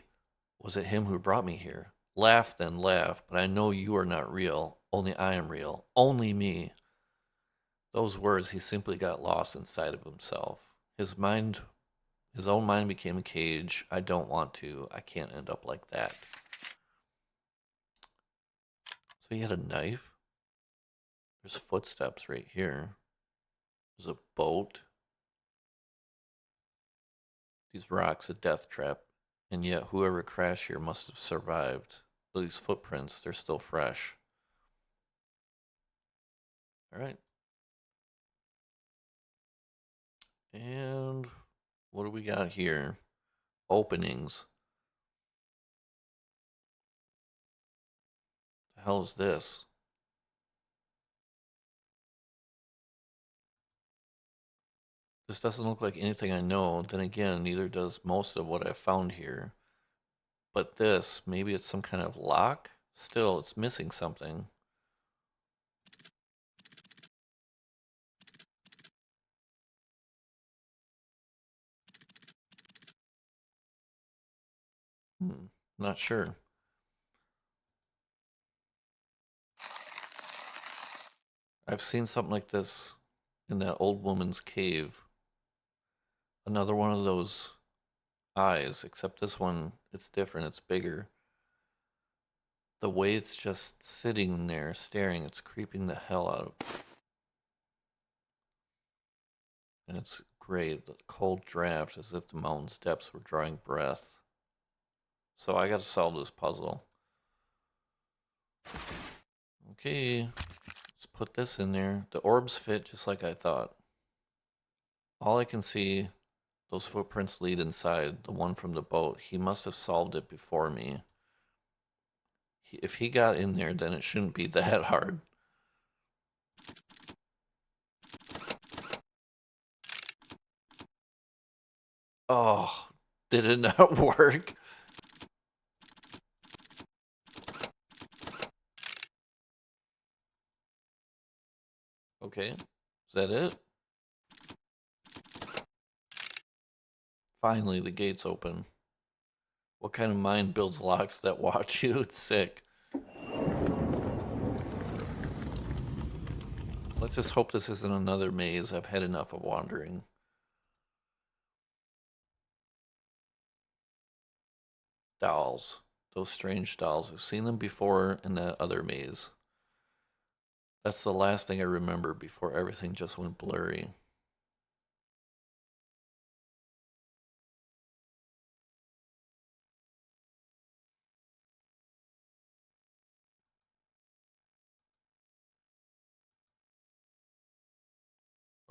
was it him who brought me here? Laugh then laugh, but I know you are not real. Only I am real. Only me. Those words, he simply got lost inside of himself. His own mind became a cage. I don't want to. I can't end up like that. So he had a knife. There's footsteps right here. There's a boat. These rocks a death trap, and yet whoever crashed here must have survived. These footprints, they're still fresh. All right. And what do we got here? Openings. The hell is this? This doesn't look like anything I know. Then again, neither does most of what I found here. But this, maybe it's some kind of lock? Still, it's missing something. Not sure. I've seen something like this in that old woman's cave. Another one of those eyes, except this one, it's different, it's bigger. The way it's just sitting there staring, it's creeping the hell out of. And it's great, the cold draft, as if the mountain's depths were drawing breath. So I gotta solve this puzzle. Okay, let's put this in there. The orbs fit just like I thought. All I can see, those footprints lead inside, the one from the boat. He must have solved it before me. If he got in there, then it shouldn't be that hard. Oh, did it not work? Okay, is that it? Finally, the gate's open. What kind of mind builds locks that watch you? It's sick. Let's just hope this isn't another maze. I've had enough of wandering. Dolls. Those strange dolls. I've seen them before in that other maze. That's the last thing I remember before everything just went blurry.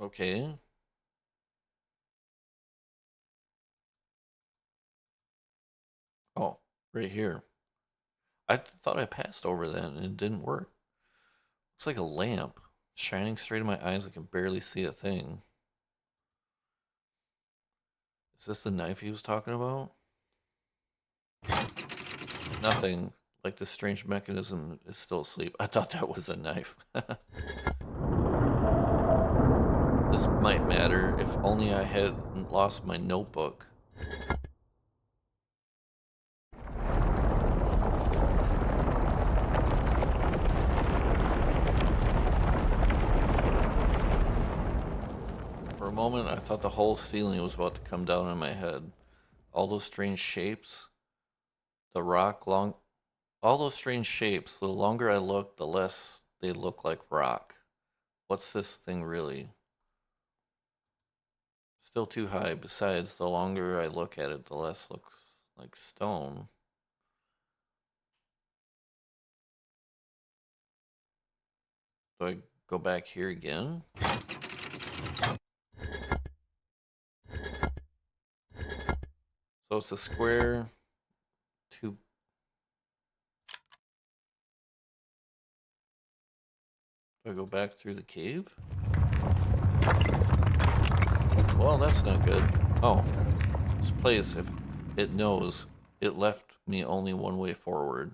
Okay. Oh, right here. I thought I passed over that and it didn't work. Looks like a lamp shining straight in my eyes. I can barely see a thing. Is this the knife he was talking about? Nothing. Like this strange mechanism is still asleep. I thought that was a knife. This might matter if only I hadn't lost my notebook. For a moment, I thought the whole ceiling was about to come down on my head. All those strange shapes, the rock long, all those strange shapes, the longer I look, the less they look like rock. What's this thing really? Still too high. Besides, the longer I look at it, the less looks like stone. Do I go back here again? So it's a square, two. Do I go back through the cave? Well, that's not good. Oh, this place, if it knows, it left me only one way forward.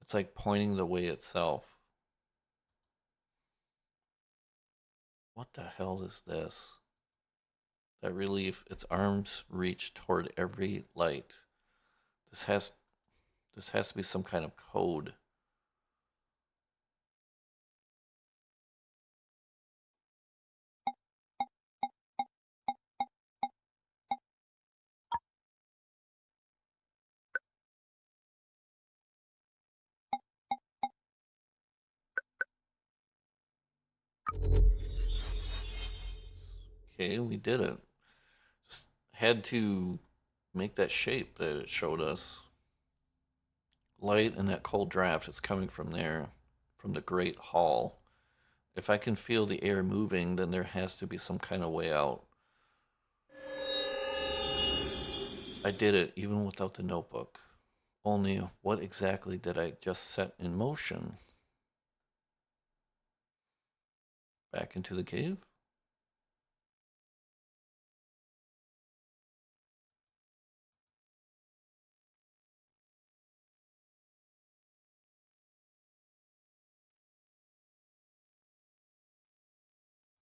It's like pointing the way itself. What the hell is this? That relief, its arms reach toward every light. This has this has to be some kind of code. Okay, we did it. Just had to make that shape that it showed us. Light and that cold draft is coming from there, from the Great Hall. If I can feel the air moving, then there has to be some kind of way out. I did it even without the notebook. Only what exactly did I just set in motion? Back into the cave?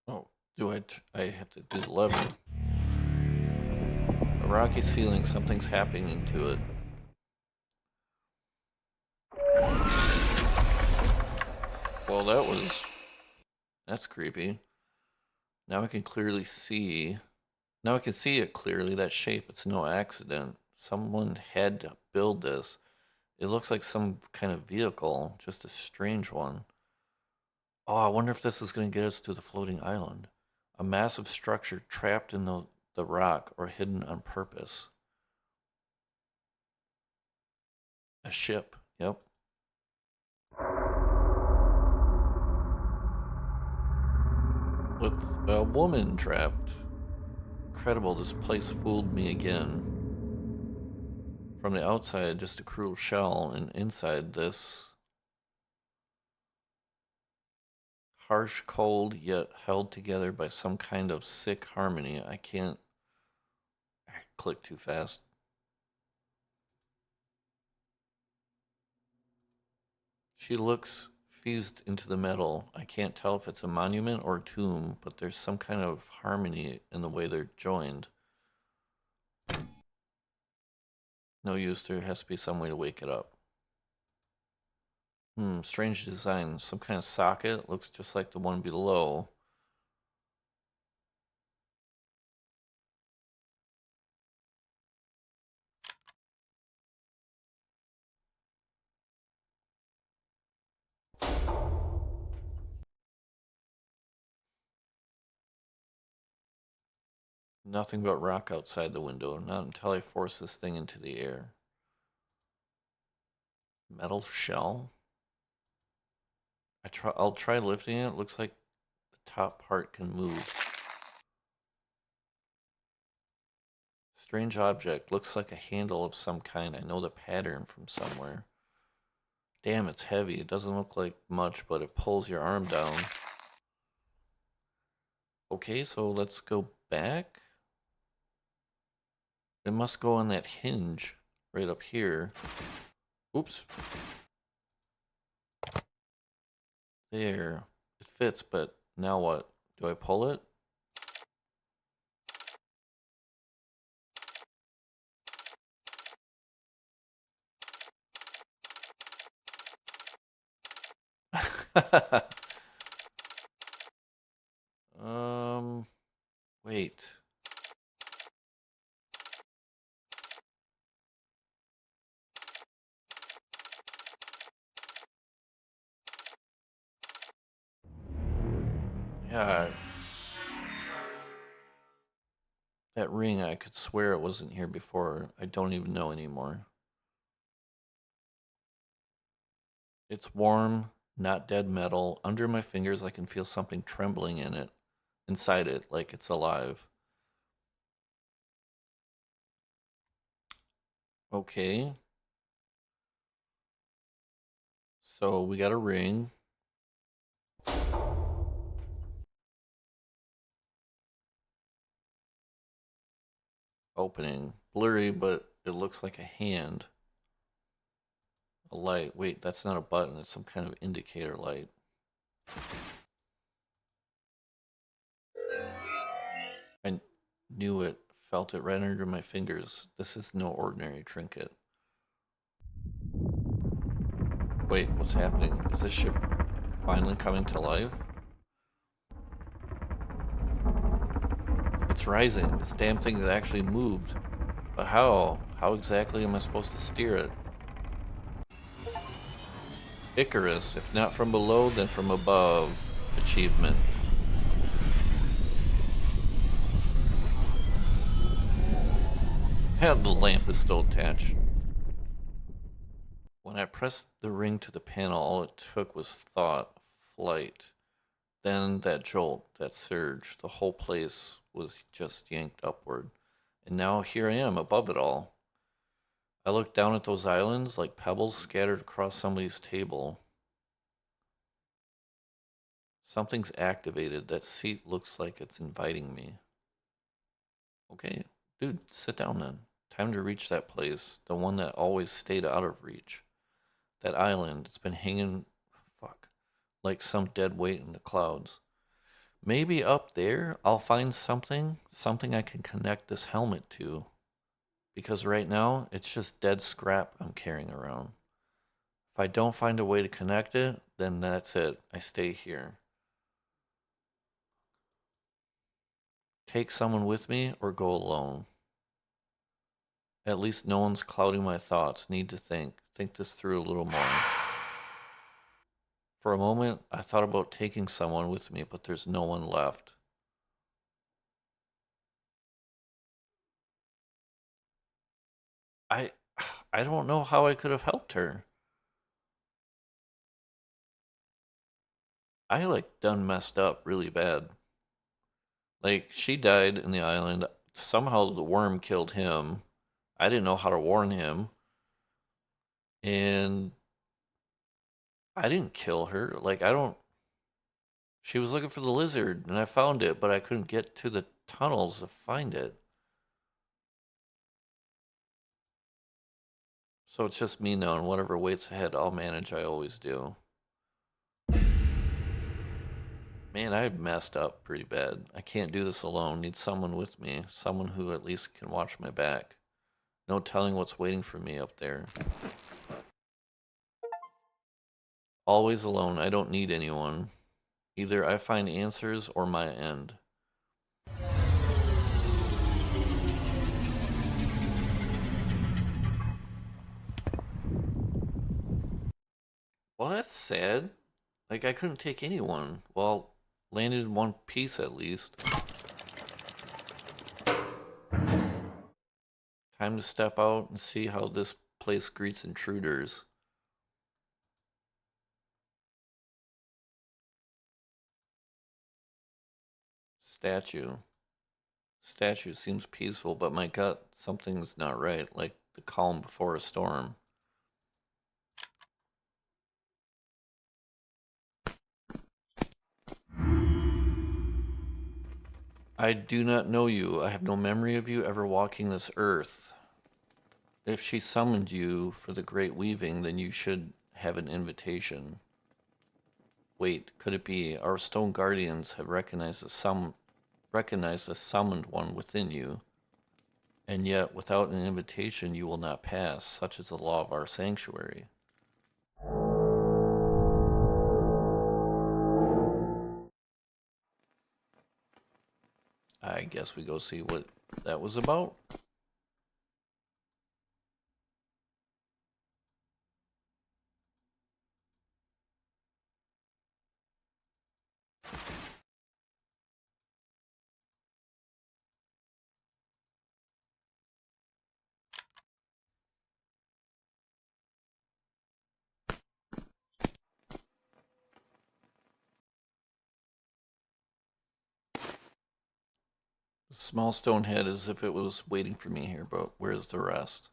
Oh, I have to do the lever. A rocky ceiling, something's happening to it. Well, that's creepy. Now I can clearly see, now I can see it clearly, that shape. It's no accident. Someone had to build this. It looks like some kind of vehicle, just a strange one. Oh, I wonder if this is going to get us to the floating island. A massive structure trapped in the rock or hidden on purpose. A ship. Yep. With a woman trapped. Incredible, this place fooled me again. From the outside, just a cruel shell, and inside this harsh, cold, yet held together by some kind of sick harmony. I can't click too fast. She looks fused into the metal. I can't tell if it's a monument or a tomb, but there's some kind of harmony in the way they're joined. No use, there has to be some way to wake it up. Strange design. Some kind of socket. Looks just like the one below. Nothing but rock outside the window. Not until I force this thing into the air. Metal shell? I'll try lifting it. Looks like the top part can move. Strange object. Looks like a handle of some kind. I know the pattern from somewhere. Damn, it's heavy. It doesn't look like much, but it pulls your arm down. Okay, so let's go back. It must go on that hinge right up here. Oops. There. It fits, but now what? Do I pull it? um, wait. Yeah, that ring, I could swear it wasn't here before. I don't even know anymore. It's warm, not dead metal. Under my fingers, I can feel something trembling in it, inside it, like it's alive. Okay, so we got a ring. Opening. Blurry, but it looks like a hand. A light. Wait, that's not a button. It's some kind of indicator light. I knew it. Felt it right under my fingers. This is no ordinary trinket. Wait, what's happening? Is this ship finally coming to life? It's rising. This damn thing has actually moved. But how? How exactly am I supposed to steer it? Icarus, if not from below, then from above. Achievement. Yeah, the lamp is still attached. When I pressed the ring to the panel, all it took was thought, flight. Then that jolt, that surge, the whole place was just yanked upward. And now here I am above it all. I look down at those islands like pebbles scattered across somebody's table. Something's activated. That seat looks like it's inviting me. Okay, dude, sit down then. Time to reach that place, the one that always stayed out of reach. That island, it's been hanging, fuck, like some dead weight in the clouds. Maybe up there I'll find something I can connect this helmet to. Because right now it's just dead scrap I'm carrying around. If I don't find a way to connect it, then that's it. I stay here. Take someone with me or go alone. At least no one's clouding my thoughts. Need to think this through a little more. For a moment, I thought about taking someone with me, but there's no one left. I I don't know how I could have helped her. I like done messed up really bad. Like she died in the island. Somehow the worm killed him. I didn't know how to warn him, and I didn't kill her. Like I don't. She was looking for the lizard, and I found it, but I couldn't get to the tunnels to find it. So it's just me now, and whatever waits ahead, I'll manage. I always do. Man, I messed up pretty bad. I can't do this alone. Need someone with me. Someone who at least can watch my back. No telling what's waiting for me up there. Always alone. I don't need anyone. Either I find answers or my end. Well, that's sad. Like, I couldn't take anyone. Well, landed in one piece at least. Time to step out and see how this place greets intruders. Statue. Statue seems peaceful, but my gut, something's not right, like the calm before a storm. I do not know you. I have no memory of you ever walking this earth. If she summoned you for the great weaving, then you should have an invitation. Wait, could it be our stone guardians have recognized the summoned one within you, and yet without an invitation you will not pass, such is the law of our sanctuary. I guess we go see what that was about. The small stone head as if it was waiting for me here, but where's the rest?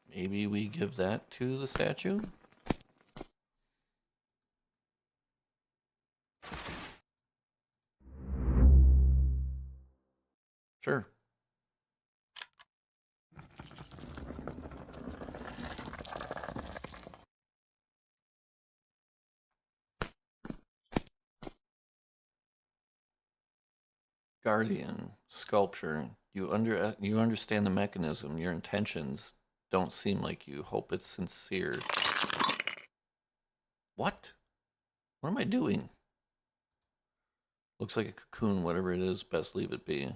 Maybe we give that to the statue? Sure. Guardian, sculpture. You understand the mechanism. Your intentions don't seem like you hope it's sincere. What? What am I doing? Looks like a cocoon, whatever it is, best leave it be.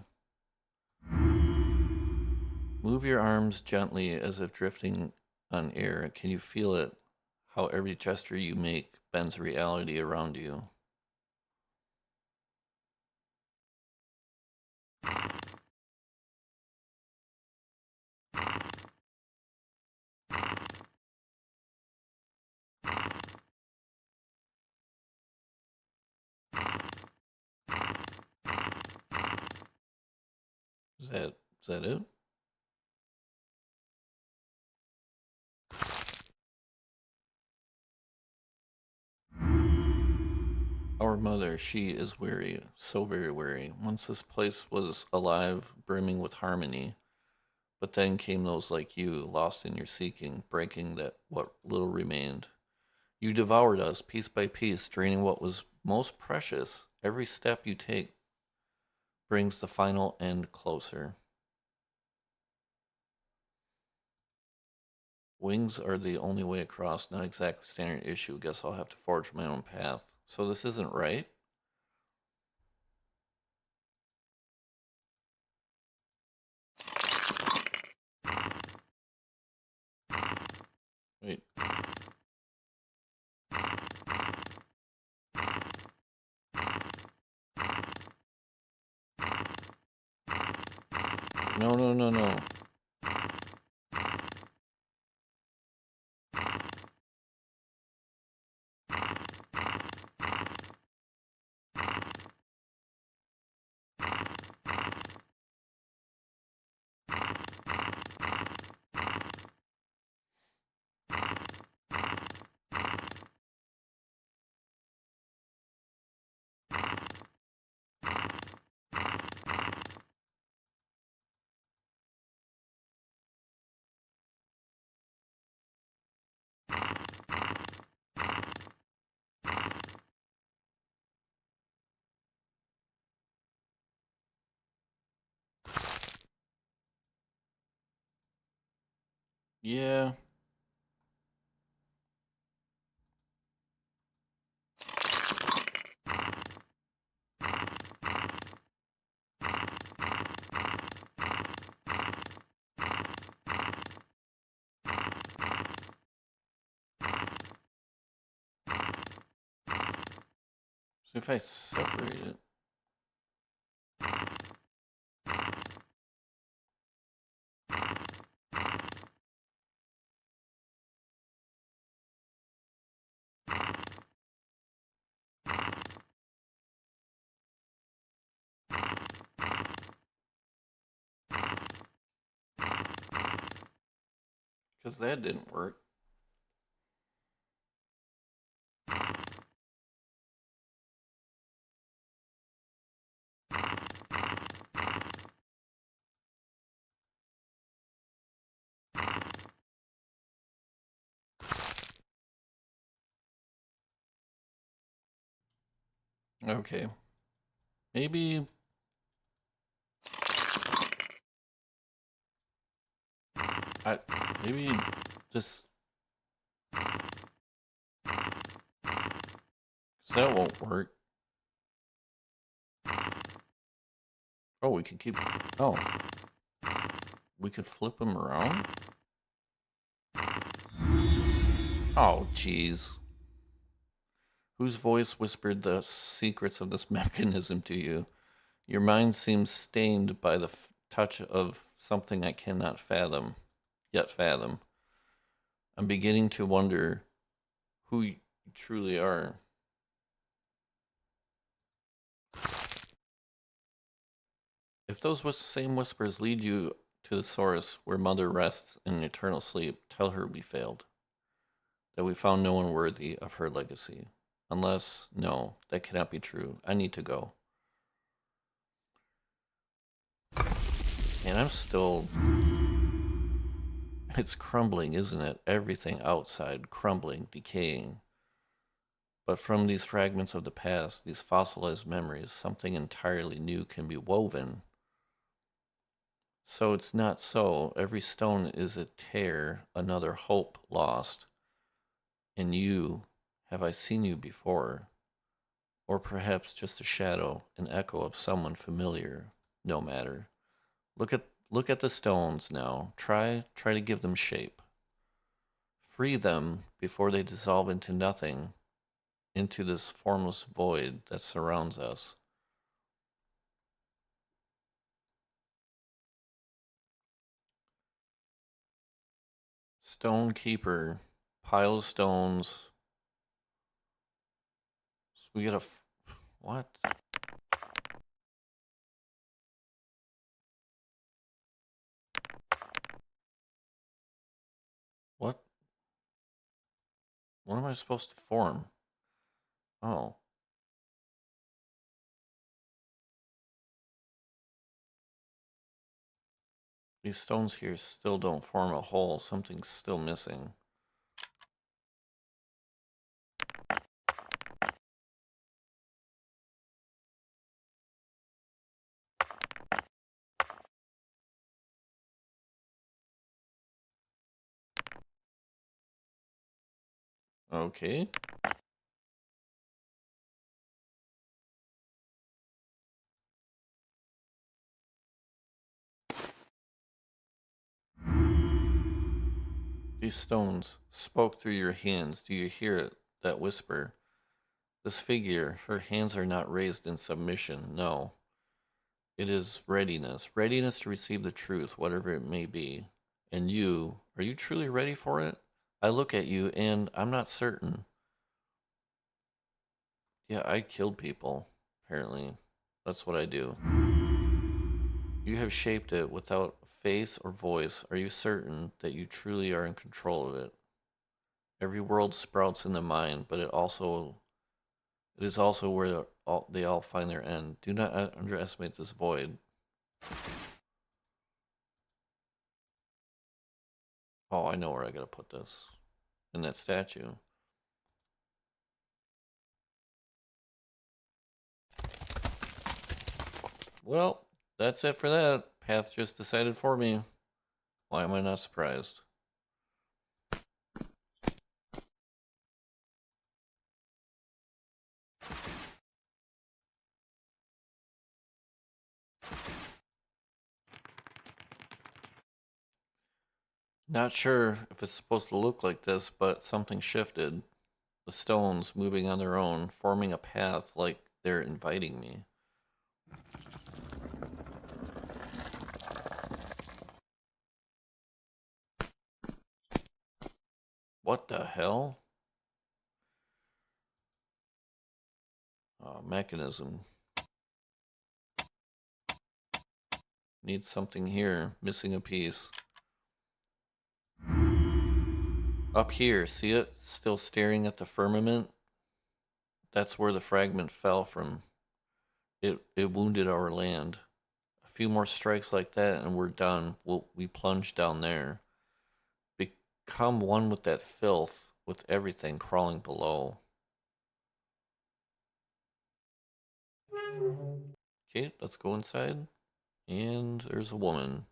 Move your arms gently as if drifting on air. Can you feel it? How every gesture you make bends reality around you. Is that it? Our mother, she is weary, so very weary. Once this place was alive, brimming with harmony, but then came those like you, lost in your seeking, breaking that what little remained. You devoured us piece by piece, draining what was most precious. Every step you take brings the final end closer. Wings are the only way across, not exactly standard issue. Guess I'll have to forge my own path. So this isn't right? Wait. No, no, no, no. Yeah. So if I separate it. Because that didn't work. Okay. Maybe. I. Maybe just. Because that won't work. Oh, we could keep. Oh. We could flip them around? Oh, jeez. Whose voice whispered the secrets of this mechanism to you? Your mind seems stained by the touch of something I cannot yet fathom. I'm beginning to wonder who you truly are. If those same whispers lead you to the source where Mother rests in eternal sleep, tell her we failed, that we found no one worthy of her legacy. Unless, no, that cannot be true. I need to go. And I'm still. It's crumbling, isn't it? Everything outside crumbling, decaying. But from these fragments of the past, these fossilized memories, something entirely new can be woven. So it's not so. Every stone is a tear, another hope lost. And you, have I seen you before? Or perhaps just a shadow, an echo of someone familiar. No matter. Look at the stones now. Try to give them shape. Free them before they dissolve into nothing, into this formless void that surrounds us. Stone keeper, pile of stones. So we gotta. What? What am I supposed to form? Oh, these stones here still don't form a whole. Something's still missing. Okay. These stones spoke through your hands. Do you hear it? That whisper. This figure, her hands are not raised in submission. No. It is readiness. Readiness to receive the truth, whatever it may be. And you, are you truly ready for it? I look at you and I'm not certain. Yeah, I killed people, apparently. That's what I do. You have shaped it without face or voice. Are you certain that you truly are in control of it? Every world sprouts in the mind, but it is also where they all find their end. Do not underestimate this void. Oh, I know where I gotta put this. In that statue. Well, that's it for that. Path just decided for me. Why am I not surprised? Not sure if it's supposed to look like this, but something shifted. The stones moving on their own, forming a path like they're inviting me. What the hell? Mechanism. Needs something here. Missing a piece. Up here, see it? Still staring at the firmament? That's where the fragment fell from. It wounded our land. A few more strikes like that and we're done. We plunge down there. Become one with that filth, with everything crawling below. Okay, let's go inside. And there's a woman.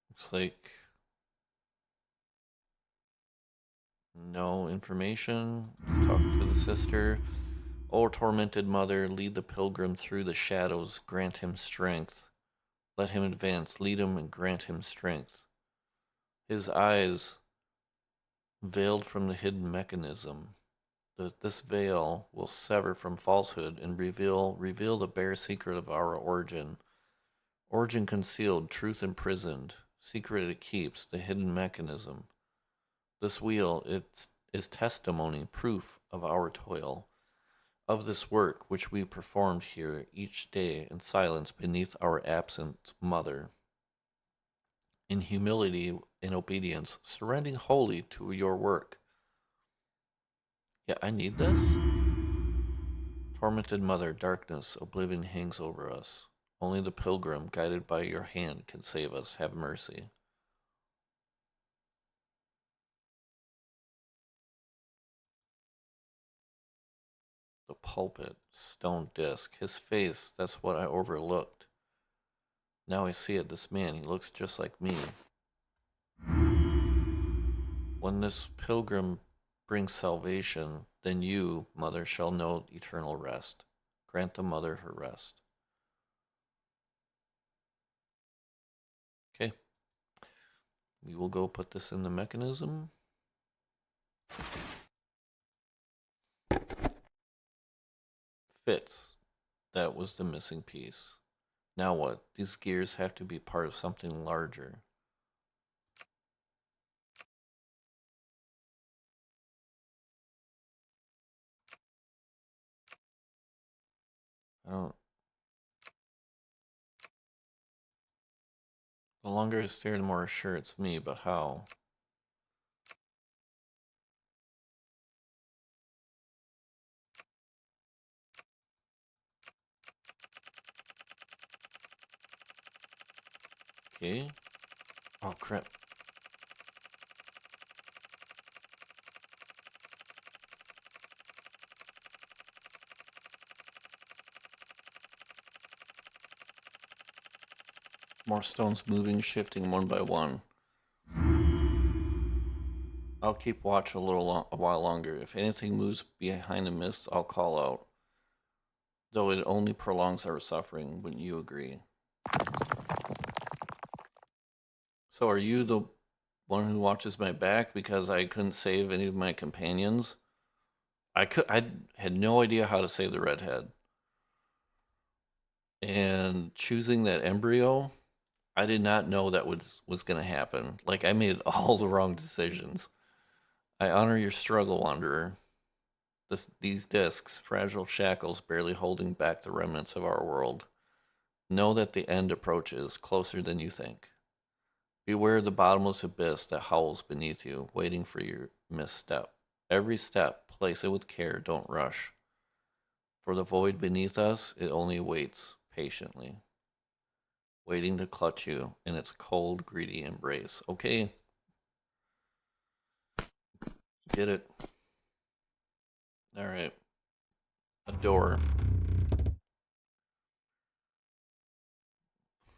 Looks like no information. Let's talk to the sister. O tormented mother, lead the pilgrim through the shadows, grant him strength. Let him advance, lead him and grant him strength. His eyes veiled from the hidden mechanism. This veil will sever from falsehood and reveal the bare secret of our origin. Origin concealed, truth imprisoned, secret it keeps, the hidden mechanism. This wheel is testimony, proof of our toil, of this work which we performed here each day in silence beneath our absent mother. In humility and obedience, surrendering wholly to your work. Yeah, I need this. Tormented mother, darkness, oblivion hangs over us. Only the pilgrim, guided by your hand, can save us. Have mercy. The pulpit, stone disc, his face, that's what I overlooked. Now I see it, this man, he looks just like me. When this pilgrim brings salvation, then you, mother, shall know eternal rest. Grant the mother her rest. Okay, we will go put this in the mechanism. Fits. That was the missing piece. Now what? These gears have to be part of something larger. I don't. The longer I stare, the more sure it's me, but how? Okay. Oh, crap. More stones moving, shifting one by one. I'll keep watch a while longer. If anything moves behind the mist, I'll call out. Though it only prolongs our suffering, wouldn't you agree? So are you the one who watches my back because I couldn't save any of my companions? I had no idea how to save the redhead. And choosing that embryo, I did not know that was going to happen. Like I made all the wrong decisions. I honor your struggle, wanderer. These discs, fragile shackles barely holding back the remnants of our world. Know that the end approaches, closer than you think. Beware the bottomless abyss that howls beneath you, waiting for your misstep. Every step, place it with care, don't rush. For the void beneath us, it only waits patiently, waiting to clutch you in its cold, greedy embrace. Okay, get it. All right. A door.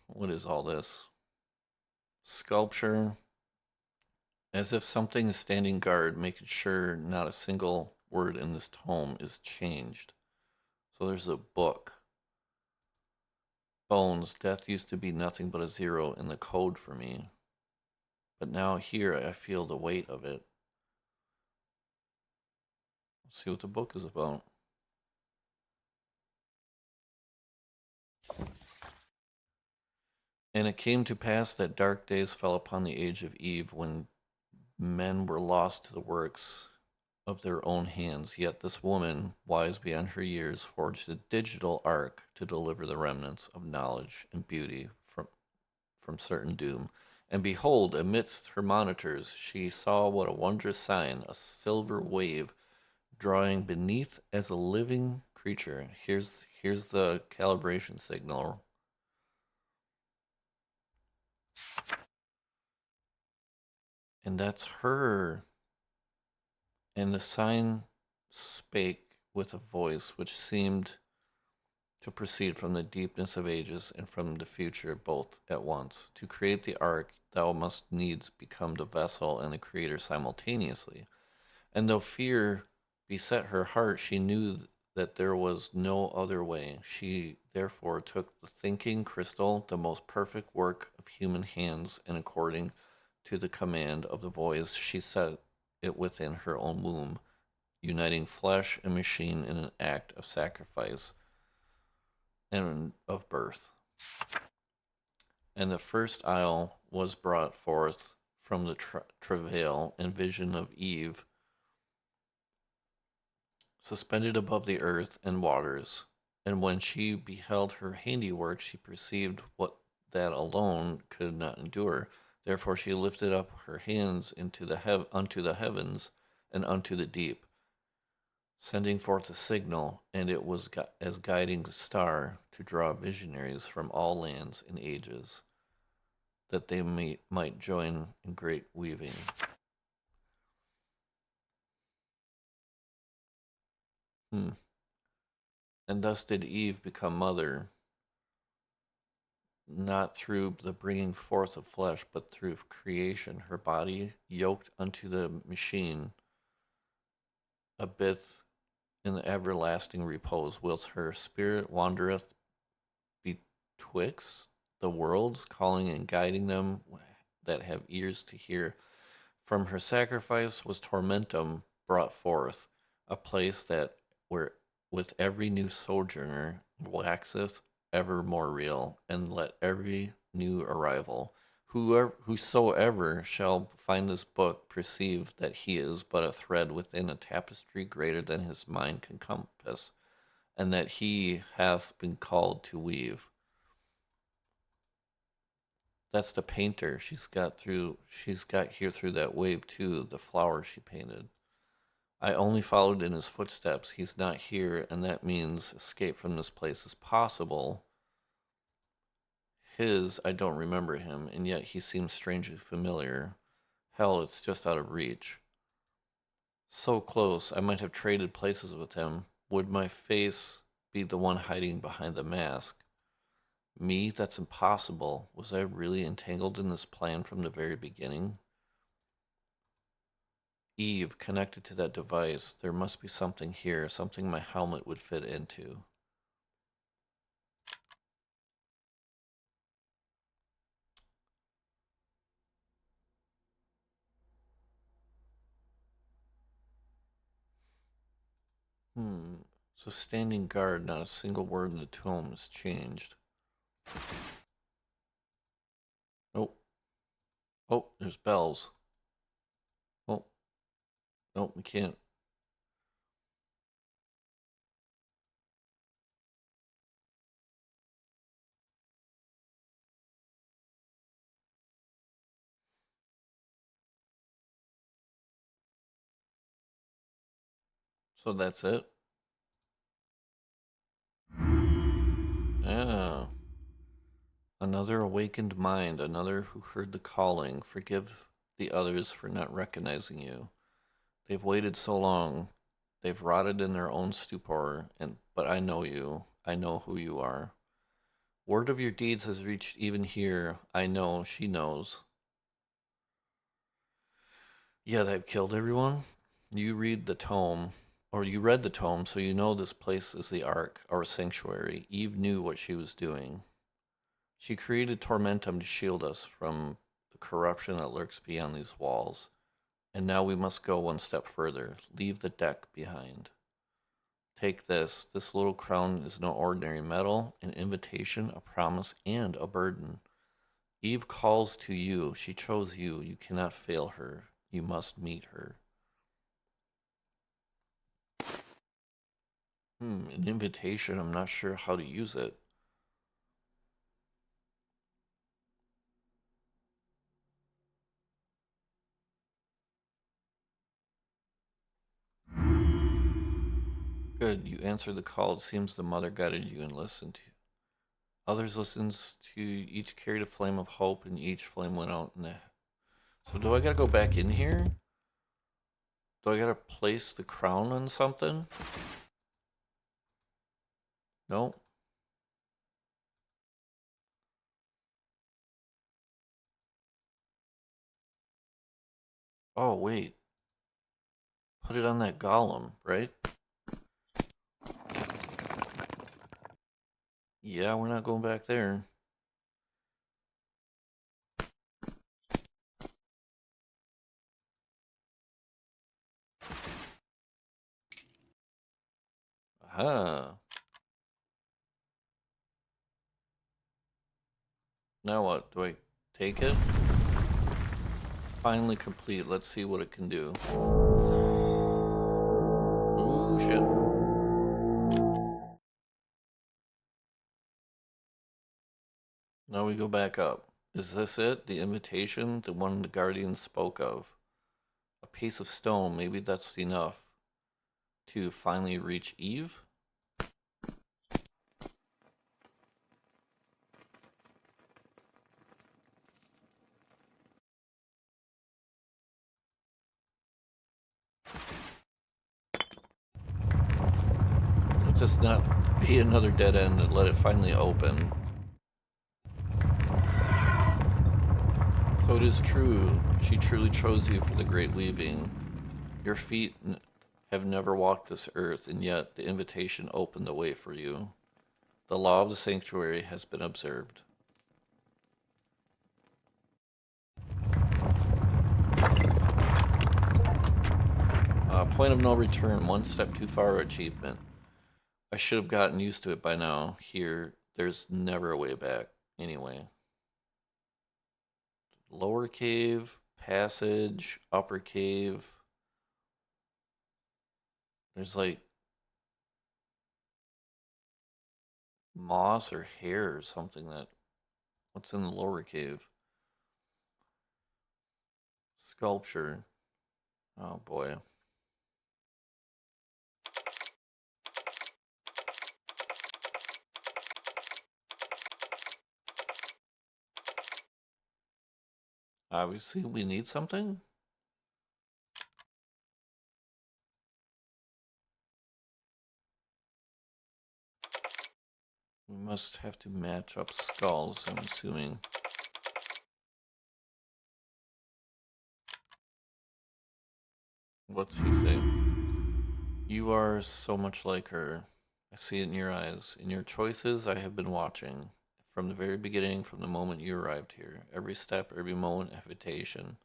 What is all this? Sculpture. As if something is standing guard, making sure not a single word in this tome is changed. So there's a book. Bones, death used to be nothing but a zero in the code for me. But now here I feel the weight of it. Let's see what the book is about. And it came to pass that dark days fell upon the age of Eve when men were lost to the works of their own hands. Yet this woman, wise beyond her years, forged a digital ark to deliver the remnants of knowledge and beauty from certain doom. And behold, amidst her monitors, she saw what a wondrous sign, a silver wave drawing beneath as a living creature. Here's the calibration signal. And that's her. And the sign spake with a voice which seemed to proceed from the deepness of ages and from the future both at once. To create the ark, thou must needs become the vessel and the creator simultaneously. And though fear beset her heart, she knew that there was no other way. She therefore took the thinking crystal, the most perfect work of human hands, and according to the command of the voice, she set it within her own womb, uniting flesh and machine in an act of sacrifice and of birth. And the first isle was brought forth from the travail and vision of Eve, suspended above the earth and waters. And when she beheld her handiwork, she perceived what that alone could not endure. Therefore she lifted up her hands unto the heavens and unto the deep, sending forth a signal, and it was as guiding star to draw visionaries from all lands and ages, that they might join in great weaving. Hmm. And thus did Eve become mother, not through the bringing forth of flesh, but through creation, her body yoked unto the machine, abideth in the everlasting repose, whilst her spirit wandereth betwixt the worlds, calling and guiding them that have ears to hear. From her sacrifice was Tormentum brought forth, a place that where with every new sojourner waxeth ever more real, and let every new arrival, whosoever shall find this book, perceive that he is but a thread within a tapestry greater than his mind can compass, and that he hath been called to weave. That's the painter. She's got here through that wave too, the flower she painted. I only followed in his footsteps. He's not here, and that means escape from this place is possible. I don't remember him, and yet he seems strangely familiar. Hell, it's just out of reach. So close, I might have traded places with him. Would my face be the one hiding behind the mask? Me? That's impossible. Was I really entangled in this plan from the very beginning? Eve, connected to that device. There must be something here, something my helmet would fit into. Hmm. So standing guard, not a single word in the tome has changed. Oh, oh, there's bells. Oh, no, we can't. So that's it? Yeah. Another awakened mind, another who heard the calling. Forgive the others for not recognizing you. They've waited so long. They've rotted in their own stupor, but I know you. I know who you are. Word of your deeds has reached even here. I know, she knows. Yeah, they've killed everyone. You read the tome, or you read the tome, so you know this place is the Ark, our sanctuary. Eve knew what she was doing. She created Tormentum to shield us from the corruption that lurks beyond these walls. And now we must go one step further, leave the deck behind. Take this. This little crown is no ordinary medal, an invitation, a promise, and a burden. Eve calls to you. She chose you. You cannot fail her. You must meet her. An invitation. I'm not sure how to use it. Good. You answered the call. It seems the mother guided you and listened to you. Others listened to each carried a flame of hope, and each flame went out in the. So do I gotta go back in here? Do I gotta place the crown on something? No. Oh wait. Put it on that golem, right? Yeah, we're not going back there. Aha. Now what? Do I take it? Finally complete. Let's see what it can do. Oh shit. Now we go back up. Is this it? The invitation? The one the Guardian spoke of? A piece of stone. Maybe that's enough to finally reach Eve? Let's just not be another dead end and let it finally open. So it is true. She truly chose you for the great weaving. Your feet have never walked this earth, and yet the invitation opened the way for you. The law of the sanctuary has been observed. Point of no return, one step too far achievement. I should have gotten used to it by now. Here, there's never a way back. Anyway. Lower cave, passage, upper cave. There's like moss or hair or something that. What's in the lower cave? Sculpture. Oh boy. Obviously, we need something. We must have to match up skulls, I'm assuming. What's he say? You are so much like her. I see it in your eyes. In your choices, I have been watching. From the very beginning, from the moment you arrived here. Every step, every moment, invitation.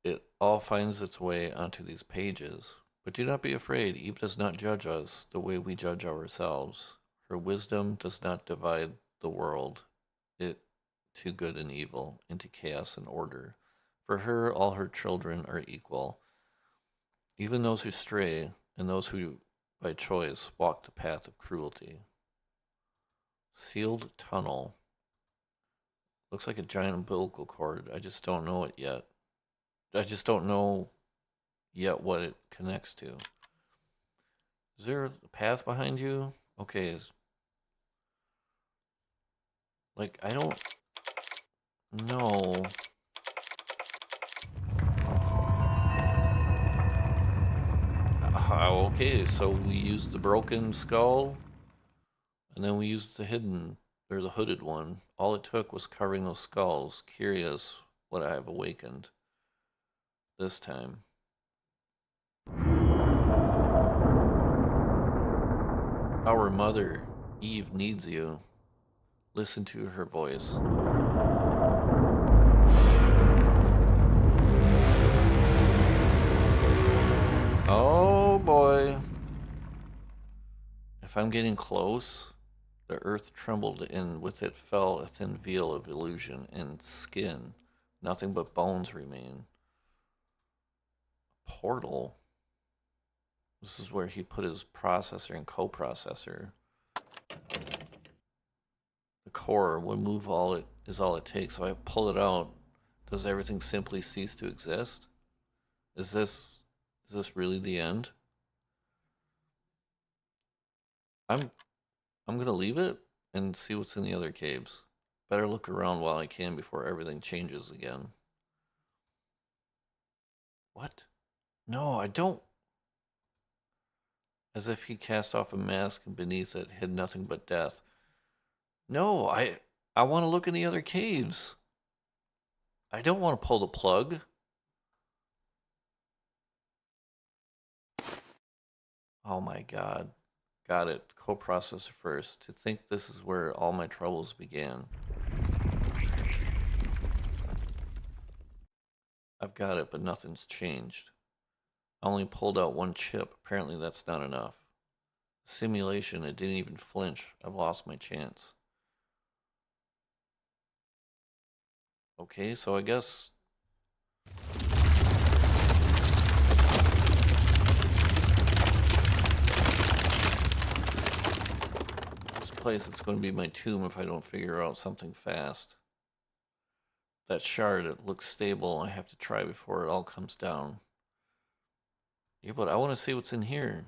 It all finds its way onto these pages. But do not be afraid. Eve does not judge us the way we judge ourselves. Her wisdom does not divide the world it to good and evil, into chaos and order. For her, all her children are equal, even those who stray and those who, by choice, walk the path of cruelty. Sealed tunnel. Looks like a giant umbilical cord. I just don't know it yet. I just don't know yet what it connects to. Is there a path behind you? Okay, like, I don't know. Okay, so we used the broken skull, and then we used the hidden, or the hooded one. All it took was covering those skulls. Curious what I have awakened this time. Our mother, Eve, needs you. Listen to her voice. Oh boy. If I'm getting close, the earth trembled, and with it fell a thin veil of illusion and skin. Nothing but bones remain. Portal. This is where he put his processor and coprocessor. The core will move all it is all it takes. So I pull it out. Does everything simply cease to exist? Is this really the end? I'm I'm gonna leave it and see what's in the other caves. Better look around while I can before everything changes again. What? No, I don't. As if he cast off a mask and beneath it hid nothing but death. No, I want to look in the other caves. I don't want to pull the plug. Oh my god. Got it. Coprocessor first. To think this is where all my troubles began. I've got it, but nothing's changed. I only pulled out one chip. Apparently that's not enough. Simulation, it didn't even flinch. I've lost my chance. Okay, so I guess this place, it's going to be my tomb if I don't figure out something fast. That shard, it looks stable. I have to try before it all comes down. Yeah, but I want to see what's in here.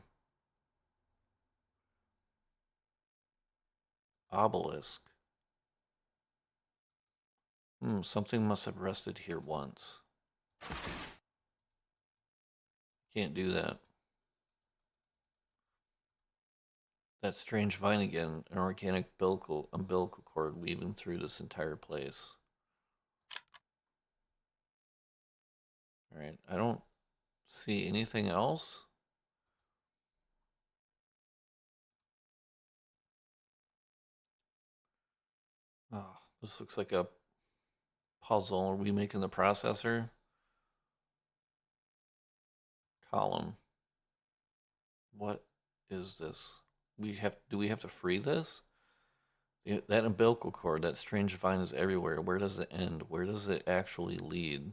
Obelisk. Something must have rested here once. Can't do that. That strange vine again, an organic umbilical cord weaving through this entire place. Alright, I don't see anything else. Oh, this looks like a puzzle. Are we making the processor? Column. What is this? Do we have to free this? That umbilical cord, that strange vine is everywhere. Where does it end? Where does it actually lead?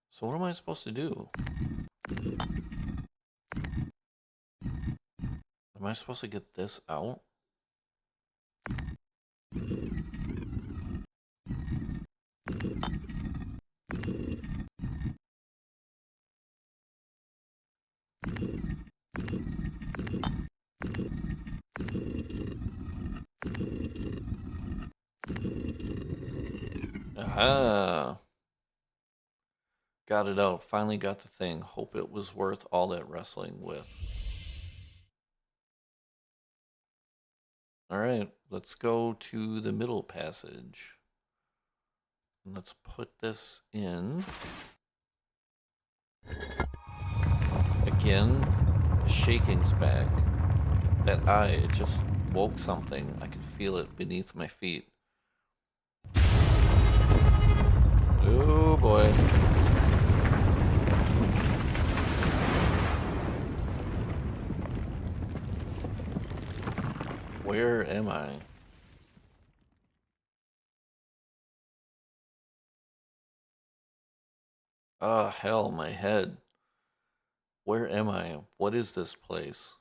So what am I supposed to do? Am I supposed to get this out? Aha! Got it out. Finally got the thing. Hope it was worth all that wrestling with. Alright, let's go to the middle passage. And let's put this in. Again, the shaking's back. That eye, it just woke something. I can feel it beneath my feet. Oh boy. Where am I? Ah, hell, my head. Where am I? What is this place?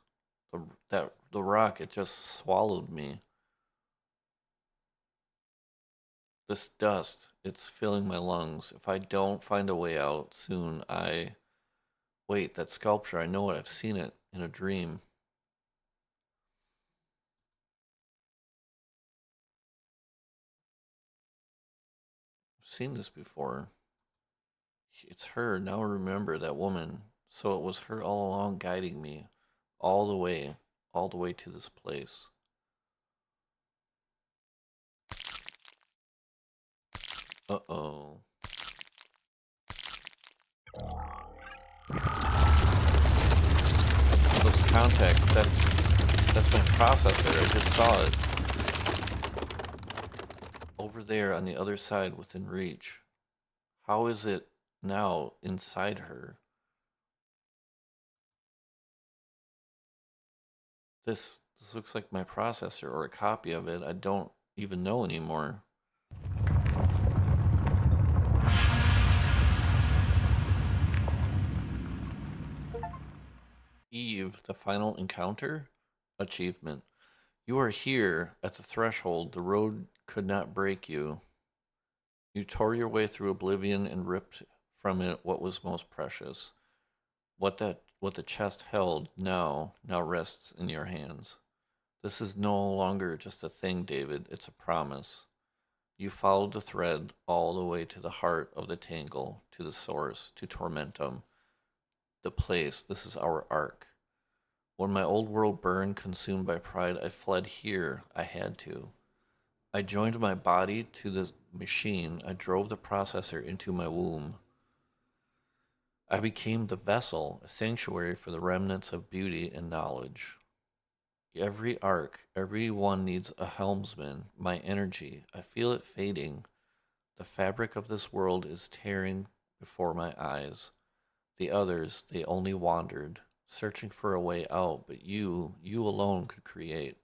The rock, it just swallowed me. This dust, it's filling my lungs. If I don't find a way out soon, wait, that sculpture, I know it. I've seen it in a dream. I've seen this before. It's her. Now I remember that woman. So it was her all along guiding me all the way, all the way to this place. Uh-oh. Those contacts, that's my processor. I just saw it. Over there on the other side within reach. How is it now inside her? This looks like my processor or a copy of it. I don't even know anymore. Eve, the final encounter? Achievement. You are here at the threshold. The road could not break you. You tore your way through oblivion and ripped from it what was most precious. What the chest held now rests in your hands. This is no longer just a thing, David. It's a promise. You followed the thread all the way to the heart of the tangle, to the source, to Tormentum, the place. This is our arc. When my old world burned, consumed by pride, I fled here. I had to. I joined my body to the machine. I drove the processor into my womb. I became the vessel, a sanctuary for the remnants of beauty and knowledge. Every arc, every one needs a helmsman. My energy, I feel it fading. The fabric of this world is tearing before my eyes. The others, they only wandered, searching for a way out, but you alone could create.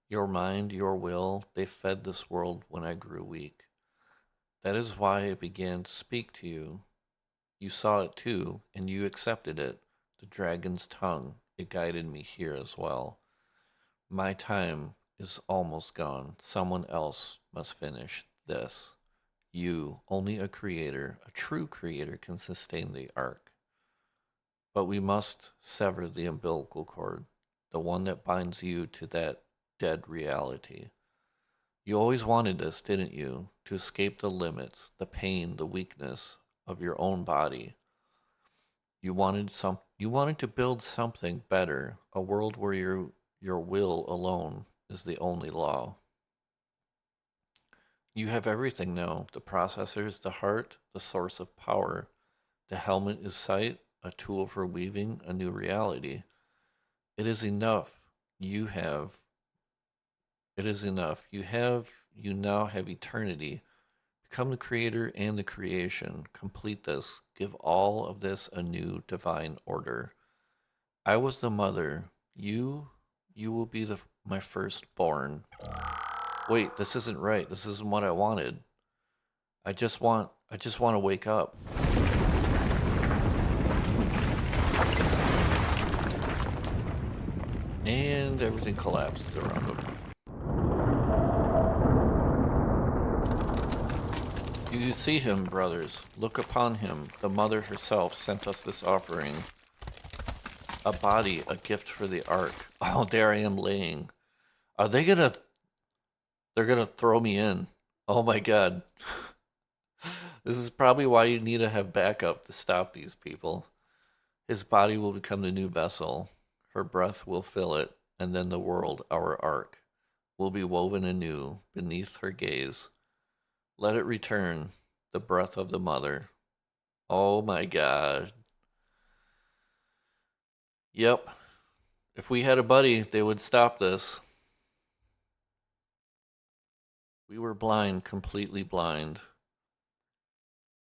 Your mind, your will, they fed this world when I grew weak. That is why I began to speak to you. You saw it too, and you accepted it. The dragon's tongue, it guided me here as well. My time is almost gone. Someone else must finish this. You, only a creator, a true creator, can sustain the arc. But we must sever the umbilical cord, the one that binds you to that dead reality. You always wanted this, didn't you? To escape the limits, the pain, the weakness of your own body. You wanted to build something better, a world where your will alone is the only law. You have everything now. The processor is the heart, the source of power. The helmet is sight, a tool for weaving a new reality. It is enough. You have. It is enough. You now have eternity. Become the creator and the creation. Complete this. Give all of this a new divine order. I was the mother. You will be my firstborn. Wait, this isn't right. This isn't what I wanted. I just want to wake up. And everything collapses around him. You see him, brothers. Look upon him. The mother herself sent us this offering. A body, a gift for the ark. Oh, there I am laying. Are they gonna... They're gonna throw me in. Oh my god. This is probably why you need to have backup to stop these people. His body will become the new vessel. Her breath will fill it, and then the world, our ark, will be woven anew beneath her gaze. Let it return, the breath of the mother. Oh my God. Yep. If we had a buddy, they would stop this. We were blind, completely blind.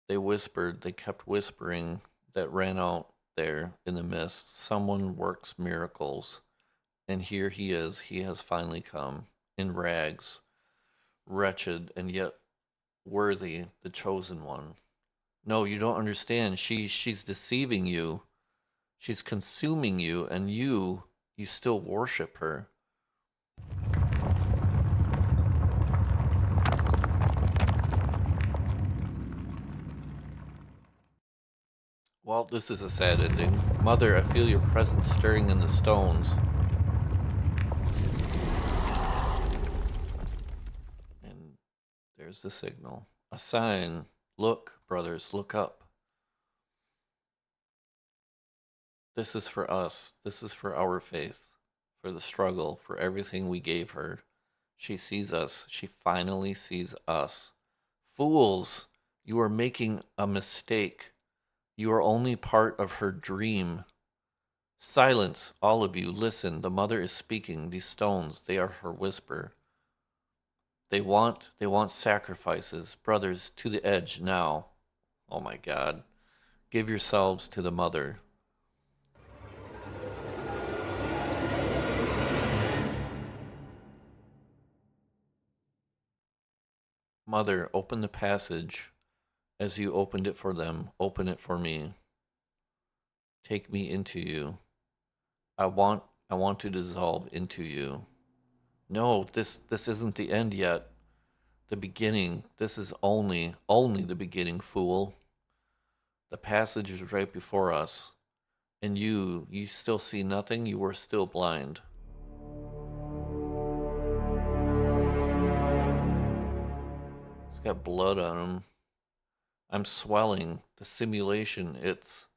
They whispered, they kept whispering, that ran out there in the mist. Someone works miracles. And here he is, he has finally come, in rags, wretched and yet worthy, the chosen one. No, you don't understand. She's deceiving you. She's consuming you, and you still worship her. Well, this is a sad ending. Mother, I feel your presence stirring in the stones. And there's the signal. A sign. Look, brothers, look up. This is for us. This is for our faith, for the struggle, for everything we gave her. She sees us. She finally sees us. Fools, you are making a mistake. You are only part of her dream. Silence, all of you. Listen, the mother is speaking. These stones, they are her whisper. They want sacrifices. Brothers, to the edge now. Oh my God. Give yourselves to the mother. Mother, open the passage as you opened it for them. Open it for me. Take me into you. I want I want to dissolve into you. No, this isn't the end yet. The beginning. This is only the beginning, fool. The passage is right before us. And you still see nothing? You were still blind. He's got blood on him. I'm swelling. The simulation, it's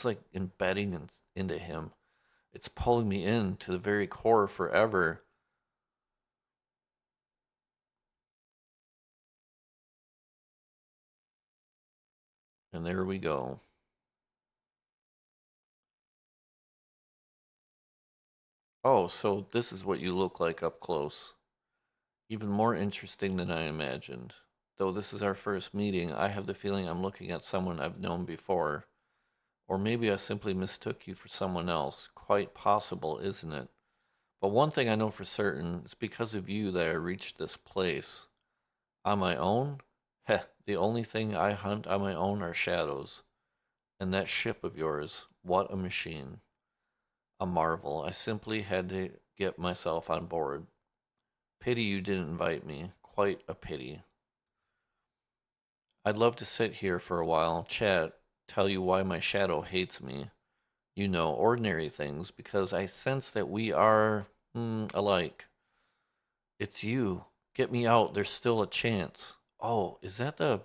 like embedding into him. It's pulling me in to the very core forever. And there we go. Oh, so this is what you look like up close. Even more interesting than I imagined. Though this is our first meeting, I have the feeling I'm looking at someone I've known before. Or maybe I simply mistook you for someone else. Quite possible, isn't it? But one thing I know for certain, it's because of you that I reached this place. On my own? Heh, the only thing I hunt on my own are shadows. And that ship of yours, what a machine. A marvel. I simply had to get myself on board. Pity you didn't invite me. Quite a pity. I'd love to sit here for a while, chat, tell you why my shadow hates me. You know, ordinary things, because I sense that we are alike. It's you. Get me out. There's still a chance. Oh, is that the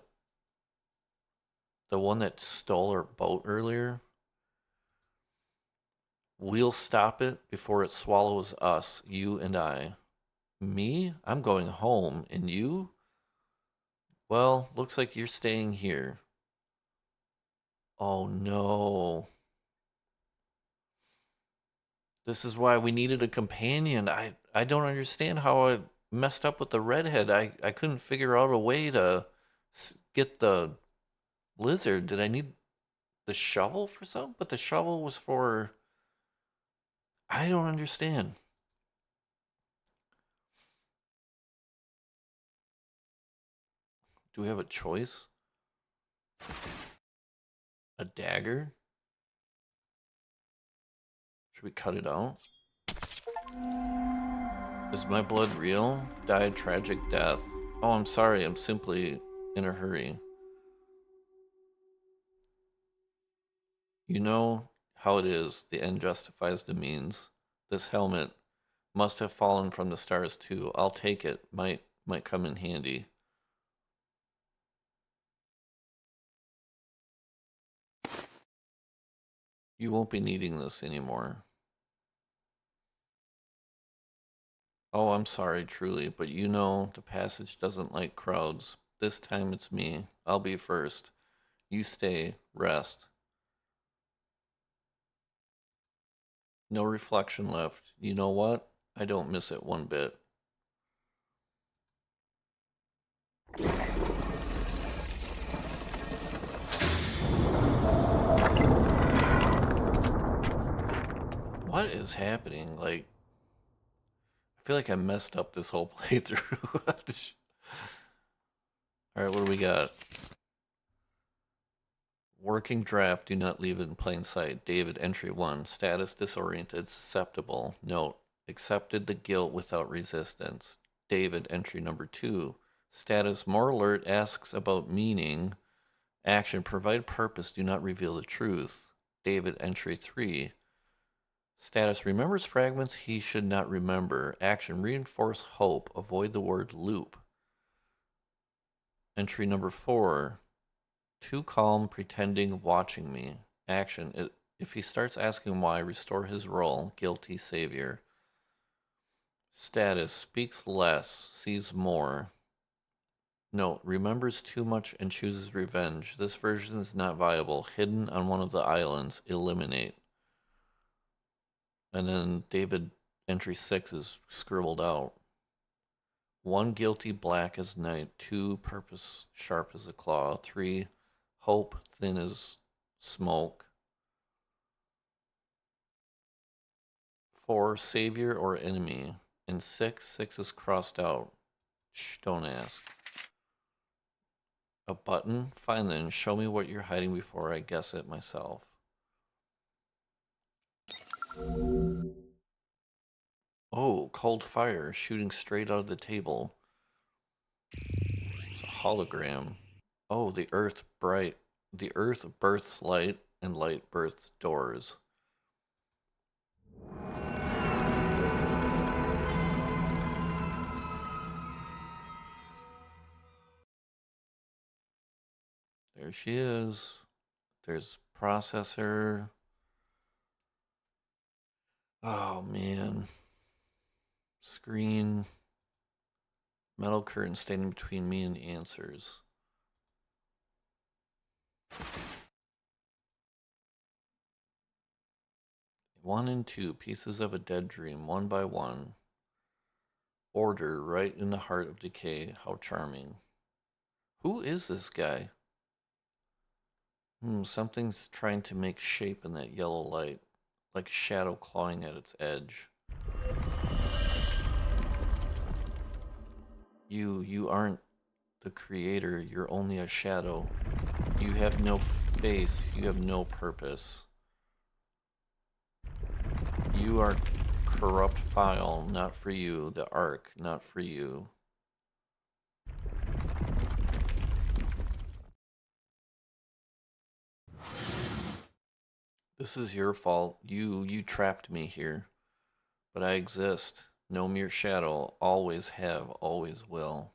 one that stole our boat earlier? We'll stop it before it swallows us, you and I. Me? I'm going home. And you? Well, looks like you're staying here. Oh no. This is why we needed a companion. I don't understand how I messed up with the redhead. I couldn't figure out a way to get the lizard. Did I need the shovel for something? But the shovel was for. I don't understand. Do we have a choice? A dagger? Should we cut it out? Is my blood real? Died tragic death. Oh, I'm sorry. I'm simply in a hurry. You know how it is. The end justifies the means. This helmet must have fallen from the stars too. I'll take it. Might come in handy. You won't be needing this anymore. Oh, I'm sorry, truly, but you know the passage doesn't like crowds. This time it's me. I'll be first. You stay, rest. No reflection left. You know what? I don't miss it one bit. What is happening? Like, I feel like I messed up this whole playthrough. All right, what do we got? Working draft, do not leave it in plain sight. David, entry 1. Status disoriented, susceptible. Note, accepted the guilt without resistance. David, entry number 2. Status more alert, asks about meaning. Action, provide purpose, do not reveal the truth. David, entry 3. Status, remembers fragments he should not remember. Action, reinforce hope, avoid the word loop. Entry number 4. Too calm, pretending, watching me. Action. If he starts asking why, restore his role. Guilty savior. Status. Speaks less, sees more. Note. Remembers too much and chooses revenge. This version is not viable. Hidden on one of the islands. Eliminate. And then David entry 6 is scribbled out. 1 guilty, black as night. 2 purpose, sharp as a claw. 3 hope, thin as smoke. 4 savior or enemy. And 6 is crossed out. Shh, don't ask. A button? Fine then, show me what you're hiding before I guess it myself. Oh, cold fire shooting straight out of the table. It's a hologram. Oh, the earth bright. The earth births light, and light births doors. There she is. There's processor. Oh man. Screen. Metal curtain standing between me and answers. 1 and 2 pieces of a dead dream, one by one. Order right in the heart of decay. How charming. Who is this guy? Something's trying to make shape in that yellow light, like a shadow clawing at its edge. You aren't the creator. You're only a shadow. You have no face. You have no purpose. You are corrupt file, not for you. The arc, not for you. This is your fault. You trapped me here. But I exist. No mere shadow. Always have, always will.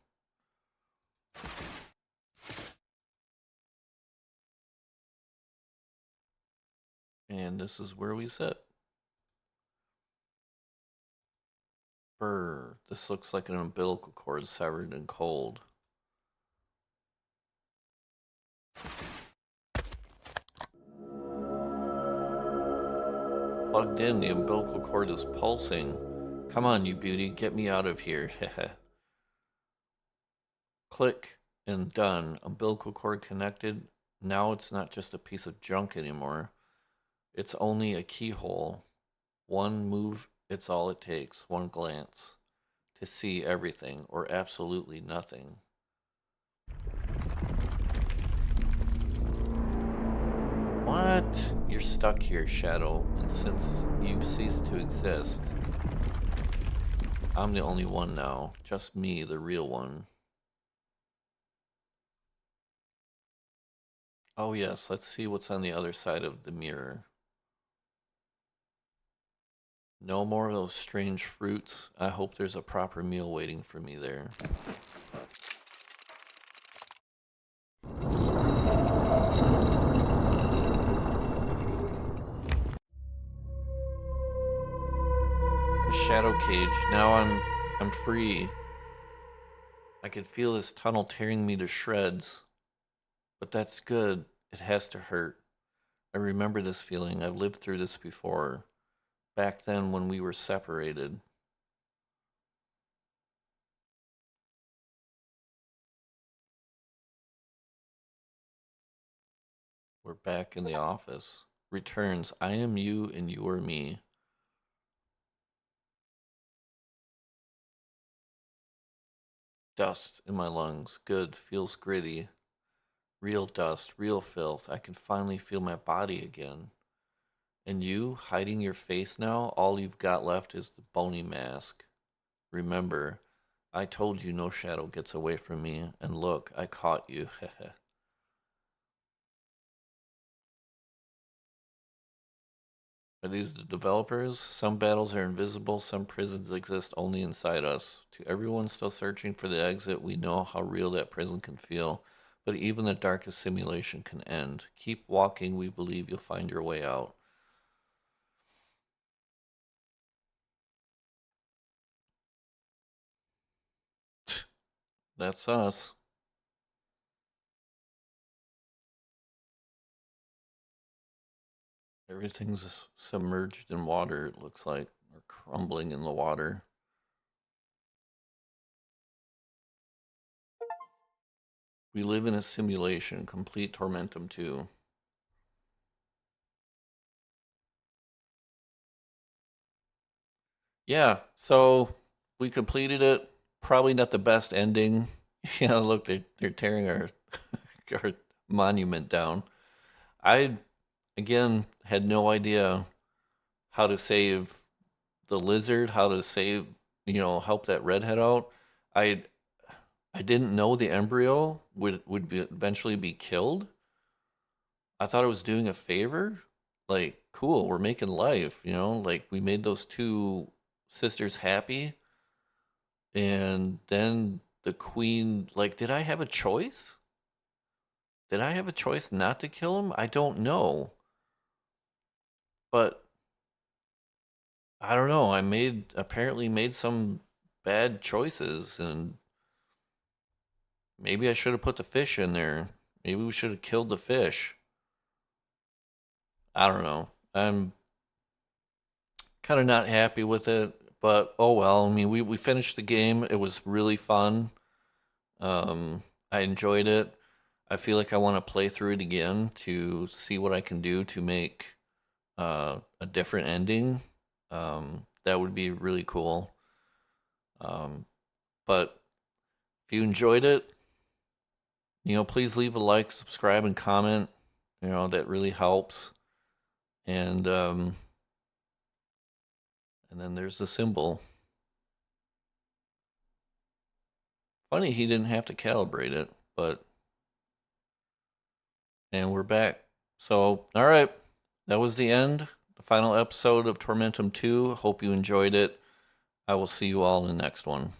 And this is where we sit. Brr. This looks like an umbilical cord severed and cold. Plugged in, the umbilical cord is pulsing. Come on, you beauty, get me out of here. Click and done. Umbilical cord connected. Now it's not just a piece of junk anymore. It's only a keyhole. One move, it's all it takes. One glance to see everything or absolutely nothing. What? You're stuck here, Shadow, and since you've ceased to exist, I'm the only one now. Just me, the real one. Oh yes, let's see what's on the other side of the mirror. No more of those strange fruits. I hope there's a proper meal waiting for me there. shadow cage. Now I'm free. I could feel this tunnel tearing me to shreds. But that's good. It has to hurt. I remember this feeling. I've lived through this before. Back then when we were separated. We're back in the office. Returns. I am you and you are me. Dust in my lungs. Good. Feels gritty. Real dust. Real filth. I can finally feel my body again. And you, hiding your face now, all you've got left is the bony mask. Remember, I told you no shadow gets away from me, and look, I caught you. Are these the developers? Some battles are invisible, some prisons exist only inside us. To everyone still searching for the exit, we know how real that prison can feel. But even the darkest simulation can end. Keep walking, we believe you'll find your way out. That's us. Everything's submerged in water, it looks like, or crumbling in the water. We live in a simulation, complete Tormentum II. Yeah, so we completed it. Probably not the best ending. Yeah, look, they're tearing our monument down. I, again, had no idea how to save the lizard, how to save, help that redhead out. I I didn't know the embryo would eventually be killed. I thought I was doing a favor. Like, cool, we're making life, like we made those two sisters happy. And then the queen, like, did I have a choice? Did I have a choice not to kill him? I don't know. But I don't know. I apparently made some bad choices, and maybe I should have put the fish in there. Maybe we should have killed the fish. I don't know. I'm kind of not happy with it, but oh well. I mean, we finished the game. It was really fun. I enjoyed it. I feel like I want to play through it again to see what I can do to make a different ending. That would be really cool. Um, but if you enjoyed it, please leave a like, subscribe, and comment. That really helps. And and then there's the symbol. Funny he didn't have to calibrate it, but and we're back. So, all right, that was the end. The final episode of Tormentum 2. Hope you enjoyed it. I will see you all in the next one.